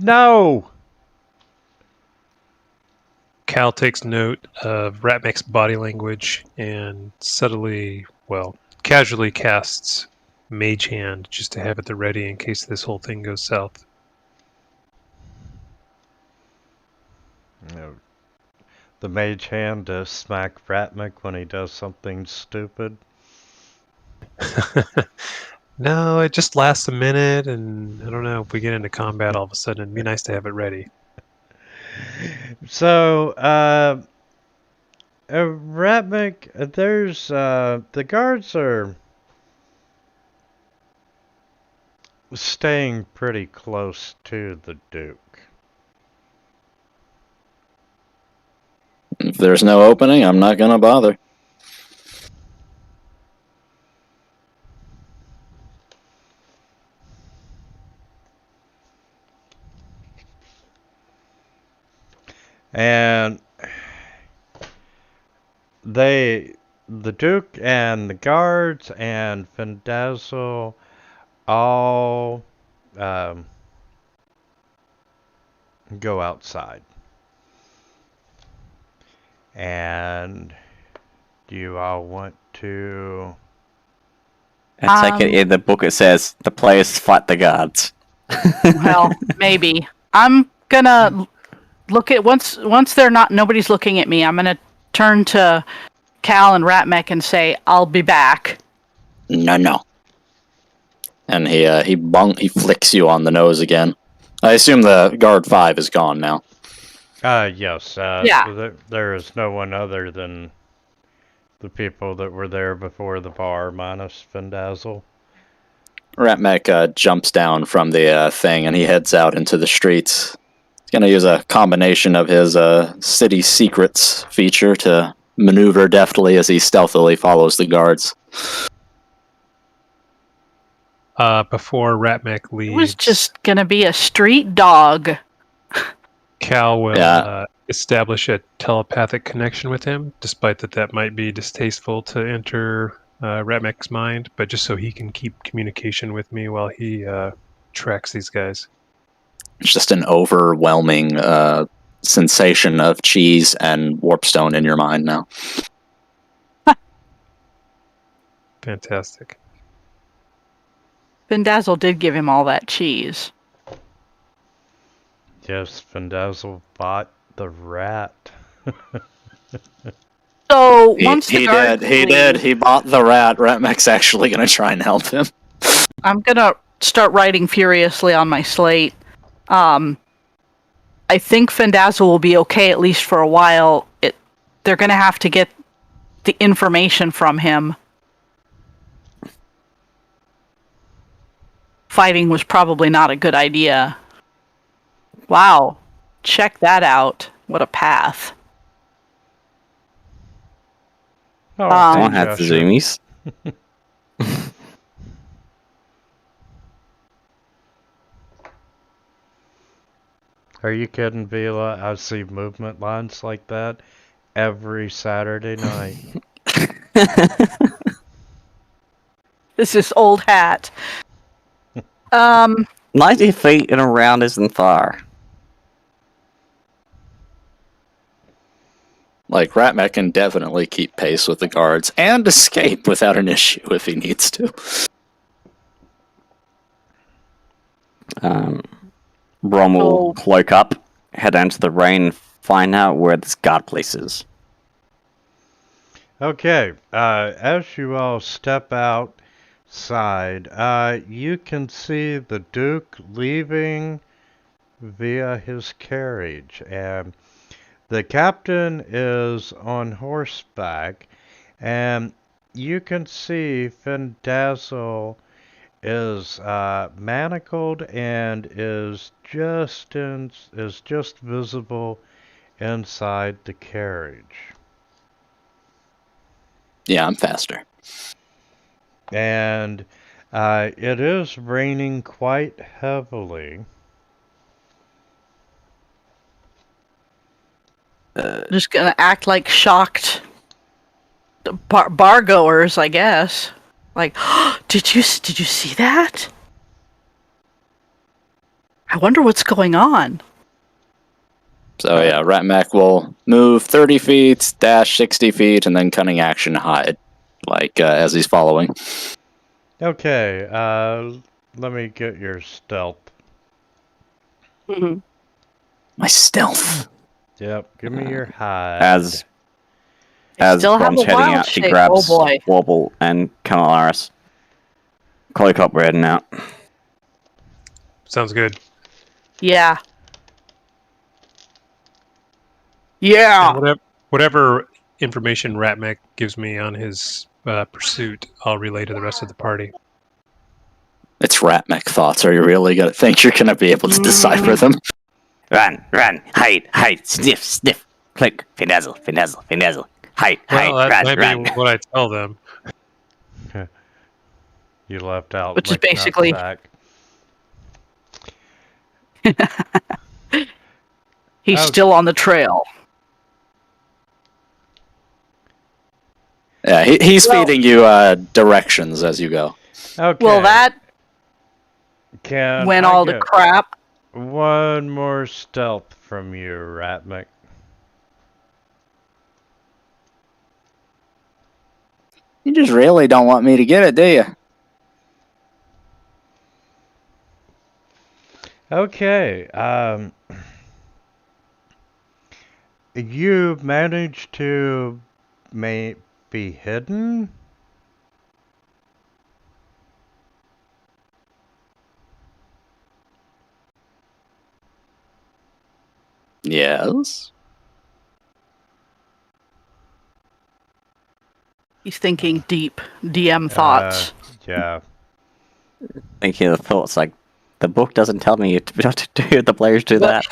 No! Cal takes note of Ratmek's body language and casually casts Mage Hand just to have at the ready in case this whole thing goes south. The Mage Hand to smack Ratmek when he does something stupid. No, it just lasts a minute, and I don't know, if we get into combat all of a sudden, it'd be nice to have it ready. So, Ratmek, there's, the guards are staying pretty close to the Duke. If there's no opening, I'm not gonna bother. And the Duke and the guards and Findazzle all go outside. And do you all want to... I take it in the book it says, the players fight the guards. Well, maybe. I'm gonna look at once nobody's looking at me, I'm gonna turn to Cal and Ratmek and say, I'll be back. No. And he flicks you on the nose again. I assume the guard 5 is gone now. Yes. Yeah. There is no one other than the people that were there before the bar, minus Findazzle. Ratmek jumps down from the thing and he heads out into the streets. He's going to use a combination of his city secrets feature to maneuver deftly as he stealthily follows the guards. Before Ratmek leaves... It was just going to be a street dog. Cal will establish a telepathic connection with him, despite that might be distasteful to enter Ratmek's mind, but just so he can keep communication with me while he tracks these guys. It's just an overwhelming sensation of cheese and warpstone in your mind now. Fantastic. Findazzle did give him all that cheese. Yes, Findazzle bought the rat. So He did. He bought the rat. Ratmek's actually going to try and help him. I'm gonna start writing furiously on my slate. I think Findazzle will be okay, at least for a while. They're gonna have to get the information from him. Fighting was probably not a good idea. Wow. Check that out. What a path. I don't have the zoomies. Are you kidding, Vila? I see movement lines like that every Saturday night. This is old hat. 90 feet and around isn't far. Like, Ratmek can definitely keep pace with the guards and escape without an issue if he needs to. Brom will cloak up, head down to the rain, find out where this god place is. Okay, as you all step outside, you can see the Duke leaving via his carriage, and the captain is on horseback, and you can see Findazzle is manacled and is just visible inside the carriage. Yeah, I'm faster. And it is raining quite heavily. Just gonna act like shocked bar goers, I guess. Like, did you see that? I wonder what's going on. So yeah, Ratmac will move 30 feet, dash 60 feet, and then cunning action hide, like as he's following. Okay, let me get your stealth. My stealth. Yep, give me your hide. As still have Brom's a heading wild out, she shape. grabs Oh boy. Wobble and Camalaris. Collie Cop, we're heading out. Sounds good. Yeah. Yeah. And whatever information Ratmec gives me on his pursuit, I'll relay to the rest of the party. It's Ratmac thoughts. Are you really gonna think you're gonna be able to decipher them? Run, hide, sniff, sniff. Click, Findazzle, hide, Well, that run, might run. be what I tell them. You left out Which is basically Nutsack. he's still on the trail. Yeah, he's feeding you directions as you go. Okay. Well, that Can went I all to get crap. one more stealth from you, Ratmic? You just really don't want me to get it, do you? Okay, you managed to be hidden? Yes. He's thinking deep DM thoughts. Yeah. Thinking of the thoughts, like, the book doesn't tell me what to do, the players do that.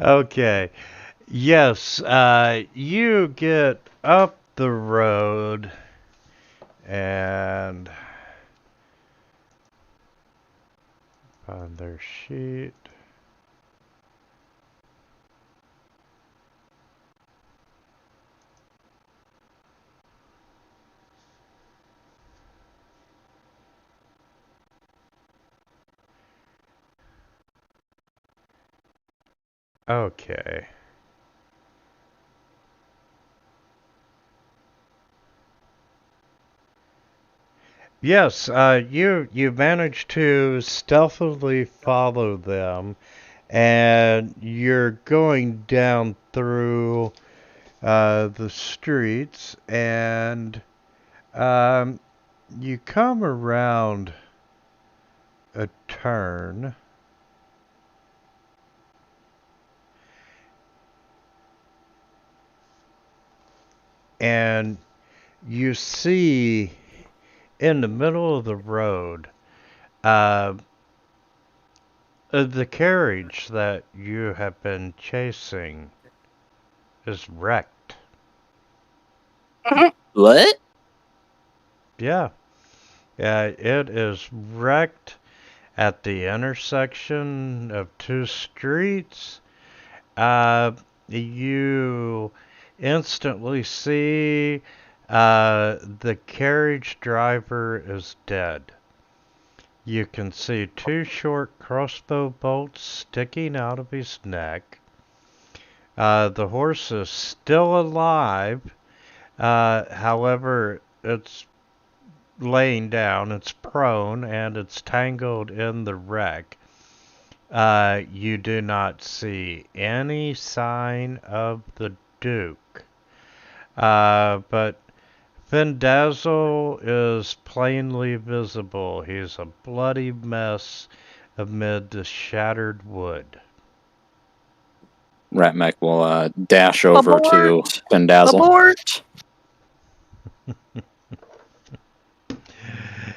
Okay. Yes, you get up the road and find their sheet. Okay. Yes, you managed to stealthily follow them, and you're going down through the streets, and you come around a turn. And you see in the middle of the road the carriage that you have been chasing is wrecked. What? Yeah, it is wrecked at the intersection of two streets. You instantly see the carriage driver is dead. You can see two short crossbow bolts sticking out of his neck. The horse is still alive. However, it's laying down, it's prone, and it's tangled in the wreck. You do not see any sign of the Duke. But Findazzle is plainly visible. He's a bloody mess amid the shattered wood. Ratmac will dash over Abort! to Findazzle. Abort!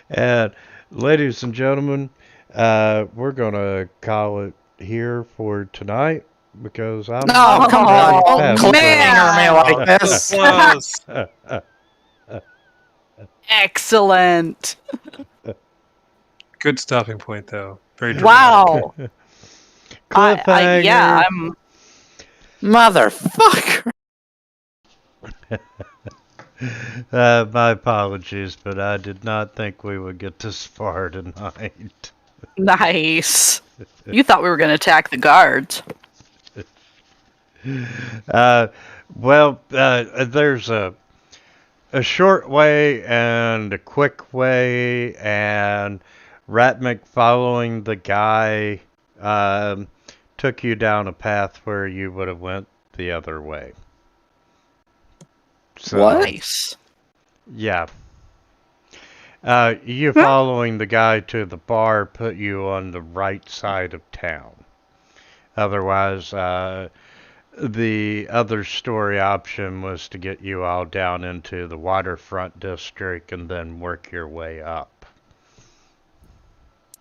And ladies and gentlemen, we're gonna call it here for tonight because I'm No, come on! past Don't man. cliffhanger me like this. Close. Excellent. Good stopping point, though. Very dramatic. Wow. cliffhanger. Yeah, I'm. Motherfucker! My apologies, but I did not think we would get this far tonight. Nice. You thought we were going to attack the guards. There's a short way and a quick way, and Ratmick following the guy took you down a path where you would have went the other way. So, What? Nice. Yeah. You following the guy to the bar put you on the right side of town. Otherwise, the other story option was to get you all down into the waterfront district and then work your way up.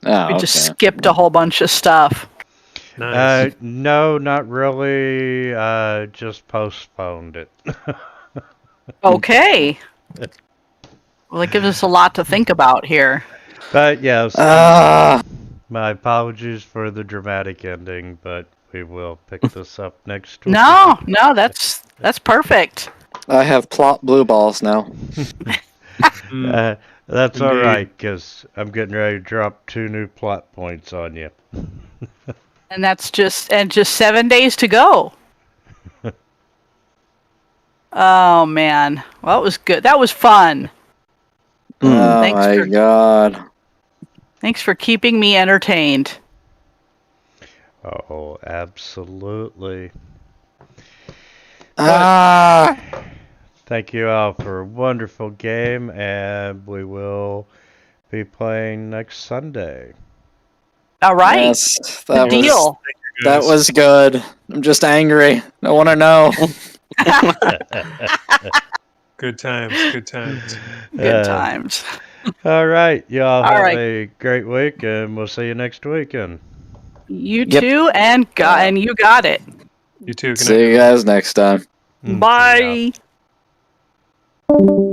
Oh, We okay. just skipped a whole bunch of stuff. Nice. No, not really. Just postponed it. Okay. Well, it gives us a lot to think about here. But yes, Ah, my apologies for the dramatic ending, but we will pick this up next week. No, that's perfect. I have plot blue balls now. That's all Indeed. right, because I'm getting ready to drop 2 new plot points on you. And that's just 7 days to go. Oh man. Well, that was good. That was fun. Oh Thanks my for- god. Thanks for keeping me entertained. Oh, absolutely. Ah! Thank you all for a wonderful game, and we will be playing next Sunday. All right. Yes, Good deal. That was good. I'm just angry. I want to know. Good times. Good times. Good times. All right. Y'all All have right. a great week, and we'll see you next weekend. You Yep. too, and you got it. You too. Good night. See you guys next time. Mm, see ya. Bye.